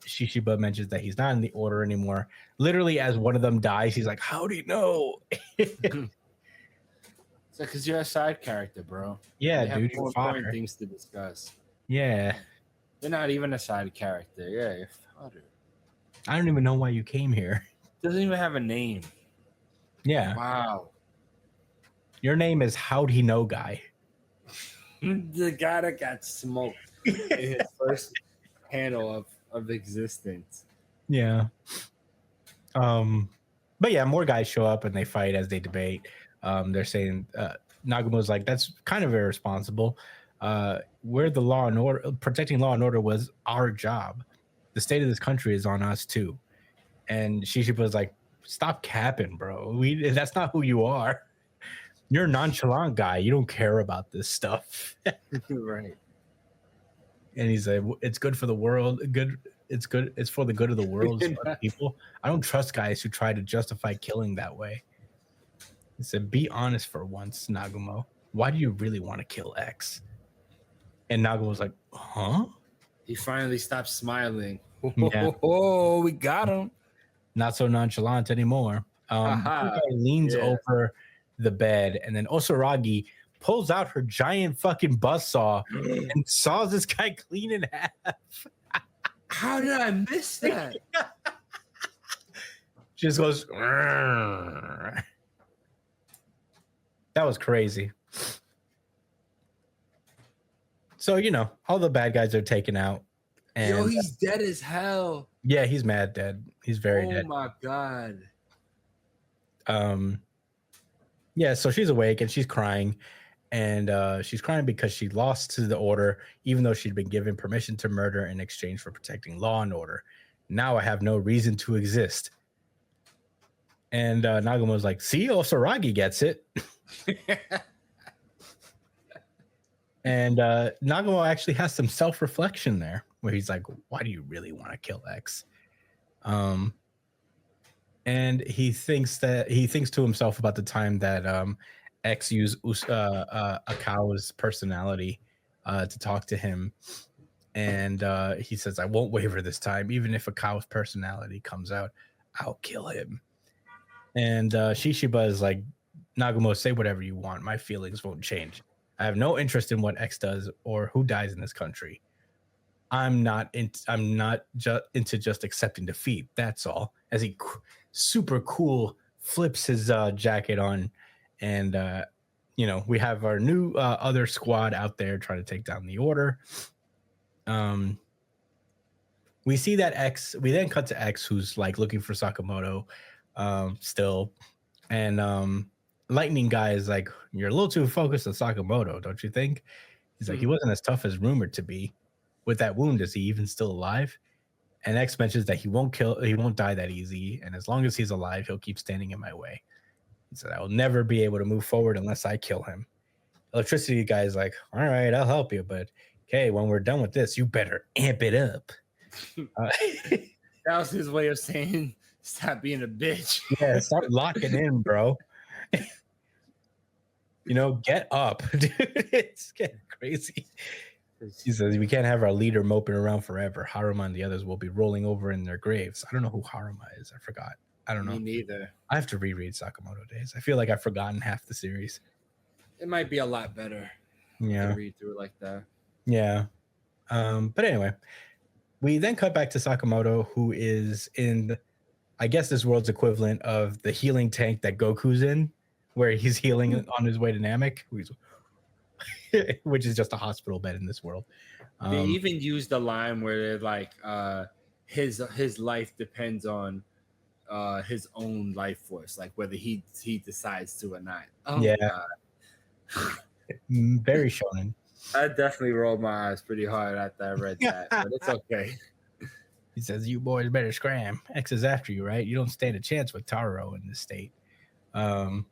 Speaker 1: Shishiba mentions that he's not in the order anymore. Literally, as one of them dies, he's like, "How do you know?"
Speaker 3: It's like, because you're a side character, bro.
Speaker 1: Yeah,
Speaker 3: They have
Speaker 1: dude,
Speaker 3: more
Speaker 1: you're
Speaker 3: important
Speaker 1: fodder.
Speaker 3: things to discuss.
Speaker 1: Yeah.
Speaker 3: They're not even a side character. Yeah, you're fodder.
Speaker 1: I don't even know why you came here.
Speaker 3: Doesn't even have a name.
Speaker 1: Yeah.
Speaker 3: Wow.
Speaker 1: Your name is How'd He Know Guy.
Speaker 3: The guy that got smoked in his first panel of existence.
Speaker 1: Yeah. But yeah, more guys show up and they fight as they debate. They're saying Nagumo's like, "That's kind of irresponsible. We're the law and order. Protecting law and order was our job. The state of this country is on us too." And Shishiba's like, "Stop capping, bro. That's not who you are. You're a nonchalant guy. You don't care about this stuff."
Speaker 3: Right.
Speaker 1: And he's like, "It's good for the world. It's good. It's for the good of the world, it's for the people. I don't trust guys who try to justify killing that way." He said, "Be honest for once, Nagumo. Why do you really want to kill X?" And Nagumo was like, "Huh?"
Speaker 3: He finally stopped smiling.
Speaker 1: Yeah.
Speaker 3: Oh, we got him.
Speaker 1: Not so nonchalant anymore.
Speaker 3: Aha.
Speaker 1: This guy leans
Speaker 3: Yeah.
Speaker 1: over the bed, and then Osuragi pulls out her giant fucking buzzsaw and saws this guy clean in half.
Speaker 3: How did I miss that?
Speaker 1: Just goes. "Rrrr." That was crazy. So all the bad guys are taken out, and
Speaker 3: Yo, he's dead as hell.
Speaker 1: yeah, he's mad dead. He's very
Speaker 3: Oh
Speaker 1: dead.
Speaker 3: my god.
Speaker 1: Yeah, so she's awake and she's crying, and she's crying because she lost to the order, even though she'd been given permission to murder in exchange for protecting law and order. Now I have no reason to exist. And Nagumo's like, "See, Osuragi gets it." And Nagumo actually has some self-reflection there, where he's like, "Why do you really want to kill X?" And he thinks to himself about the time that X used Akao's personality to talk to him, and he says, "I won't waver this time. Even if Akao's personality comes out, I'll kill him." And Shishiba is like, Nagumo, say whatever you want. My feelings won't change. I have no interest in what X does or who dies in this country. I'm not into just accepting defeat. That's all. As he super cool flips his jacket on, and we have our new other squad out there trying to take down the order. We see that X. We then cut to X, who's like looking for Sakamoto, still, and Lightning Guy is like, "You're a little too focused on Sakamoto, don't you think?" He's like, "He wasn't as tough as rumored to be. With that wound, is he even still alive?" And X mentions that he won't die that easy, and as long as he's alive, he'll keep standing in my way. He said, "I will never be able to move forward unless I kill him." Electricity Guy is like, "All right, I'll help you, but okay, when we're done with this, you better amp it up."
Speaker 3: That was his way of saying, "Stop being a bitch."
Speaker 1: Yeah, start locking in, bro. Get up, dude. It's getting crazy. He says, "We can't have our leader moping around forever. Haruma and the others will be rolling over in their graves." I don't know who Haruma is. I forgot. I don't know.
Speaker 3: Me neither.
Speaker 1: I have to reread Sakamoto Days. I feel like I've forgotten half the series.
Speaker 3: It might be a lot better to read through it like that.
Speaker 1: Yeah. But anyway, we then cut back to Sakamoto, who is in, I guess, this world's equivalent of the healing tank that Goku's in, where he's healing on his way to Namek, which is just a hospital bed in this world.
Speaker 3: They even used a line where they're like, his life depends on his own life force, like whether he decides to or not. Oh
Speaker 1: yeah.
Speaker 3: God.
Speaker 1: Very shonen.
Speaker 3: I definitely rolled my eyes pretty hard after I read that, but it's okay.
Speaker 1: He says, "You boys better scram. X is after you, right? You don't stand a chance with Taro in this state." And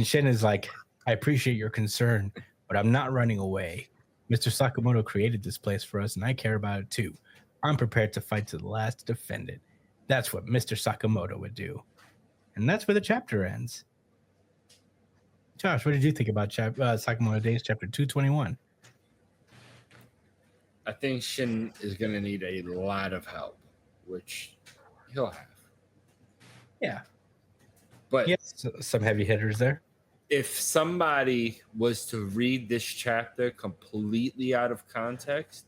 Speaker 1: Shin is like, "I appreciate your concern, but I'm not running away. Mr. Sakamoto created this place for us, and I care about it too. I'm prepared to fight to the last to defend it. That's what Mr. Sakamoto would do." And that's where the chapter ends. Josh, what did you think about Sakamoto Days, chapter 221?
Speaker 3: I think Shin is going to need a lot of help, which he'll have.
Speaker 1: Yeah.
Speaker 3: But
Speaker 1: yes, some heavy hitters there.
Speaker 3: If somebody was to read this chapter completely out of context,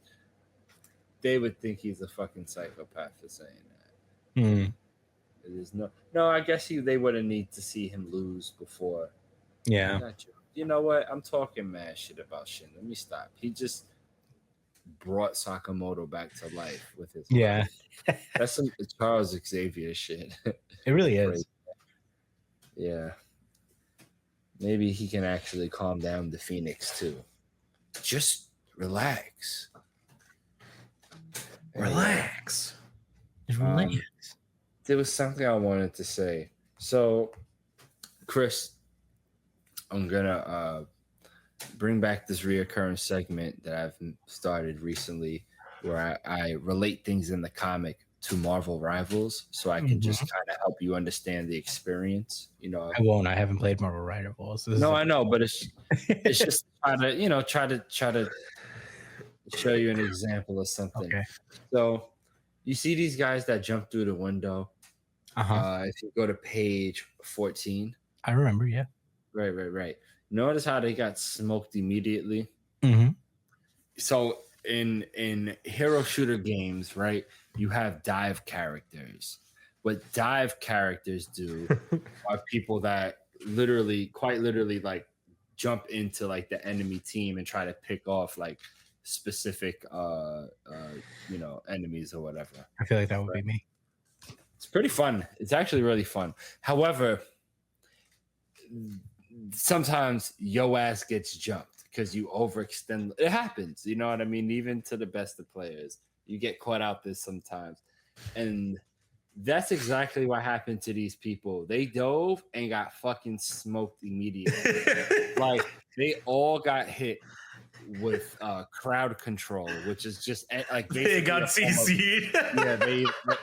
Speaker 3: they would think he's a fucking psychopath for saying that. It is no. I guess they wouldn't need to see him lose before.
Speaker 1: Yeah.
Speaker 3: You know what? I'm talking mad shit about Shin. Let me stop. He just brought Sakamoto back to life with his
Speaker 1: life.
Speaker 3: That's some Charles Xavier shit.
Speaker 1: It really is.
Speaker 3: Yeah. Maybe he can actually calm down the Phoenix too. Just relax.
Speaker 1: Relax.
Speaker 3: There was something I wanted to say. So, Chris, I'm gonna bring back this reoccurring segment that I've started recently, where I relate things in the comic to Marvel Rivals, so I can just kind of help you understand the experience. I
Speaker 1: won't. I haven't played Marvel Rivals.
Speaker 3: I know, but it's just try to show you an example of something. Okay. So you see these guys that jump through the window. If you go to page 14,
Speaker 1: I remember. Yeah.
Speaker 3: Right. Notice how they got smoked immediately. So in hero shooter games, right, you have dive characters. What dive characters do are people that quite literally like jump into like the enemy team and try to pick off like specific enemies or whatever.
Speaker 1: I feel like that would be me.
Speaker 3: It's pretty fun. It's actually really fun. However, sometimes yo ass gets jumped because you overextend. It happens, you know what I mean? Even to the best of players, you get caught out there sometimes. And that's exactly what happened to these people. They dove and got fucking smoked immediately. Like they all got hit with crowd control, which is just like
Speaker 4: they got CC'd.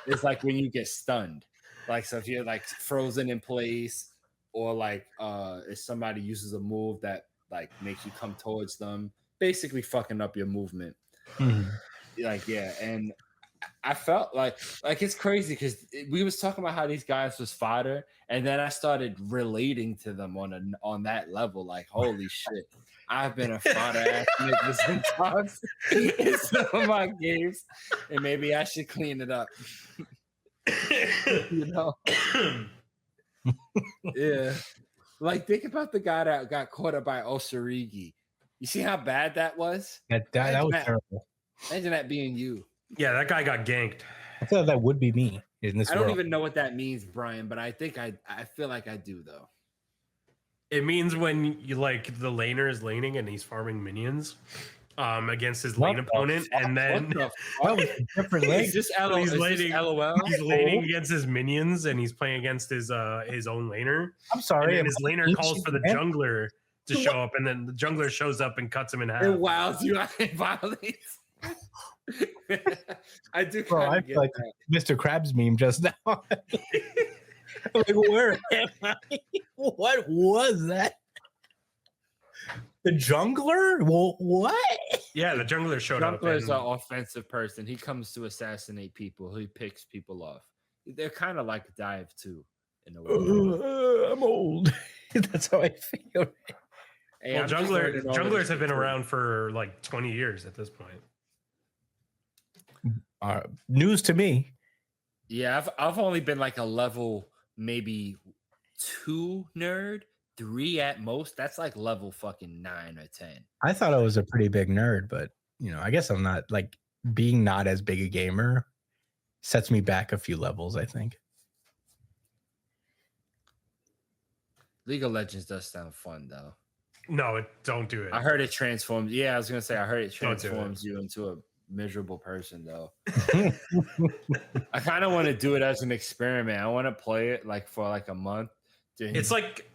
Speaker 3: It's like when you get stunned. Like so if you're like frozen in place, or like if somebody uses a move that like makes you come towards them, basically fucking up your movement. And I felt like it's crazy because we was talking about how these guys was fodder, and then I started relating to them on that level. Like, holy shit, I've been a fodder ass nigga sometimes in some of my games, and maybe I should clean it up. You know? Yeah. Like, think about the guy that got caught up by Osurigi. You see how bad that was?
Speaker 1: That was terrible.
Speaker 3: Imagine that being you.
Speaker 4: Yeah, that guy got ganked.
Speaker 1: I thought that would be me in this
Speaker 3: I don't
Speaker 1: world.
Speaker 3: even know what that means, Brian, but I think I feel like I do though.
Speaker 4: It means when you like the laner is laning and he's farming minions against his lane opponent, and then
Speaker 1: that was a different lane.
Speaker 3: Is this LOL?
Speaker 4: he's laning against his minions and he's playing against his own laner.
Speaker 1: I'm sorry.
Speaker 4: And his laner calls for the jungler to show up, and then the jungler shows up and cuts him in half.
Speaker 3: It wows you out and violates. I do.
Speaker 1: Bro, I feel like Mr. Krabs meme just now. Like, where am I? What was that? The jungler? Well, what?
Speaker 4: Yeah, the jungler showed up.
Speaker 3: Jungler is an offensive person. He comes to assassinate people. He picks people off. They're kind of like Dive too, in a way.
Speaker 1: I'm old. That's how I feel.
Speaker 3: Hey,
Speaker 4: well, junglers have been around for like 20 years at this point.
Speaker 1: News to me.
Speaker 3: Yeah, I've only been like a level maybe 2 nerd, 3 at most. That's like level fucking 9 or 10.
Speaker 1: I thought I was a pretty big nerd, but I guess I'm not. Like, being not as big a gamer sets me back a few levels, I think.
Speaker 3: League of Legends does sound fun though.
Speaker 4: No, don't do it.
Speaker 3: I heard it transforms. Yeah, I was gonna say I heard it transforms you into a miserable person though. I kind of want to do it as an experiment. I want to play it like for like a month.
Speaker 4: It's like,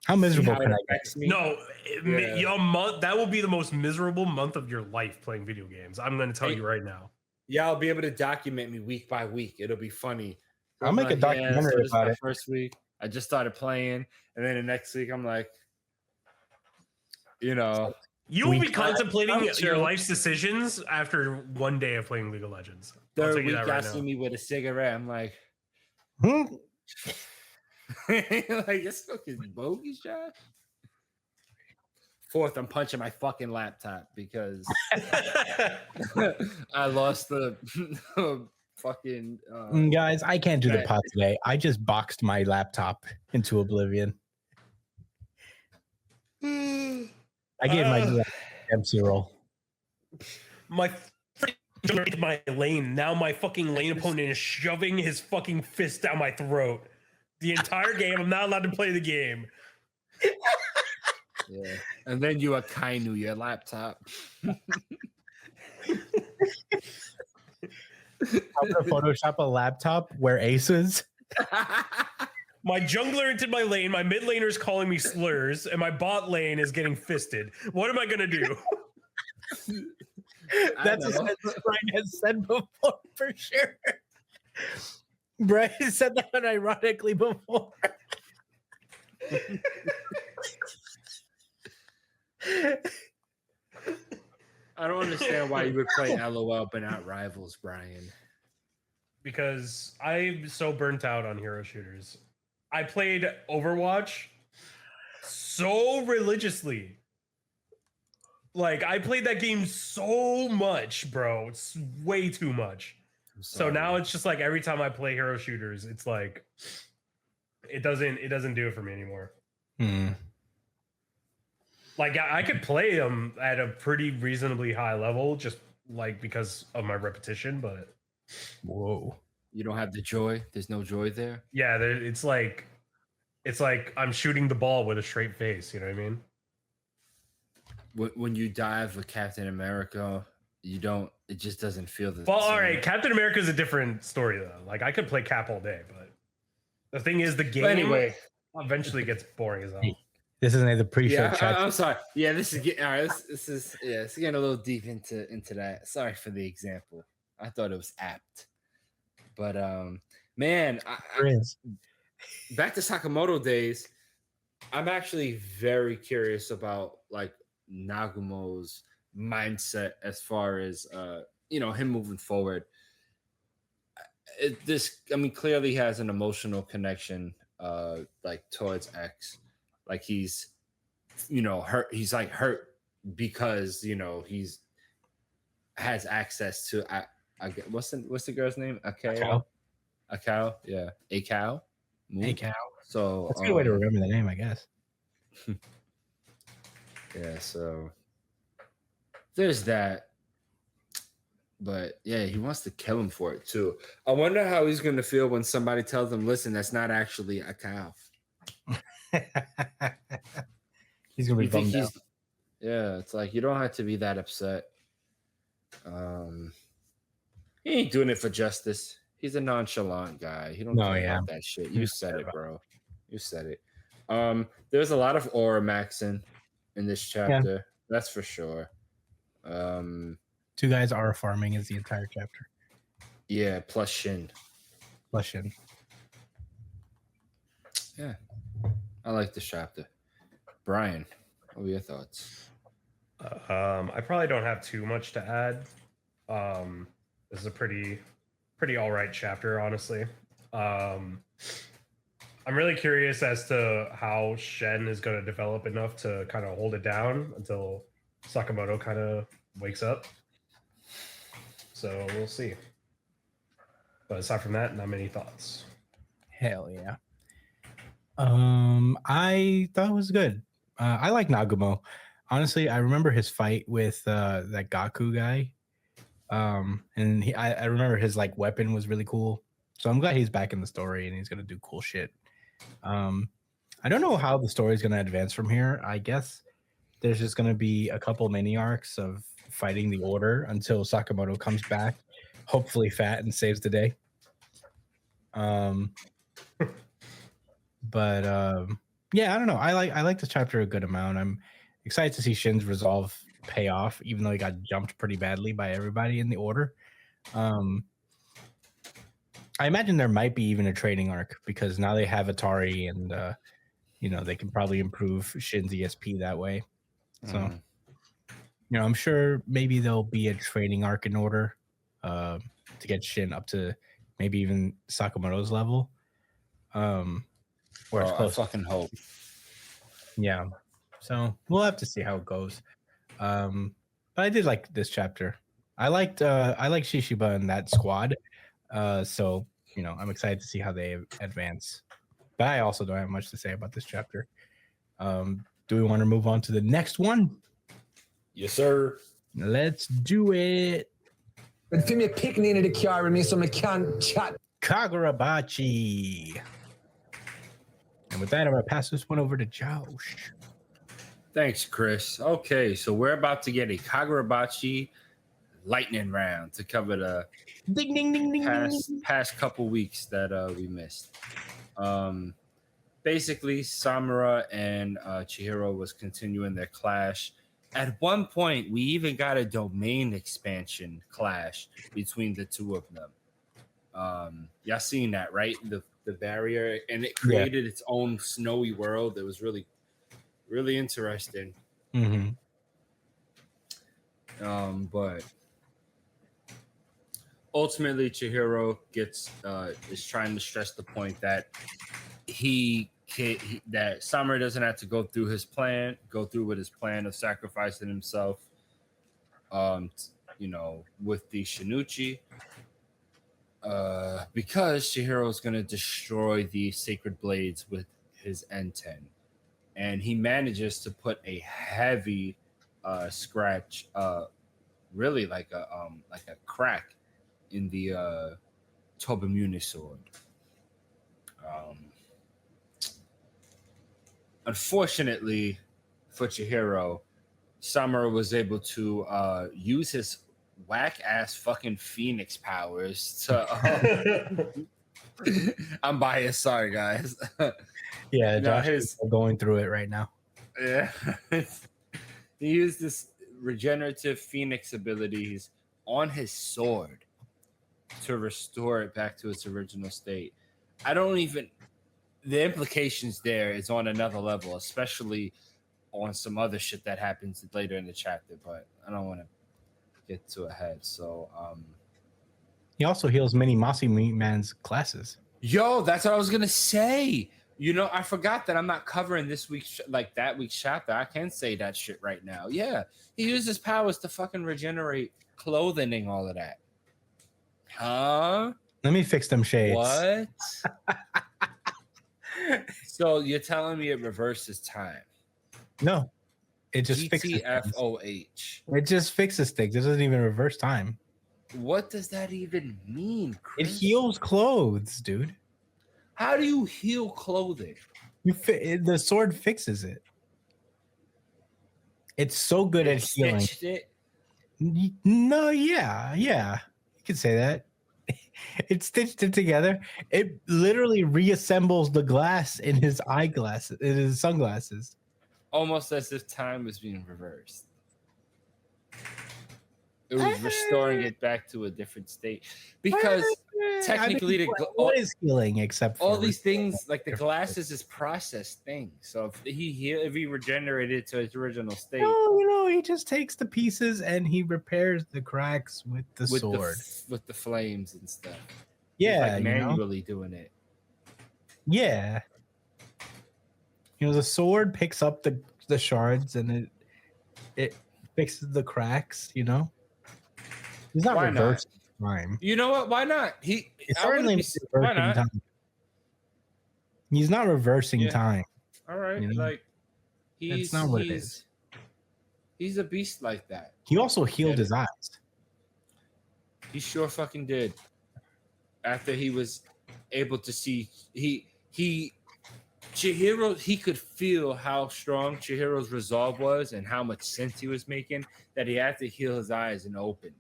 Speaker 1: how miserable can I get?
Speaker 4: No, a month, that will be the most miserable month of your life playing video games. I'm going to tell you right now.
Speaker 3: Yeah, I'll be able to document me week by week. It'll be funny.
Speaker 1: I'll make a documentary about it.
Speaker 3: First week, I just started playing, and then the next week, I'm like,
Speaker 4: you will be contemplating your life's decisions after one day of playing League of Legends.
Speaker 3: Third week, y'all see me with a cigarette. I'm like, like, this fucking bogus, Josh. Fourth, I'm punching my fucking laptop because I lost the fucking.
Speaker 1: Guys, I can't do the pod today. I just boxed my laptop into oblivion. I gave my MC roll.
Speaker 4: My lane. Now my fucking lane opponent is shoving his fucking fist down my throat. The entire game, I'm not allowed to play the game.
Speaker 3: Yeah, and then you Akainu your laptop.
Speaker 1: I'm gonna Photoshop a laptop where aces.
Speaker 4: My jungler entered my lane, my mid laner is calling me slurs, and my bot lane is getting fisted. What am I gonna do?
Speaker 1: That's what Brian has said before, for sure. Brian said that ironically before.
Speaker 3: I don't understand why you would play LOL but not Rivals, Brian.
Speaker 4: Because I'm so burnt out on hero shooters. I played Overwatch so religiously. Like, I played that game so much, bro. It's way too much. So now it's just like every time I play hero shooters, it's like it doesn't do it for me anymore. Like, I could play them at a pretty reasonably high level just like because of my repetition, but
Speaker 1: whoa.
Speaker 3: You don't have the joy? There's no joy there?
Speaker 4: Yeah, it's like I'm shooting the ball with a straight face, you know what I mean?
Speaker 3: When you dive with Captain America, it just doesn't feel the
Speaker 4: Well,
Speaker 3: same.
Speaker 4: all right, Captain America is a different story though. Like, I could play Cap all day, but the thing is the game
Speaker 3: anyway
Speaker 4: eventually gets boring as hell.
Speaker 1: This isn't the pre-show chat.
Speaker 3: I'm sorry. Yeah, this is all right. This is it's getting a little deep into that. Sorry for the example. I thought it was apt. But man, back to Sakamoto Days. I'm actually very curious about like Nagumo's mindset as far as him moving forward. clearly he has an emotional connection, like towards X, like he's, hurt. He's like hurt because he's has access to. What's the girl's name?
Speaker 1: A cow.
Speaker 3: A cow. Yeah, a cow.
Speaker 1: A cow.
Speaker 3: So
Speaker 1: that's a good way to remember the name, I guess.
Speaker 3: Yeah. So there's that. But yeah, he wants to kill him for it too. I wonder how he's going to feel when somebody tells him, "Listen, that's not actually a cow."
Speaker 1: He's gonna be bummed out.
Speaker 3: Yeah, it's like you don't have to be that upset. He ain't doing it for justice. He's a nonchalant guy. He don't care about that shit. You said it, bro. You said it. There's a lot of aura maxing in this chapter. Yeah. That's for sure.
Speaker 1: Two guys are farming is the entire chapter.
Speaker 3: Yeah, plus Shin. Yeah, I like this chapter. Brian, what are your thoughts?
Speaker 4: I probably don't have too much to add. This is a pretty all right chapter, honestly. I'm really curious as to how Shen is going to develop enough to kind of hold it down until Sakamoto kind of wakes up. So we'll see. But aside from that, not many thoughts.
Speaker 1: Hell yeah. I thought it was good. I like Nagumo. Honestly, I remember his fight with that Gaku guy. And I remember his like weapon was really cool. So I'm glad he's back in the story and he's gonna do cool shit. I don't know how the story is gonna advance from here. I guess there's just gonna be a couple mini arcs of fighting the Order until Sakamoto comes back, hopefully fat and saves the day. But yeah, I don't know. I like this chapter a good amount. I'm excited to see Shin's resolve pay off, even though he got jumped pretty badly by everybody in the Order. I imagine there might be even a trading arc because now they have Atari and they can probably improve Shin's ESP that way. So I'm sure maybe there'll be a trading arc in Order to get Shin up to maybe even Sakamoto's level. Or
Speaker 3: I fucking hope.
Speaker 1: Yeah. So we'll have to see how it goes. But I did like this chapter. I like Shishiba and that squad. So I'm excited to see how they advance. But I also don't have much to say about this chapter. Do we want to move on to the next one?
Speaker 3: Yes, sir.
Speaker 1: Let's do it.
Speaker 6: Men för mig pickningen är det kjär med som kan chat.
Speaker 1: Kagurabachi. And with that, I'm going to pass this one over to Josh.
Speaker 3: Thanks, Chris. Okay, so we're about to get a Kagurabachi lightning round to cover the
Speaker 1: ding, ding, ding, ding,
Speaker 3: past couple weeks that we missed. Basically, Samura and Chihiro was continuing their clash. At one point, we even got a domain expansion clash between the two of them. Y'all seen that, right? The barrier, and it created its own snowy world. It was really, really interesting.
Speaker 1: Mm-hmm.
Speaker 3: But ultimately, Chihiro is trying to stress the point that that Samura doesn't have to go through with his plan of sacrificing himself, with the Shinichi, because Chihiro is going to destroy the sacred blades with his N10, and he manages to put a heavy scratch, really like a crack in the Tobimune sword. Unfortunately for Chihiro, Samura was able to use his whack-ass fucking Phoenix powers to... I'm biased, sorry, guys.
Speaker 1: Yeah, Josh is going through it right now.
Speaker 3: Yeah. He used this regenerative Phoenix abilities on his sword to restore it back to its original state. The implications there is on another level, especially on some other shit that happens later in the chapter, but I don't want to get too ahead. So
Speaker 1: He also heals Mini Masumi Man's glasses.
Speaker 3: Yo, that's what I was gonna say. You know, I forgot that I'm not covering this week's that week's chapter. I can say that shit right now. Yeah, he uses powers to fucking regenerate clothing and all of that. Huh?
Speaker 1: Let me fix them shades.
Speaker 3: What? So you're telling me it reverses time?
Speaker 1: No, it just fixes things.
Speaker 3: GTFOH.
Speaker 1: It just fixes things. It doesn't even reverse time.
Speaker 3: What does that even mean,
Speaker 1: It
Speaker 3: Chris?
Speaker 1: heals clothes, dude.
Speaker 3: How do you heal clothing?
Speaker 1: The sword fixes it. It's so good at healing.
Speaker 3: Stitched it?
Speaker 1: No, yeah, you could say that. It stitched it together. It literally reassembles the glass in his eyeglasses, in his sunglasses.
Speaker 3: Almost as if time was being reversed. It was restoring it back to a different state because technically
Speaker 1: what is healing except for
Speaker 3: all these things like the glasses is processed things. So if he regenerated it to its original state,
Speaker 1: no, he just takes the pieces and he repairs the cracks with the sword,
Speaker 3: with the flames and stuff.
Speaker 1: Yeah,
Speaker 3: He's like manually doing it.
Speaker 1: Yeah, the sword picks up the shards and it fixes the cracks. He's not reversing time.
Speaker 3: You know what? Why not? Why not?
Speaker 1: Time. He's not reversing time.
Speaker 3: All right, like
Speaker 1: that's not what it is.
Speaker 3: He's a beast like that.
Speaker 1: He also healed his eyes.
Speaker 3: He sure fucking did. After he was able to see, Chihiro, he could feel how strong Chihiro's resolve was and how much sense he was making that he had to heal his eyes and open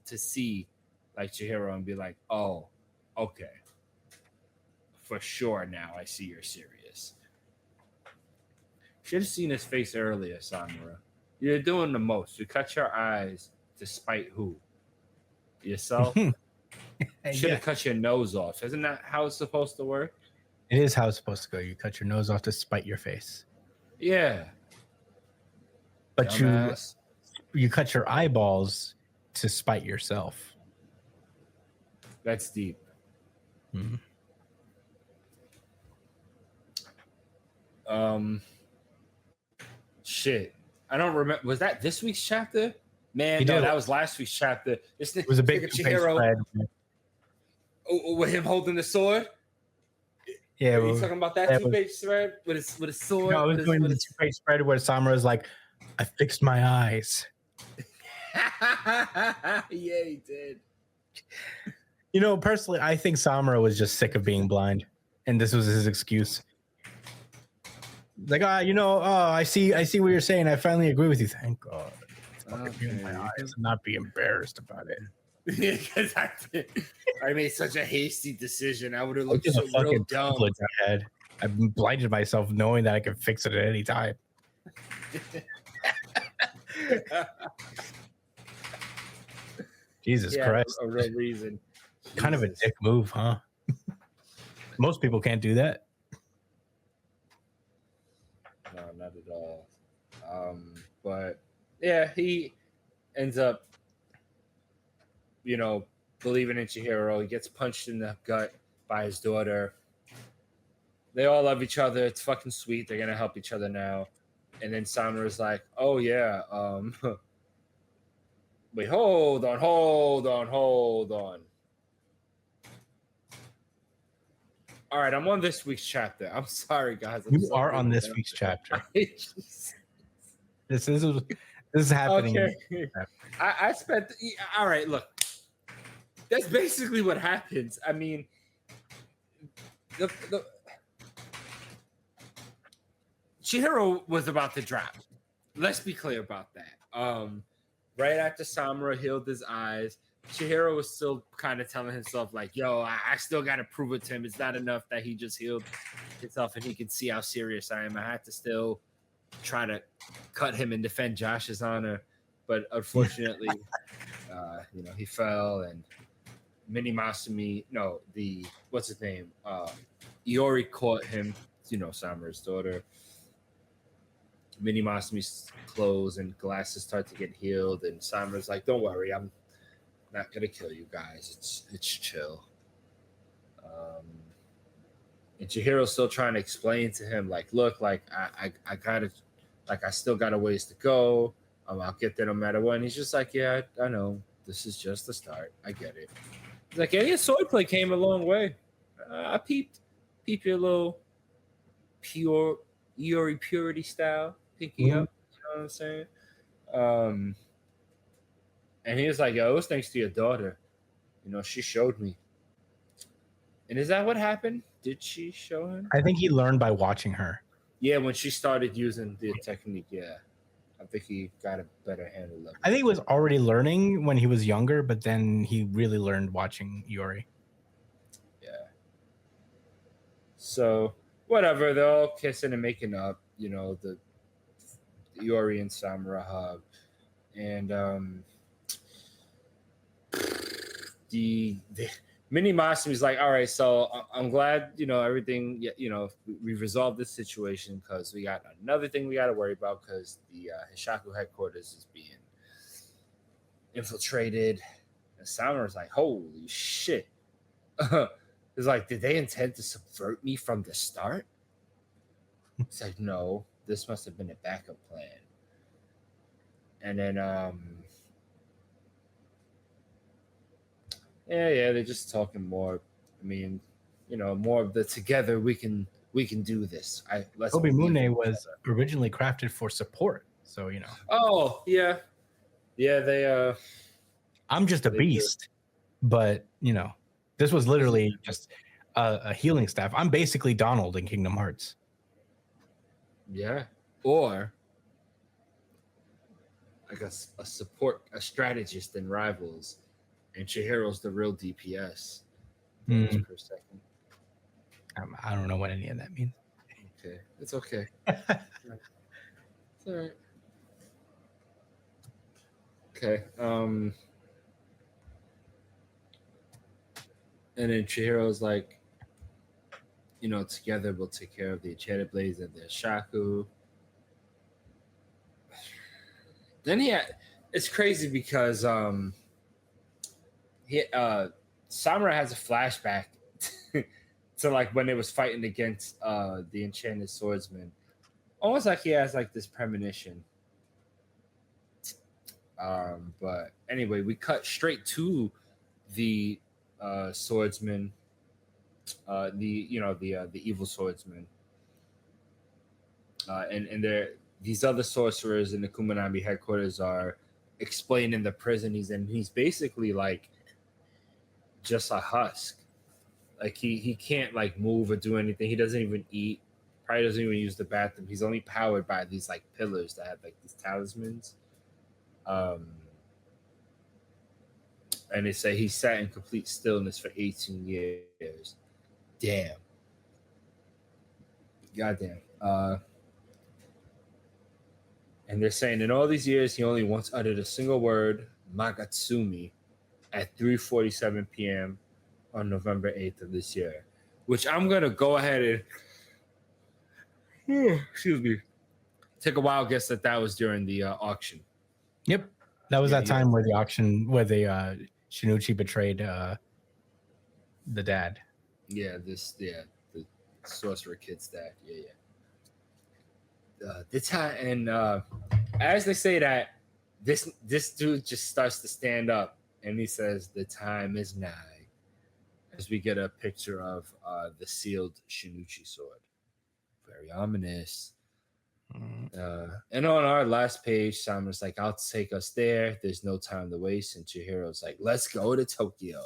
Speaker 3: to see like Chihiro and be like, oh, okay. For sure now I see you're serious. Should have seen his face earlier, Samura. You're doing the most. You cut your eyes to spite who? Yourself? Should have cut your nose off. Isn't that how it's supposed to work?
Speaker 1: It is how it's supposed to go. You cut your nose off to spite your face.
Speaker 3: Yeah.
Speaker 1: But dumbass. you cut your eyeballs to spite yourself.
Speaker 3: That's deep.
Speaker 1: Mm-hmm.
Speaker 3: Shit. I don't remember. Was that this week's chapter? Man, no, that was last week's chapter.
Speaker 1: It was a big
Speaker 3: Chihiro. With him holding the sword?
Speaker 1: Yeah.
Speaker 3: Are you talking about that two-page spread with a sword?
Speaker 1: No, I was doing the two-page spread where Samura's like, I fixed my eyes.
Speaker 3: Yeah, he did.
Speaker 1: Personally, I think Samura was just sick of being blind, and this was his excuse. Like, I see what you're saying. I finally agree with you. Thank God. Okay. My eyes and not be embarrassed about it.
Speaker 3: Because I made such a hasty decision. I would have looked so real dumb.
Speaker 1: I blinded myself knowing that I could fix it at any time. Jesus Christ.
Speaker 3: For a real reason.
Speaker 1: Kind of a dick move, huh? Most people can't do that.
Speaker 3: No, not at all. But yeah, he ends up, believing in Chihiro. He gets punched in the gut by his daughter. They all love each other. It's fucking sweet. They're gonna help each other now. And then Samura's like, oh yeah, wait, hold on. All right, I'm on this week's chapter. I'm sorry, guys.
Speaker 1: You are on this week's chapter. This is happening.
Speaker 3: Okay. I spent. All right, look. That's basically what happens. I mean, Chihiro was about to drop. Let's be clear about that. Right after Samura healed his eyes, Chihiro was still kind of telling himself, like, yo, I still got to prove it to him. It's not enough that he just healed himself and he can see how serious I am. I had to still try to cut him and defend Josh's honor. But unfortunately, he fell and Mini Masumi, what's his name? Iori caught him, Samura's daughter. Mini Masumi's clothes and glasses start to get healed, and Samura's like, don't worry, Not gonna kill you guys. It's chill. And Chihiro's still trying to explain to him, like, look, like I gotta, like I still got a ways to go. I'll get there no matter what. And he's just like, yeah, I know. This is just the start. I get it. He's like, yeah, swordplay came a long way. I peeped your little pure Iori purity style pinky up. You know what I'm saying? And he was like, yo, it was thanks to your daughter. You know, she showed me. And is that what happened? Did she show him?
Speaker 1: I think he learned by watching her.
Speaker 3: Yeah, when she started using the technique, yeah. I think he got a better handle of it.
Speaker 1: I think he was already learning when he was younger, but then he really learned watching Iori.
Speaker 3: Yeah. So, whatever. They're all kissing and making up. You know, the Iori and Samura hug. And the Mini Masumi's like, all right, so I'm glad, you know, everything, you know, we resolved this situation because we got another thing we got to worry about because the Hishaku headquarters is being infiltrated. And Samura's like, holy shit. It's like, did they intend to subvert me from the start? It's like, no, this must have been a backup plan. And then, yeah, they're just talking more. I mean, you know, more of the together we can do this.
Speaker 1: Obimune was originally crafted for support, so you know.
Speaker 3: Oh yeah, they.
Speaker 1: I'm just a beast, but you know, this was literally just a healing staff. I'm basically Donald in Kingdom Hearts.
Speaker 3: Yeah, or like a strategist in Rivals. And Chihiro's the real DPS. Per second.
Speaker 1: I don't know what any of that means.
Speaker 3: Okay, it's okay. It's all right. Okay. And then Chihiro's like, you know, together we'll take care of the Enchanted Blades and the Shaku. Then it's crazy because Samura has a flashback to like when they was fighting against the Enchanted Swordsman. Almost like he has like this premonition. But anyway, we cut straight to the swordsman, the evil swordsman. And these other sorcerers in the Kumanami headquarters are explaining the prison he's in. He's basically like just a husk. Like he can't like move or do anything. He doesn't even eat. Probably doesn't even use the bathroom. He's only powered by these like pillars that have like these talismans. And they say he sat in complete stillness for 18 years. Damn. Goddamn. And they're saying in all these years, he only once uttered a single word, Magatsumi, at 3:47 p.m. on November 8th of this year, which I'm going to go ahead and, take a wild guess that was during the auction.
Speaker 1: Yep. That was that time where the auction, where the Shinichi betrayed the dad.
Speaker 3: Yeah, the sorcerer kid's dad. Yeah. The time, and as they say that, this dude just starts to stand up and he says, "The time is nigh," as we get a picture of the sealed Shinichi sword. Very ominous. And on our last page, Samura's like, "I'll take us there. There's no time to waste." And Chihiro's like, "Let's go to Tokyo."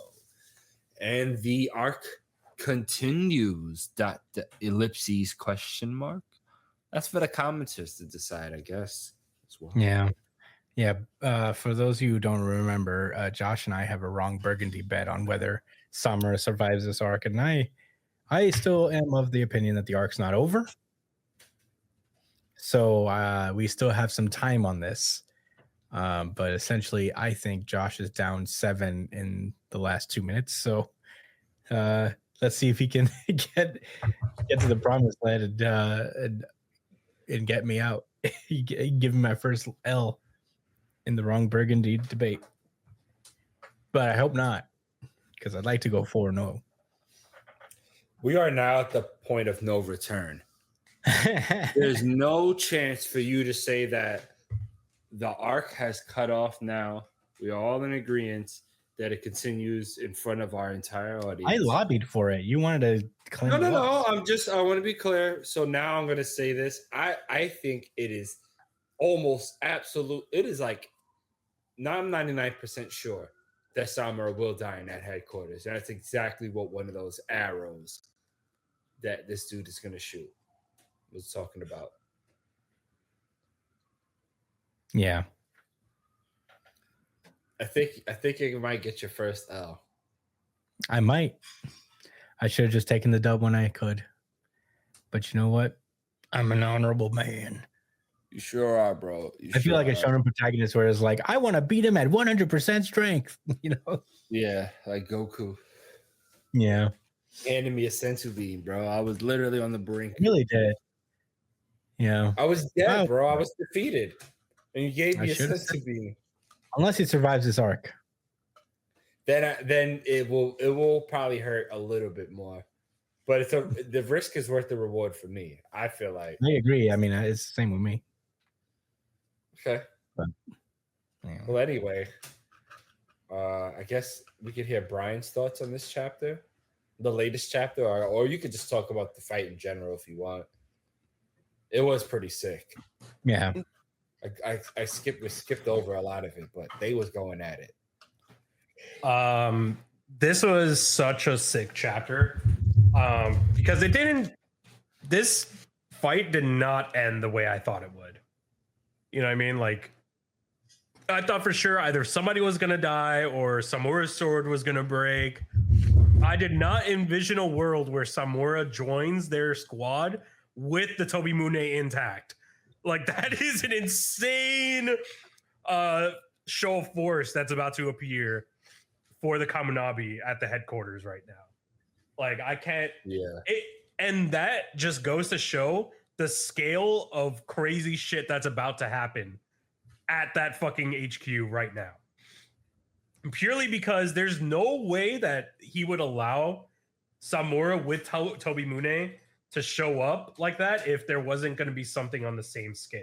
Speaker 3: And the arc continues. Ellipses ? That's for the commenters to decide, I guess. As well.
Speaker 1: Yeah. For those of you who don't remember, Josh and I have a wrong burgundy bet on whether Samura survives this arc, and I still am of the opinion that the arc's not over. So we still have some time on this. But essentially, I think Josh is down 7 in the last 2 minutes. So let's see if he can get to the promised land and get me out. Give me my first L in the wrong burgundy debate. but I hope not, because I'd like to go 4-0.
Speaker 3: We are now at the point of no return. There's no chance for you to say that the arc has cut off now. We are all in agreement that it continues in front of our entire audience.
Speaker 1: I lobbied for it. You wanted to claim
Speaker 3: No.
Speaker 1: loss.
Speaker 3: I want to be clear. So now I'm going to say this. I think it is almost absolute. It is like, now I'm 99% sure that Samura will die in that headquarters. And that's exactly what one of those arrows that this dude is going to shoot was talking about.
Speaker 1: Yeah.
Speaker 3: I think you might get your first L.
Speaker 1: I might. I should have just taken the dub when I could. But you know what? I'm an honorable man.
Speaker 3: You sure are, bro.
Speaker 1: I feel like a shonen protagonist where it's like, I want to beat him at 100% strength. You know?
Speaker 3: Yeah, like Goku.
Speaker 1: Yeah.
Speaker 3: Handed me a sensu bean, bro. I was literally on the brink.
Speaker 1: I really did. Yeah.
Speaker 3: I was dead,
Speaker 1: Wow.
Speaker 3: bro. I was defeated. And you gave me a
Speaker 1: should've
Speaker 3: sensu bean.
Speaker 1: Unless he survives this arc.
Speaker 3: Then it will probably hurt a little bit more. But the risk is worth the reward for me. I feel like.
Speaker 1: I agree. I mean, it's the same with me.
Speaker 3: Okay.
Speaker 1: But, yeah.
Speaker 3: Well, anyway, I guess we could hear Brian's thoughts on this chapter, the latest chapter, or you could just talk about the fight in general if you want. It was pretty sick.
Speaker 1: Yeah.
Speaker 3: We skipped over a lot of it, but they was going at it.
Speaker 4: This was such a sick chapter because this fight did not end the way I thought it would. You know what I mean? Like, I thought for sure either somebody was going to die or Samura's sword was going to break. I did not envision a world where Samura joins their squad with the Tobimune intact. Like, that is an insane show of force that's about to appear for the Kamunabi at the headquarters right now. Like, I can't.
Speaker 3: Yeah.
Speaker 4: And that just goes to show the scale of crazy shit that's about to happen at that fucking HQ right now. Purely because there's no way that he would allow Samura with Tobimune to show up like that if there wasn't going to be something on the same scale.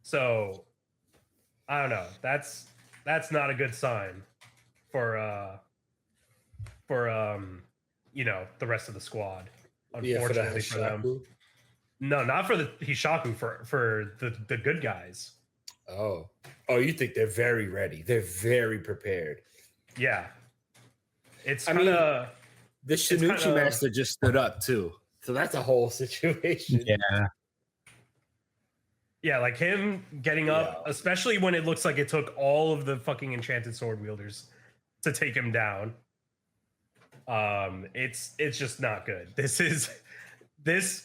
Speaker 4: So, I don't know. That's not a good sign for you know, the rest of the squad. Unfortunately for them. No, not for the Hishaku, for the good guys.
Speaker 3: Oh, you think they're very ready? They're very prepared.
Speaker 4: Yeah, it's
Speaker 3: the Shinichi master just stood up too, so that's a whole situation.
Speaker 4: Yeah, like him getting up, especially when it looks like it took all of the fucking enchanted sword wielders to take him down. It's just not good. This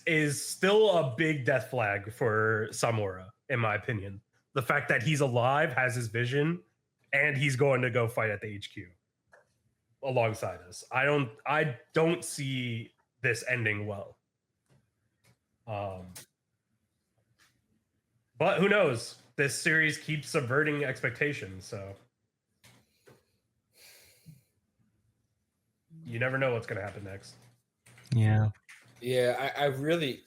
Speaker 4: is still a big death flag for Samura, in my opinion. The fact that he's alive, has his vision, and he's going to go fight at the HQ alongside us. I don't see this ending well. But who knows? This series keeps subverting expectations, so you never know what's going to happen next.
Speaker 1: Yeah.
Speaker 3: Yeah, I really,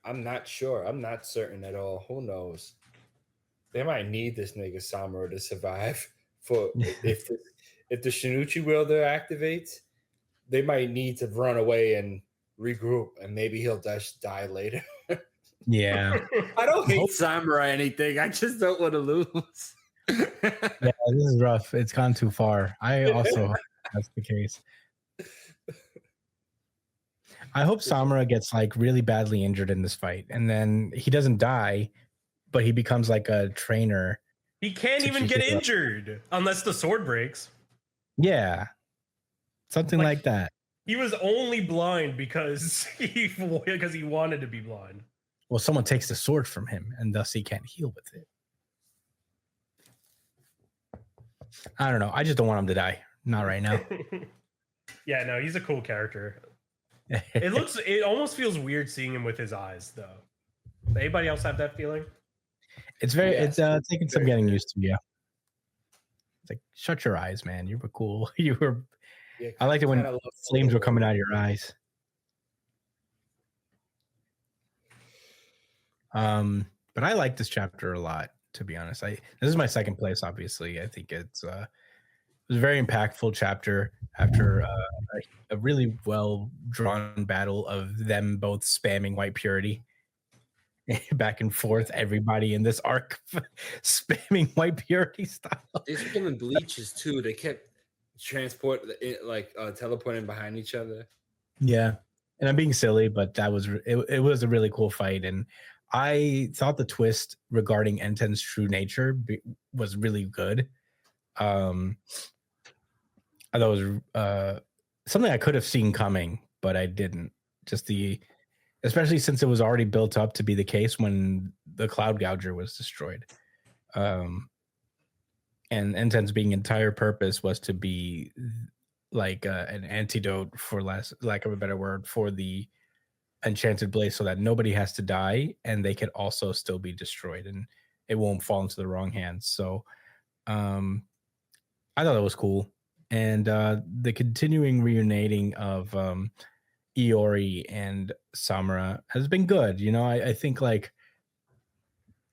Speaker 3: I'm not sure. I'm not certain at all. Who knows? They might need this nigga Samura to survive. If the Shinichi wielder activates, they might need to run away and regroup, and maybe he'll just die later.
Speaker 1: Yeah.
Speaker 3: I don't hate Samura or anything. I just don't want to lose.
Speaker 1: Yeah, this is rough. It's gone too far. I also that's the case. I hope Samura gets like really badly injured in this fight, and then he doesn't die, but he becomes like a trainer.
Speaker 4: He can't even get injured unless the sword breaks.
Speaker 1: Yeah, something like that.
Speaker 4: He was only blind because he wanted to be blind.
Speaker 1: Well, someone takes the sword from him, and thus he can't heal with it. I don't know. I just don't want him to die. Not right now.
Speaker 4: Yeah, no, he's a cool character. It almost feels weird seeing him with his eyes, though. Anybody else have that feeling?
Speaker 1: It's taking some getting used to. Yeah. It's like, shut your eyes, man. You were cool. You were.
Speaker 3: Yeah,
Speaker 1: I liked it when
Speaker 3: kinda love
Speaker 1: flames were
Speaker 3: Solo.
Speaker 1: coming out of your eyes. But I like this chapter a lot, to be honest. This is my second place, obviously. I think it was a very impactful chapter after a really well drawn battle of them both spamming white purity back and forth. Everybody in this arc spamming white purity style.
Speaker 3: They spilling bleaches too. They kept teleporting behind each other.
Speaker 1: Yeah, and I'm being silly, but that was it was a really cool fight, and I thought the twist regarding Enten's true nature was really good. I thought it was something I could have seen coming, but I didn't. Especially since it was already built up to be the case when the Cloud Gouger was destroyed. And Enten's being entire purpose was to be like an antidote, for lack of a better word, for the Enchanted Blaze, so that nobody has to die and they can also still be destroyed and it won't fall into the wrong hands. So I thought that was cool. And the continuing reuniting of Iori and Samura has been good. You know, I think like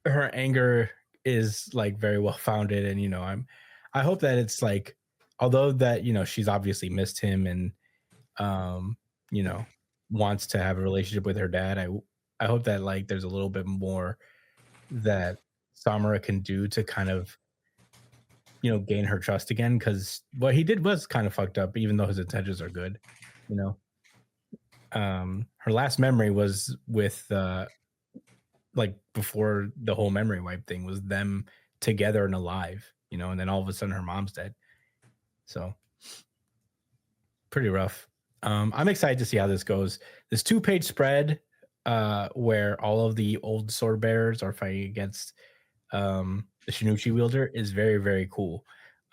Speaker 1: her anger is like very well founded, and you know, I hope that it's like, although that, you know, she's obviously missed him and you know, wants to have a relationship with her dad, I hope that like there's a little bit more that Samura can do to kind of, you know, gain her trust again, because what he did was kind of fucked up, even though his intentions are good, you know. Her last memory was with like before the whole memory wipe thing was them together and alive, you know, and then all of a sudden her mom's dead. So pretty rough. I'm excited to see how this goes. This 2-page spread where all of the old sword bearers are fighting against the Shinichi wielder is very, very cool.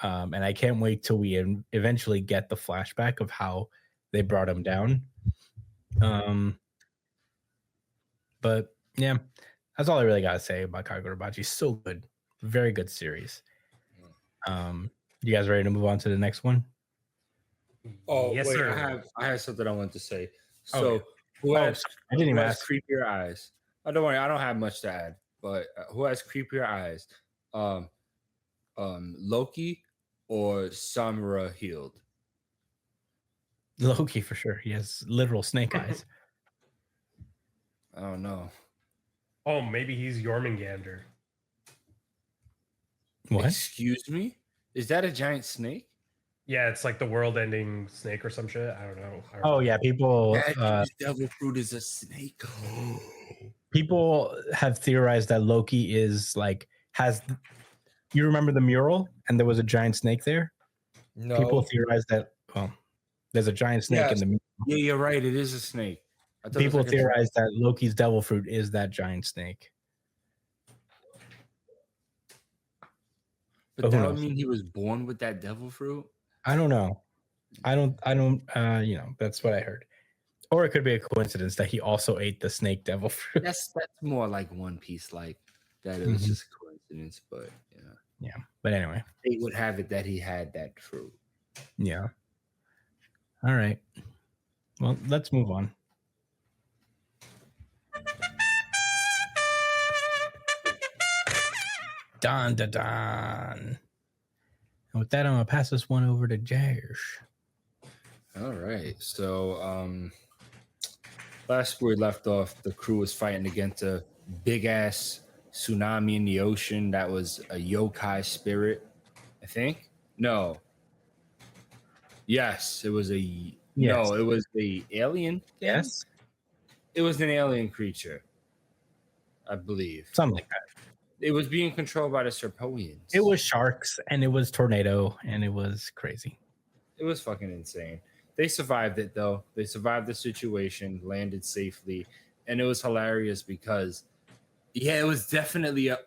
Speaker 1: And I can't wait till we eventually get the flashback of how they brought him down. But yeah, that's all I really got to say about Kagurabachi. So good. Very good series. You guys ready to move on to the next one?
Speaker 3: Oh,
Speaker 4: Yes,
Speaker 3: wait,
Speaker 4: sir.
Speaker 3: I have something I want to say. So,
Speaker 1: Okay.
Speaker 3: who
Speaker 1: Oh,
Speaker 3: has,
Speaker 1: sorry. I didn't
Speaker 3: who
Speaker 1: even
Speaker 3: has
Speaker 1: ask.
Speaker 3: creepier eyes? Oh, don't worry, I don't have much to add. But who has creepier eyes? Loki or Samura healed?
Speaker 1: Loki for sure. He has literal snake eyes.
Speaker 3: I don't know.
Speaker 4: Oh, maybe he's Jormungandr.
Speaker 1: What?
Speaker 3: Excuse me? Is that a giant snake?
Speaker 4: Yeah, it's like the world-ending snake or some shit. I don't know.
Speaker 1: Oh yeah, people
Speaker 3: That devil fruit is a snake.
Speaker 1: people have theorized that Loki is like has. You remember the mural and there was a giant snake there?
Speaker 6: No.
Speaker 1: People theorize that. Well, there's a giant snake in the mural.
Speaker 3: Yeah, you're right. It is a snake. I thought it was
Speaker 1: People
Speaker 3: like a
Speaker 1: theorize that Loki's devil fruit is that giant snake.
Speaker 3: But
Speaker 1: But who
Speaker 3: that would
Speaker 1: knows?
Speaker 3: mean he was born with that devil fruit.
Speaker 1: I don't know. I don't. You know, that's what I heard. Or it could be a coincidence that he also ate the snake devil fruit.
Speaker 3: That's more like One Piece, like that. It was just a coincidence, but yeah.
Speaker 1: Yeah. But anyway.
Speaker 3: They would have it that he had that fruit.
Speaker 1: Yeah. All right. Well, let's move on. Dandadan. And with that, I'm gonna pass this one over to Jash.
Speaker 3: All right. So last where we left off, the crew was fighting against a big ass tsunami in the ocean that was a yokai spirit, I think. No. Yes, it was a no, it was the alien thing?
Speaker 1: Yes.
Speaker 3: It was an alien creature, I believe.
Speaker 1: Something like that.
Speaker 3: It was being controlled by the Serpoians.
Speaker 1: It was sharks and it was tornado and it was crazy.
Speaker 3: It was fucking insane. They survived it though. They survived the situation, landed safely, and it was hilarious because, yeah, it was definitely a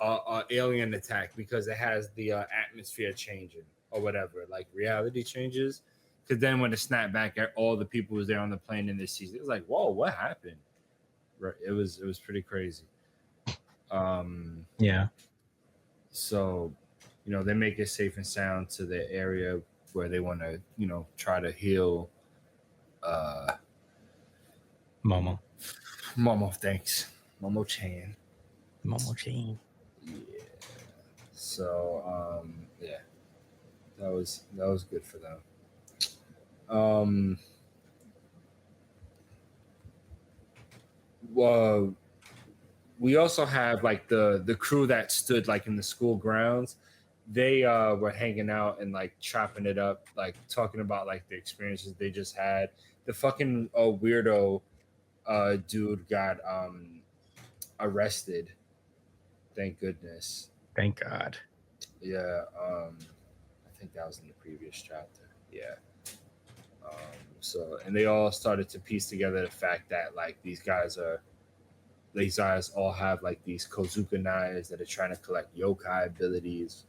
Speaker 3: alien attack because it has the atmosphere changing or whatever, like reality changes. Because then when it snapped back, all the people was there on the plane in this season. It was like, whoa, what happened? Right? It was pretty crazy.
Speaker 1: Yeah.
Speaker 3: So, they make it safe and sound to the area where they want to, try to heal.
Speaker 1: Momo.
Speaker 3: Momo, thanks. Momo Chan.
Speaker 1: Momo Chain.
Speaker 3: Yeah. So, yeah, that was good for them. Well, we also have like the crew that stood like in the school grounds. They were hanging out and like chopping it up, like talking about like the experiences they just had. The fucking weirdo dude got arrested. Thank goodness.
Speaker 1: Thank God.
Speaker 3: Yeah, I think that was in the previous chapter. Yeah. So, and they all started to piece together the fact that like these guys all have like these Kozuka knives that are trying to collect yokai abilities.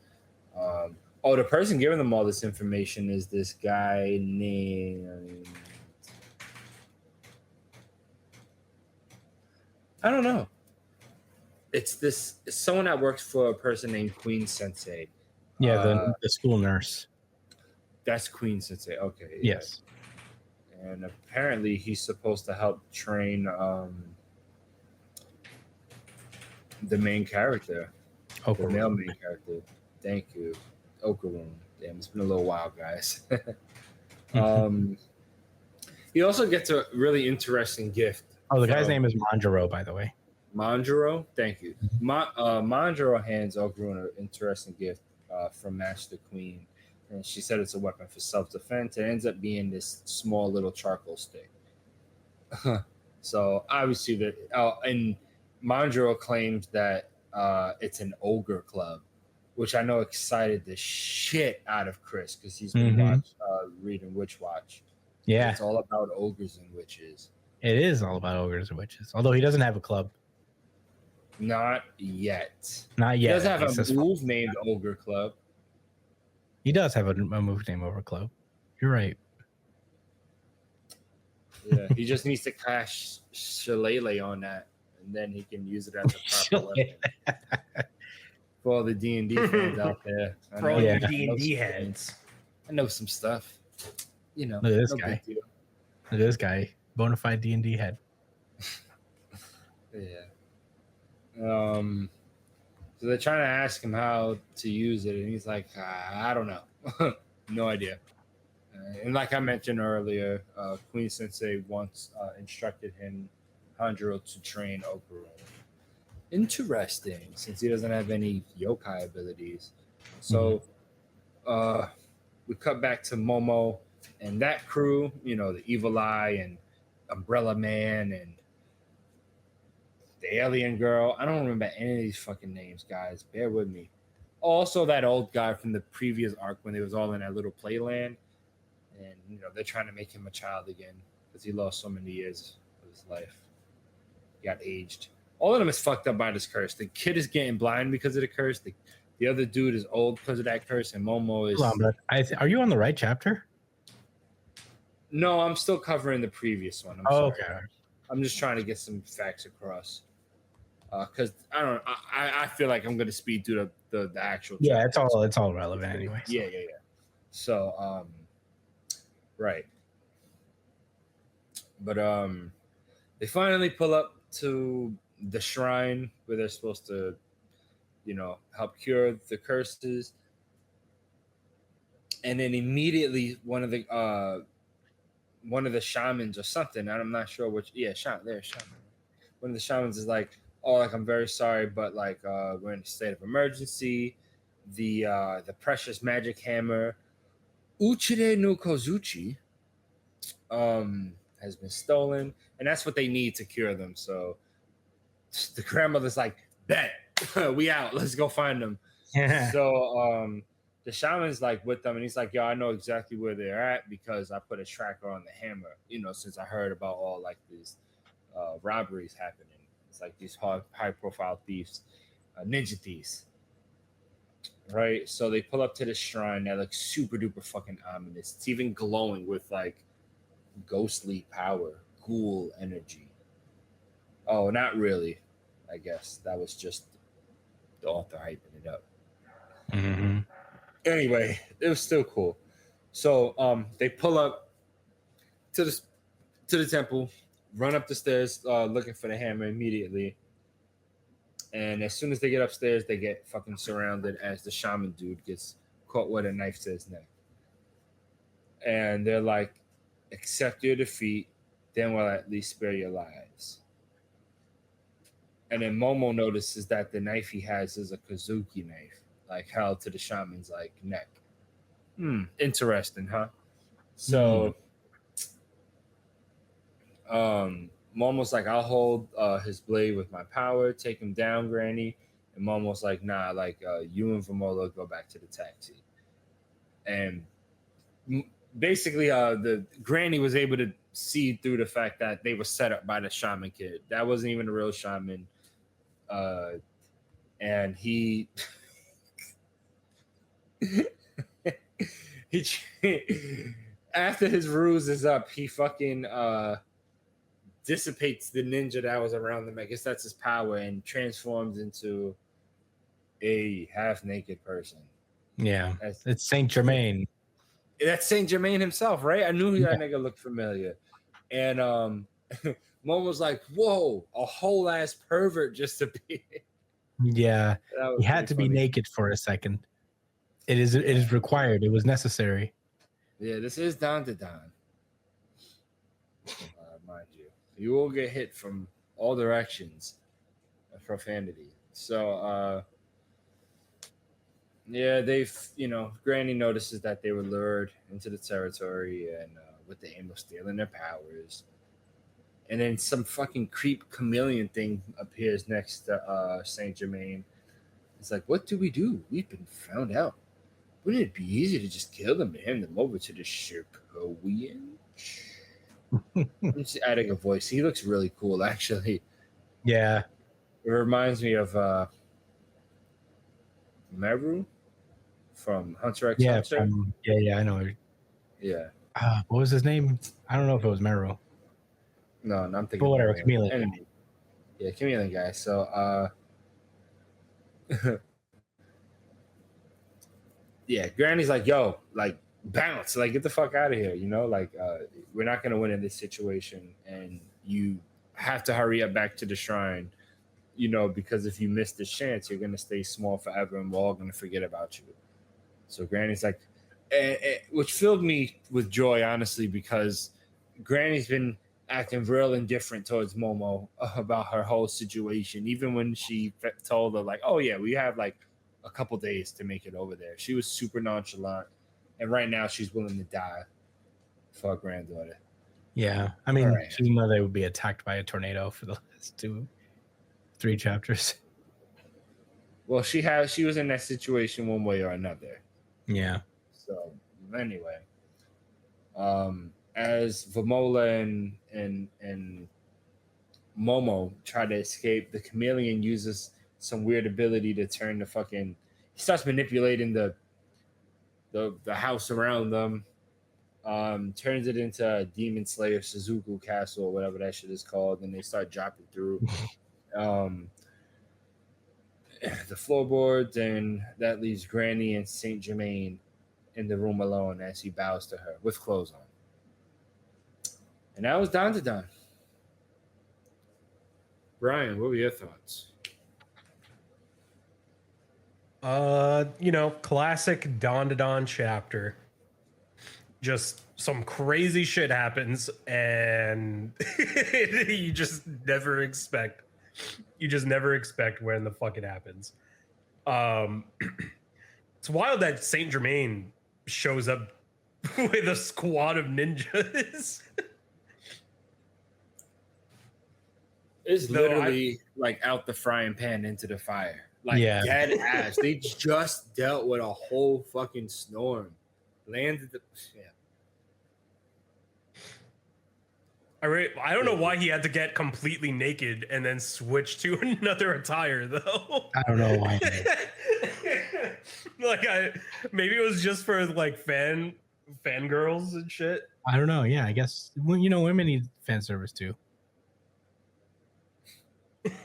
Speaker 3: The person giving them all this information is this guy named, I don't know. It's someone that works for a person named Queen Sensei.
Speaker 1: Yeah, the school nurse.
Speaker 3: That's Queen Sensei. Okay.
Speaker 1: Yes.
Speaker 3: And apparently he's supposed to help train the main character. The male main character. Thank you. Okarun. Damn, it's been a little while, guys. He also gets a really interesting gift.
Speaker 1: Oh, the guy's name is Manjaro, by the way.
Speaker 3: Manjaro? Thank you. Manjaro hands Okarun an interesting gift from Master Queen. And she said it's a weapon for self-defense. It ends up being this small little charcoal stick. So obviously and Manjaro claims that it's an ogre club, which I know excited the shit out of Chris because he's been reading Witch Watch.
Speaker 1: Yeah.
Speaker 3: It's all about ogres and witches.
Speaker 1: It is all about ogres and witches. Although he doesn't have a club.
Speaker 3: Not yet.
Speaker 1: Not yet.
Speaker 3: He does have a move named Ogre Club.
Speaker 1: He does have a move named Ogre Club. You're right.
Speaker 3: Yeah, he just needs to cash Shillelagh on that, and then he can use it as a proper weapon. For all the D&D fans out there.
Speaker 4: For all your D&D heads.
Speaker 3: I know some stuff.
Speaker 1: Look at this guy. Look at this guy. Bona fide D&D head.
Speaker 3: Yeah. So they're trying to ask him how to use it, and he's like, I don't know. No idea. And like I mentioned earlier, Queen Sensei once instructed Hanjiro to train Okarun. Interesting, since he doesn't have any yokai abilities. So we cut back to Momo and that crew, the Evil Eye and Umbrella Man and the Alien Girl. I don't remember any of these fucking names, guys. Bear with me. Also, that old guy from the previous arc when they was all in that little playland. And, they're trying to make him a child again because he lost so many years of his life. He got aged. All of them is fucked up by this curse. The kid is getting blind because of the curse. The other dude is old because of that curse. And Momo is...
Speaker 1: Hold on, but are you on the right chapter?
Speaker 3: No, I'm still covering the previous one.
Speaker 1: Okay.
Speaker 3: I'm just trying to get some facts across. Because I feel like I'm going to speed through the actual.
Speaker 1: Yeah, it's all relevant anyway.
Speaker 3: So. Yeah. So, right. But they finally pull up to the shrine where they're supposed to, help cure the curses. And then immediately one of the shamans or something, I'm not sure which. Yeah, shaman. One of the shamans is like, "Oh, like I'm very sorry, but like we're in a state of emergency. The precious magic hammer, Uchire no Kozuchi, has been stolen, and that's what they need to cure them." So the grandmother's like, "Bet, we out. Let's go find them." Yeah. So the shaman's like with them, and he's like, "Yo, I know exactly where they're at because I put a tracker on the hammer. Since I heard about all like these robberies happening. It's like these high-profile thieves, ninja thieves, right? So they pull up to the shrine that looks super duper fucking ominous. It's even glowing with like ghostly power, ghoul energy. Oh, not really. I guess that was just the author hyping it up. Anyway, it was still cool. So they pull up to the temple, run up the stairs, looking for the hammer immediately. And as soon as they get upstairs, they get fucking surrounded as the shaman dude gets caught with a knife to his neck. And they're like, accept your defeat, then we'll at least spare your lives. And then Momo notices that the knife he has is a Kazuki knife, like held to the shaman's like neck. Interesting, huh? So Momo's like, I'll hold his blade with my power, take him down, Granny. And Momo's like, nah, like you and Vamola go back to the taxi. And basically the Granny was able to see through the fact that they were set up by the shaman kid. That wasn't even a real shaman. And he after his ruse is up, he fucking dissipates the ninja that was around him. I guess that's his power, and transforms into a half-naked person.
Speaker 1: Yeah, it's Saint Germain.
Speaker 3: That's Saint Germain himself, right? I knew that nigga looked familiar. And Mom was like, "Whoa, a whole ass pervert just appeared."
Speaker 1: Yeah, he had to be naked for a second. It is required. It was necessary.
Speaker 3: Yeah, this is Dandadan. Mind you, you will get hit from all directions of profanity. So, yeah, Granny notices that they were lured into the territory and with the aim of stealing their powers. And then some fucking creep chameleon thing appears next to Saint Germain. It's like, what do? We've been found out. Wouldn't it be easy to just kill them and hand them over to the Shirkowian? I'm just adding a voice. He looks really cool, actually.
Speaker 1: Yeah.
Speaker 3: It reminds me of Meru from Hunter x Hunter.
Speaker 1: Yeah, I know.
Speaker 3: Yeah.
Speaker 1: What was his name? I don't know if it was Meru.
Speaker 3: No, I'm thinking.
Speaker 1: But whatever, Chameleon.
Speaker 3: Enemy. Yeah, Chameleon guy. So, yeah, Granny's like, yo, like, bounce, like, get the fuck out of here, like, we're not gonna win in this situation, and you have to hurry up back to the shrine, because if you miss this chance, you're gonna stay small forever, and we're all gonna forget about you. So Granny's like, which filled me with joy, honestly, because Granny's been acting real indifferent towards Momo about her whole situation, even when she told her, like, oh yeah, we have like a couple days to make it over there. She was super nonchalant, and right now she's willing to die for her granddaughter.
Speaker 1: Yeah, I mean, she didn't know they would be attacked by a tornado for the last 2-3 chapters.
Speaker 3: Well, she was in that situation one way or another.
Speaker 1: Yeah.
Speaker 3: So anyway, as Vamola and Momo try to escape, the chameleon uses some weird ability to turn the fucking. He starts manipulating the house around them. Turns it into a Demon Slayer Suzuku Castle or whatever that shit is called, and they start dropping through the floorboards, and that leaves Granny and Saint Germain in the room alone as he bows to her with clothes on. And that was Dandadan. Brian, what were your thoughts?
Speaker 4: Classic Dandadan chapter. Just some crazy shit happens, and you just never expect when the fuck it happens. It's wild that Saint Germain shows up with a squad of ninjas.
Speaker 3: It's literally like out the frying pan into the fire. Like, dead ass. They just dealt with a whole fucking storm. Landed the. Yeah.
Speaker 4: I don't know why he had to get completely naked and then switch to another attire, though.
Speaker 1: I don't know why.
Speaker 4: Maybe it was just for like fangirls and shit.
Speaker 1: I don't know. Yeah, I guess women need fan service too.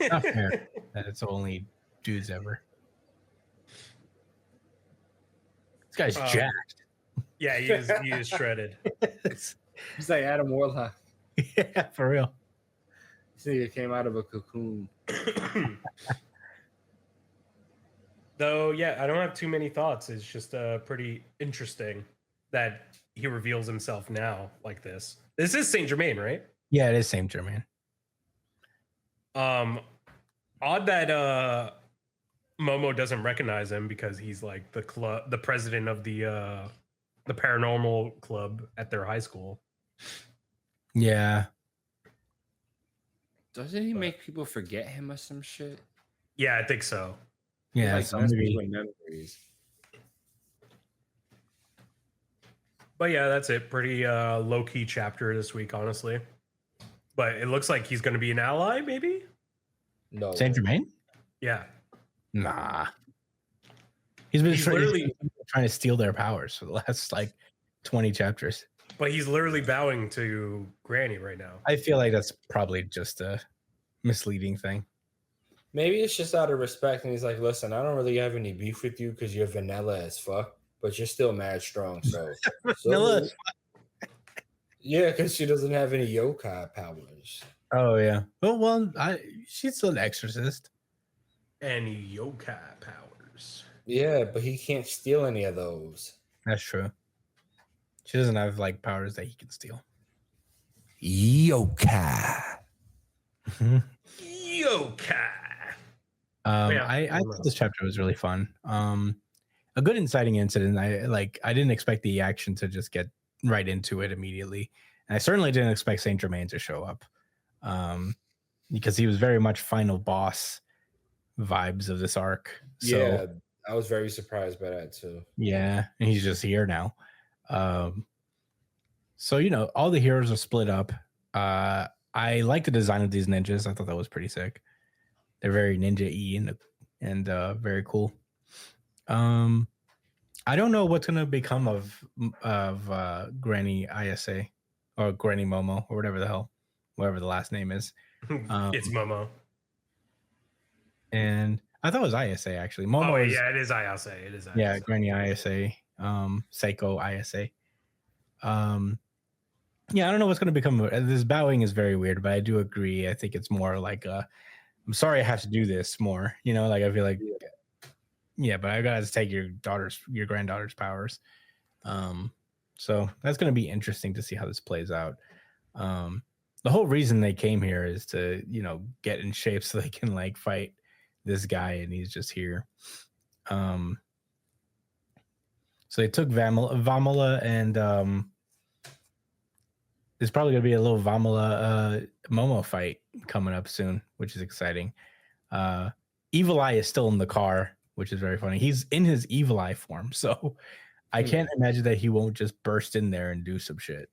Speaker 1: Not fair that it's only dudes ever. guy's jacked.
Speaker 4: Yeah, he is shredded.
Speaker 3: He's like Adam Warlock.
Speaker 1: Yeah, for real.
Speaker 3: This nigga came out of a cocoon.
Speaker 4: Though, yeah, I don't have too many thoughts. It's just pretty interesting that he reveals himself now like this. This is Saint Germain, right?
Speaker 1: Yeah, it is Saint Germain.
Speaker 4: Odd that Momo doesn't recognize him because he's like the president of the paranormal club at their high school.
Speaker 1: Yeah.
Speaker 3: Doesn't he make people forget him or some shit?
Speaker 4: Yeah, I think so.
Speaker 1: Yeah,
Speaker 3: Like,
Speaker 1: so
Speaker 3: mess
Speaker 1: maybe,
Speaker 3: with memories.
Speaker 4: But yeah, that's it. Pretty low-key chapter this week, honestly. But it looks like he's going to be an ally, maybe?
Speaker 3: No.
Speaker 1: Saint Germain?
Speaker 4: Yeah.
Speaker 1: Nah. He's been
Speaker 4: literally
Speaker 1: trying to steal their powers for the last like 20 chapters.
Speaker 4: But he's literally bowing to Granny right now.
Speaker 1: I feel like that's probably just a misleading thing.
Speaker 7: Maybe it's just out of respect, and he's like, "Listen, I don't really have any beef with you because you're vanilla as fuck, but you're still mad strong." So,
Speaker 1: Vanilla.
Speaker 7: yeah, because she doesn't have any yokai powers.
Speaker 1: Oh yeah. Well, she's still an exorcist.
Speaker 4: Any yokai powers.
Speaker 7: Yeah, but he can't steal any of those.
Speaker 1: That's true. She doesn't have like powers that he can steal.
Speaker 5: Yokai.
Speaker 4: Yokai.
Speaker 1: I thought this chapter was really fun. A good inciting incident. I didn't expect the action to just get right into it immediately, and I certainly didn't expect Saint Germain to show up, because he was very much final boss vibes of this arc. So,
Speaker 7: Yeah, I was very surprised by that too.
Speaker 1: yeah, and he's just here now. So all the heroes are split up. I like the design of these ninjas. I thought that was pretty sick. They're very ninja-y and very cool. I don't know what's gonna become of Granny ISA or Granny Momo or whatever the last name is.
Speaker 4: It's Momo.
Speaker 1: And I thought it was ISA actually. Momo is,
Speaker 4: yeah, it is ISA. It is ISA.
Speaker 1: yeah, Granny ISA, Seiko ISA. Yeah, I don't know what's gonna become of it. This bowing is very weird, but I do agree. I think it's more like I'm sorry I have to do this more. Like I feel like, yeah, but I gotta take your granddaughter's powers. So that's gonna be interesting to see how this plays out. The whole reason they came here is to, get in shape so they can like fight this guy, and he's just here. So they took Vamala, and there's probably gonna be a little Vamala Momo fight coming up soon, which is exciting. Evil Eye is still in the car, which is very funny. He's in his Evil Eye form, so I can't imagine that he won't just burst in there and do some shit.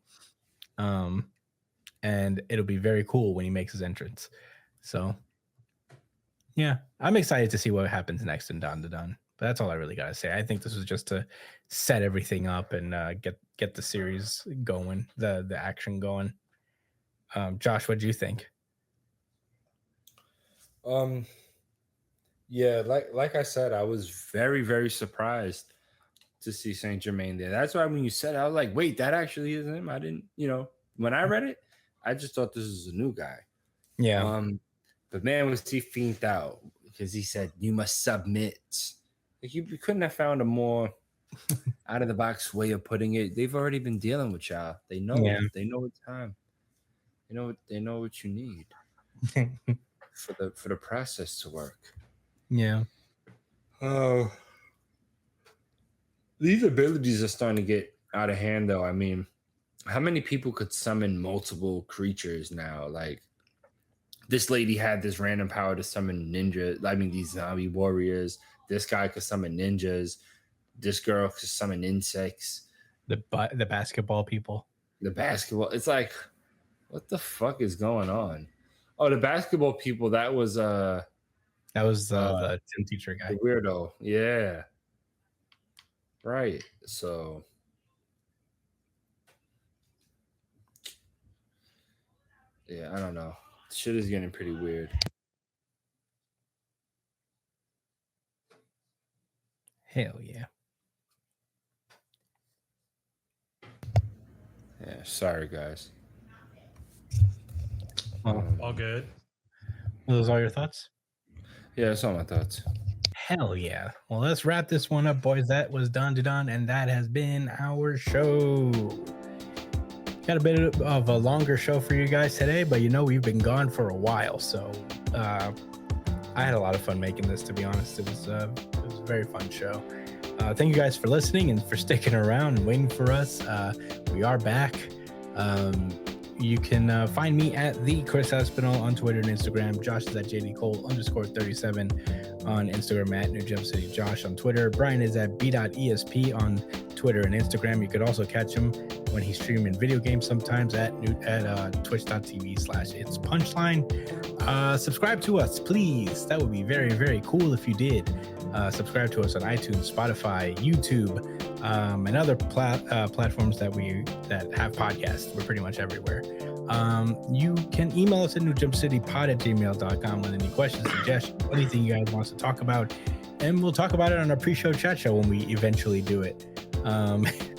Speaker 1: And it'll be very cool when he makes his entrance. So, yeah, I'm excited to see what happens next in Dandadan. But that's all I really gotta say. I think this was just to set everything up and get the series going, the action going. Josh, what do you think?
Speaker 7: Yeah, like I said, I was very, very surprised to see Saint Germain there. That's why when you said it, I was like, wait, that actually is him. I didn't, when I read it, I just thought this was a new guy.
Speaker 1: Yeah.
Speaker 7: But man, was he fiended out because he said, "You must submit." Like, you couldn't have found a more out of the box way of putting it. They've already been dealing with y'all. They know.
Speaker 1: Yeah.
Speaker 7: They know it's time. They know what you need for the process to work.
Speaker 1: Yeah.
Speaker 7: Oh, these abilities are starting to get out of hand, though. I mean, how many people could summon multiple creatures now? Like, this lady had this random power to summon ninjas. I mean, these zombie warriors. This guy could summon ninjas. This girl could summon insects.
Speaker 1: The basketball people.
Speaker 7: The basketball. It's like, what the fuck is going on? Oh, the basketball people. That was
Speaker 1: the gym teacher guy.
Speaker 7: the weirdo. Yeah. Right. So. Yeah, I don't know. Shit is getting pretty weird.
Speaker 1: Hell yeah.
Speaker 7: Yeah, sorry guys.
Speaker 1: Well,
Speaker 4: All good.
Speaker 1: are those all your thoughts?
Speaker 7: Yeah, that's all my thoughts.
Speaker 1: Hell yeah. Well, let's wrap this one up, boys. That was Dandadan, and that has been our show. Got a bit of a longer show for you guys today, but we've been gone for a while, so I had a lot of fun making this. To be honest, it was a very fun show. Thank you guys for listening and for sticking around and waiting for us. We are back. You can find me at the Chris Espinal on Twitter and Instagram. Josh is at JDCole_37 on Instagram, at New Jump City Josh on Twitter. Brian is at b.esp on Twitter and Instagram. You could also catch him when he's streaming video games sometimes at twitch.tv/It's Punchline. Subscribe to us, please. That would be very, very cool if you did. Subscribe to us on iTunes, Spotify, YouTube, and other platforms that have podcasts. We're pretty much everywhere. You can email us at newjumpcitypod@gmail.com with any questions, suggestions, anything you guys want us to talk about, and we'll talk about it on our pre-show chat show when we eventually do it.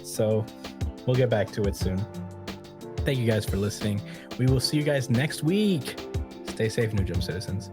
Speaker 1: So we'll get back to it soon. Thank you guys for listening. We will see you guys next week. Stay safe, New Jump citizens.